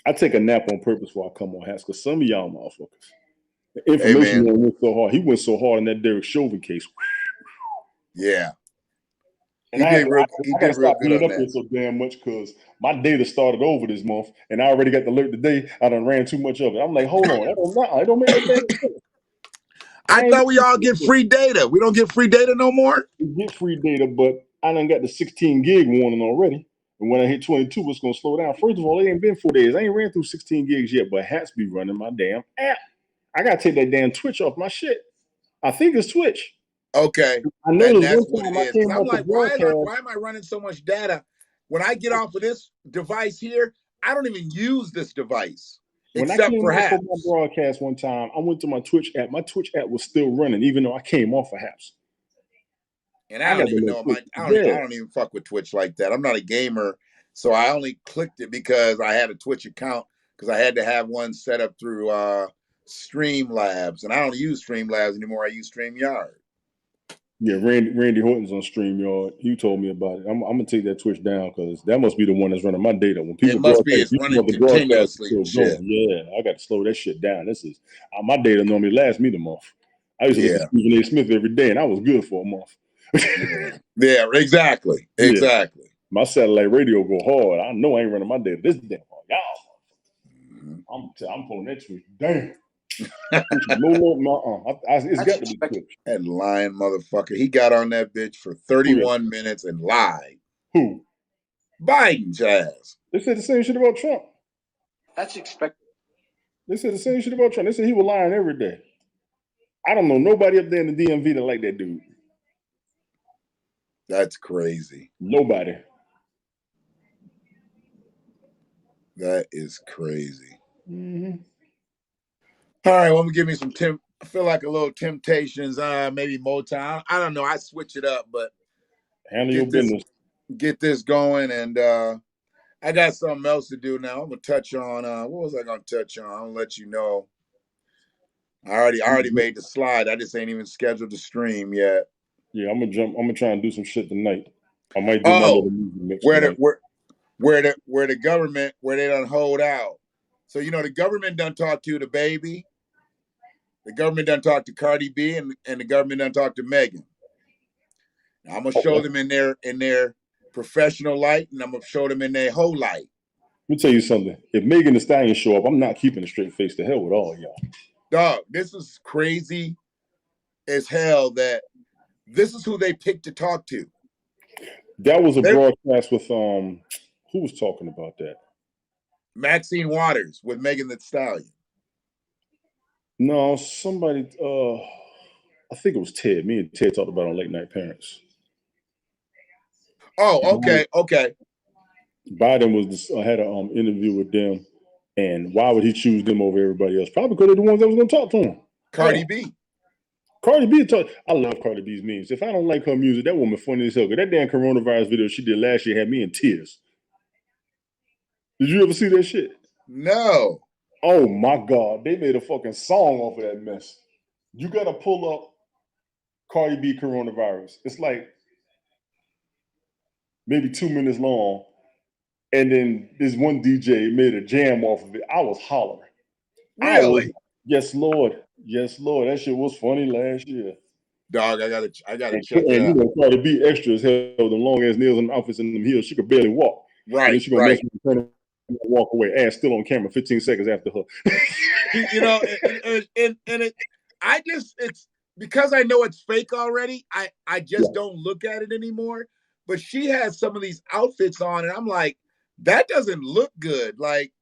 I take a nap on purpose before I come on Hats because some of y'all motherfuckers, the Hey, information man. man went so hard. He went so hard in that Derek Chauvin case. Yeah. And He I did real gotta stop good being on up here that. so damn much because my data started over this month, and I already got the alert today. I done ran too much of it. I'm like, hold on, I don't make no damn sense. I thought we all get free data. We don't get free data no more. We get free data, but I done got the 16 gig warning already. And when I hit 22, it's gonna slow down. First of all, it ain't been 4 days. I ain't ran through 16 gigs yet, but Hats be running my damn app. I gotta take that damn Twitch off my shit. I think it's Twitch. Okay. I know And there's that's one what it time I is. Because came I'm off the like, why broadcast. am I running so much data? When I get off of this device here, I don't even use this device. When I Except came for off of my Haps. broadcast one time, I went to my Twitch app. My Twitch app was still running, even though I came off of Haps. And I don't even know I don't even fuck with Twitch like that. I'm not a gamer, so I only clicked it because I had a Twitch account because I had to have one set up through Streamlabs, and I don't use Streamlabs anymore. I use StreamYard. Yeah, Randy Horton's on StreamYard. He told me about it. I'm gonna take that Twitch down because that must be the one that's running my data. When people It must be. broadcast, It's you running want the broadcast continuously still and shit. going. Yeah, I got to slow that shit down. This is my data normally lasts me the month. I used to listen to Stephen A. Smith every day, and I was good for a month. Yeah, exactly. Exactly. Yeah. My satellite radio go hard. I know I ain't running my data this damn hard. Y'all, I'm pulling that Twitch. Damn. It's got to be Twitch. That lying motherfucker. He got on that bitch for 31 minutes and lied. Who? Biden's ass. They said the same shit about Trump. That's expected. They said the same shit about Trump. They said he was lying every day. I don't know nobody up there in the DMV that like that dude. That's crazy. Nobody. That is crazy. Mm-hmm. All right, well, give me some I feel like a little Temptations, maybe Motown. I don't know. I switch it up, but handle your business. Get this going, and I got something else to do now. I'm gonna touch on what was I gonna touch on? I'll let you know. I already made the slide. I just ain't even scheduled to stream yet. Yeah, I'm gonna try and do some shit tonight. I might do my little music mix tonight. Where the government they done hold out. So the government done talk to the baby. The government done talk to Cardi B, and the government done talk to Megan. Now, I'm gonna show them in their professional light, and I'm gonna show them in their whole light. Let me tell you something. If Megan Thee Stallion show up, I'm not keeping a straight face. To hell with all y'all. Dog, this is crazy as hell that this is who they picked to talk to. That was a broadcast with who was talking about that? Maxine Waters with Megan Thee Stallion. No, somebody. I think it was Ted. Me and Ted talked about it on Late Night Parents. Oh, okay. Biden had an interview with them, and why would he choose them over everybody else? Probably because they're the ones that was going to talk to him. Cardi B. I love Cardi B's memes. If I don't like her music, that woman funny as hell. That damn coronavirus video she did last year had me in tears. Did you ever see that shit? No. Oh my God, they made a fucking song off of that mess. You gotta pull up Cardi B coronavirus. It's like maybe 2 minutes long. And then this one DJ made a jam off of it. I was hollering. Really? Yes, Lord. Yes, Lord. That shit was funny last year. Dog, I gotta And check it you out. know, Cardi B extra as hell, the long ass nails and outfits in them heels. She could barely walk. And then Right, she gonna right. mess with the turn and walk away. Ass still on camera 15 seconds after her. You know, and it's because I know it's fake already. I just don't look at it anymore. But she has some of these outfits on, and I'm like, that doesn't look good. Like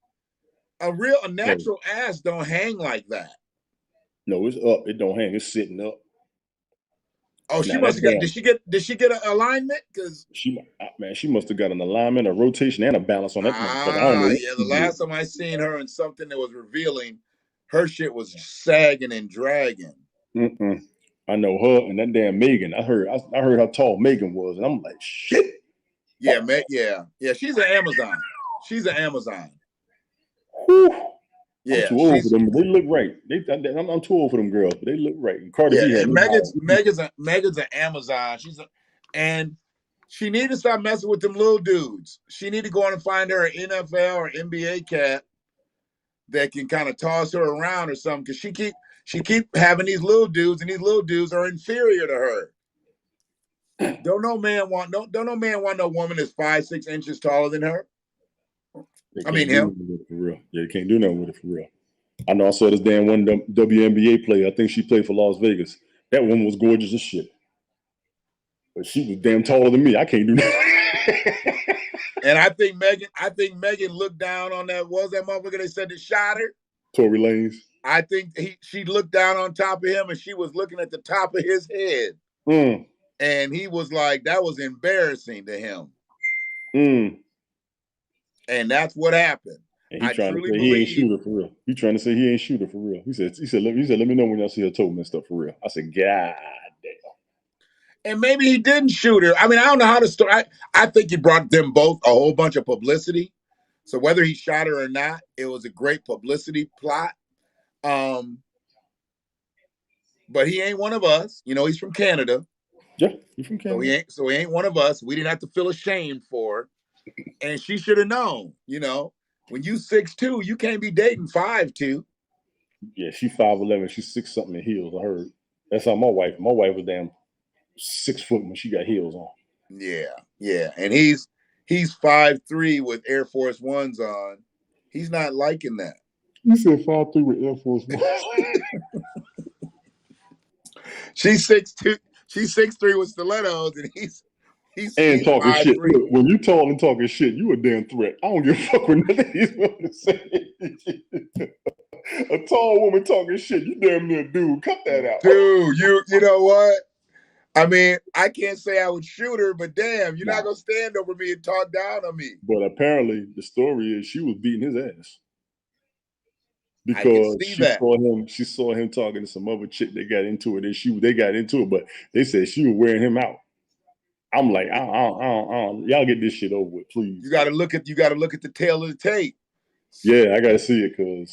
a natural ass don't hang like that. No, it's up. It don't hang. It's sitting up. Oh, she must have got. Did she get an alignment? Because she must have got an alignment, a rotation, and a balance on that motherfucker. I don't know. Yeah, the last time I seen her in something that was revealing, her shit was sagging and dragging. I know her and that damn Megan. I heard how tall Megan was, and I'm like, shit. Yeah, yeah. She's an Amazon. She's an Amazon. Whew. Yeah, I'm too old for them. They look right. I'm too old for them girls, but they look right. And Cardi B had Megan's an Amazon. And she need to stop messing with them little dudes. She need to go on and find her an NFL or NBA cat that can kind of toss her around or something. Because she keep having these little dudes, and these little dudes are inferior to her. Don't no man want no woman that's 5-6 inches taller than her. I mean him. For real. Yeah, they can't do nothing with it for real. I know I saw this damn one WNBA player. I think she played for Las Vegas. That woman was gorgeous as shit. But she was damn taller than me. I can't do nothing. And I think Megan looked down on that. What was that motherfucker they said that shot her? Tory Lanez. I think she looked down on top of him, and she was looking at the top of his head. And he was like, that was embarrassing to him. And that's what happened. And he trying to say he ain't shoot her for real. He trying to say he ain't shoot her for real. He said, let me know when y'all see her toe messed up for real. I said, God damn. And maybe he didn't shoot her. I mean, I don't know how to start. I think he brought them both a whole bunch of publicity. So whether he shot her or not, it was a great publicity plot. But he ain't one of us. You know, he's from Canada. Yeah, he's from Canada. So he ain't one of us. We didn't have to feel ashamed for her. And she should have known, you know, when you 6'2", you can't be dating 5'2". Yeah, she 5'11". She's 6 something in heels. I heard. That's how my wife was damn 6 foot when she got heels on. Yeah. And he's 5'3" with Air Force Ones on. He's not liking that. You said 5'3" with Air Force Ones. She's 6'2". She's 6'3" with stilettos, and he's talking 5'3". shit. Look, when you tall and talking shit, you a damn threat. I don't give a fuck with nothing he's going to say. A tall woman talking shit, you damn near dude. Cut that out. Dude, you know what? I mean, I can't say I would shoot her, but damn, you're not going to stand over me and talk down on me. But apparently, the story is she was beating his ass. Because she saw him talking to some other chick that got into it, and they got into it, but they said she was wearing him out. I'm like, I don't, y'all get this shit over with, please. You got to look at the tail of the tape. Yeah, I got to see it and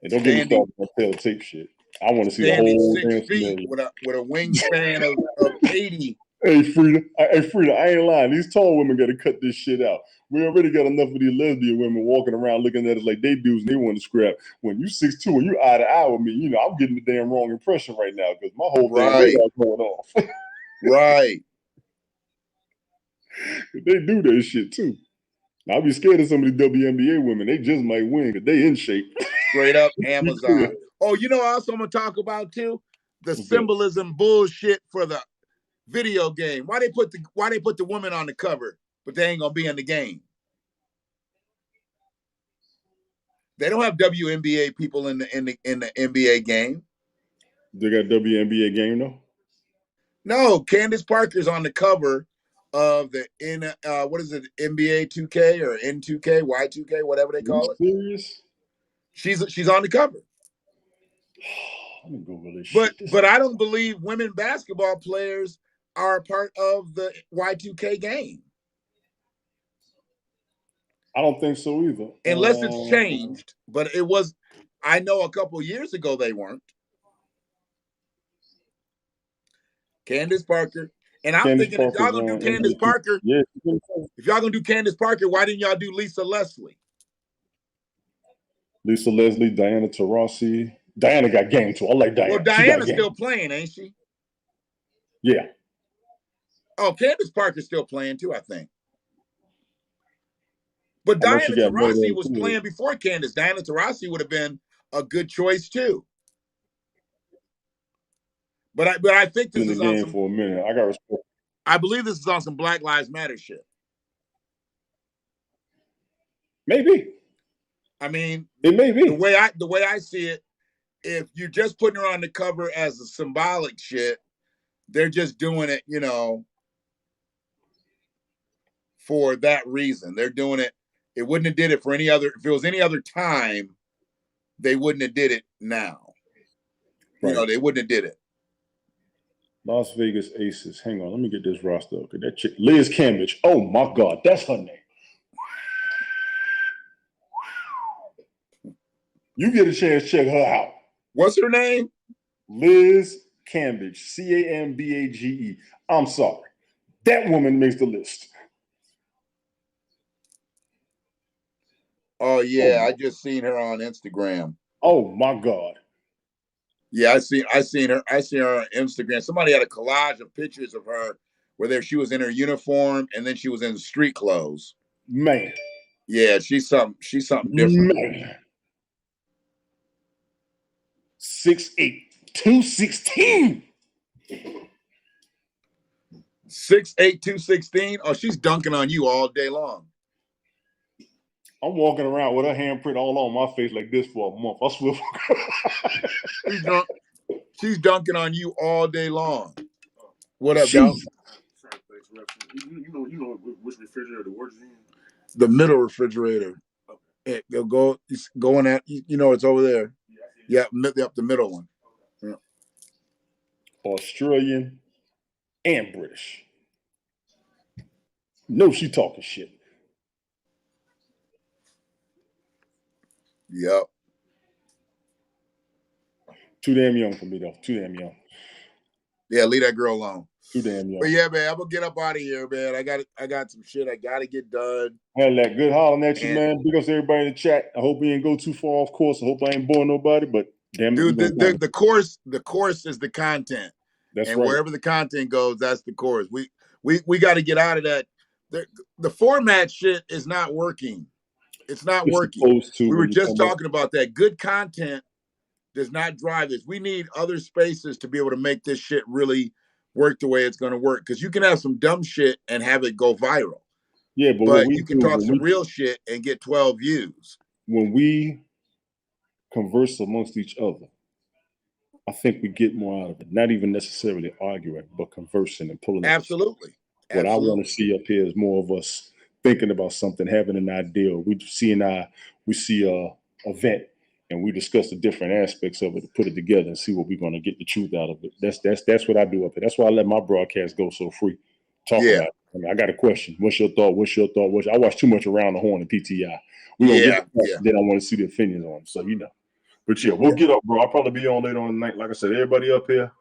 don't get me started on tail of tape shit. I want to see the whole 6 feet with a wingspan of 80. Hey Frida, I ain't lying. These tall women got to cut this shit out. We already got enough of these lesbian women walking around looking at us like they dudes and they want to scrap. When you 6'2" and you eye to eye with me, you know, I'm getting the damn wrong impression right now because my whole damn radar going off. Right. They do that shit too. I'll be scared of some of these WNBA women. They just might win because they in shape. Straight up Amazon. Oh, you know what else I'm going to talk about too? The symbolism bullshit for the video game. Why they put the woman on the cover, but they ain't going to be in the game? They don't have WNBA people in the NBA game. They got WNBA game though? No, Candace Parker's on the cover of the what is it, NBA 2K or N2K, Y2K, whatever they call it. Serious? She's on the cover. But I don't believe women basketball players are a part of the Y2K game. I don't think so either. Unless it's changed. But it was, I know a couple years ago they weren't. Candace Parker. And I'm thinking if y'all gonna do Candace Parker, if y'all gonna do Candace Parker, why didn't y'all do Lisa Leslie? Lisa Leslie, Diana Taurasi. Diana got game too. I like Diana. Well, Diana's still playing, ain't she? Yeah. Oh, Candace Parker's still playing too, I think. But Diana Taurasi was playing before Candace. Diana Taurasi would have been a good choice too. But I think this is on some, for a minute. I got respect. I believe this is on some Black Lives Matter shit. Maybe. I mean, it may be. The way I see it, if you're just putting her on the cover as a symbolic shit, they're just doing it, you know, for that reason. They're doing it. It wouldn't have did it for any other. If it was any other time, they wouldn't have did it now. Right. You know, they wouldn't have did it. Las Vegas Aces. Hang on, let me get this roster. Okay, that chick, Liz Cambridge. Oh my God, that's her name. You get a chance, check her out. What's her name? Liz Cambage, Cambage. I'm sorry. That woman makes the list. Oh, yeah. I just seen her on Instagram. Oh, my God. Yeah, I seen her. I seen her on Instagram. Somebody had a collage of pictures of her where she was in her uniform and then she was in street clothes. Man. Yeah, she's something different. Man. 6'8", 216. 6'8", 216. Oh, she's dunking on you all day long. I'm walking around with her handprint all on my face like this for a month. I swear. She's dunking on you all day long. What up, y'all? You know which refrigerator works in? The middle refrigerator. Okay. Go in that. You know it's over there. Yeah, the middle one. Yeah. Australian and British. No, she talking shit. Yep. Too damn young for me, though. Too damn young. Yeah, leave that girl alone. Too damn young. But yeah, man, I'm gonna get up out of here, man. I got some shit I gotta get done. Hell, that good hollering at you, man. Big ups to everybody in the chat. I hope we didn't go too far off course. I hope I ain't boring nobody, but damn it. Dude, the course is the content. That's and right. Wherever the content goes, that's the course. We got to get out of that. The format shit is not working. It's not working. We were just talking about that. Good content does not drive this. We need other spaces to be able to make this shit really work the way it's going to work. Because you can have some dumb shit and have it go viral. Yeah, but you can talk some real shit and get 12 views. When we converse amongst each other, I think we get more out of it. Not even necessarily arguing, but conversing and pulling. Absolutely. What I want to see up here is more of us thinking about something, having an idea. We see a event and we discuss the different aspects of it to put it together and see what we're going to get the truth out of it. That's what I do up here. That's why I let my broadcast go so free. Talk about it. I mean, I got a question. What's your thought? I watch too much Around the Horn and PTI. Then I want to see the opinions on it. So, you know. But yeah, we'll get up, bro. I'll probably be on later on tonight. Like I said, everybody up here,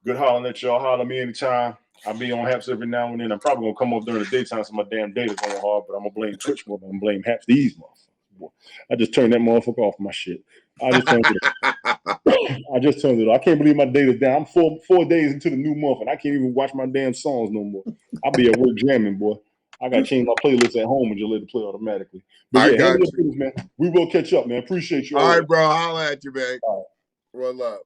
good hollering at y'all. Holler at me anytime. I'll be on Haps every now and then. I'm probably going to come up during the daytime so my damn data's going hard, but I'm going to blame Twitch more than I'm going to blame Haps. These motherfuckers. I just turned that motherfucker off my shit. I just turned it off. I can't believe my data's down. I'm four days into the new month, and I can't even watch my damn songs no more. I'll be at work jamming, boy. I got to change my playlist at home and just let it play automatically. But yeah, man. We will catch up, man. Appreciate you. All right, bro. Holla at you, man. All right. Roll up.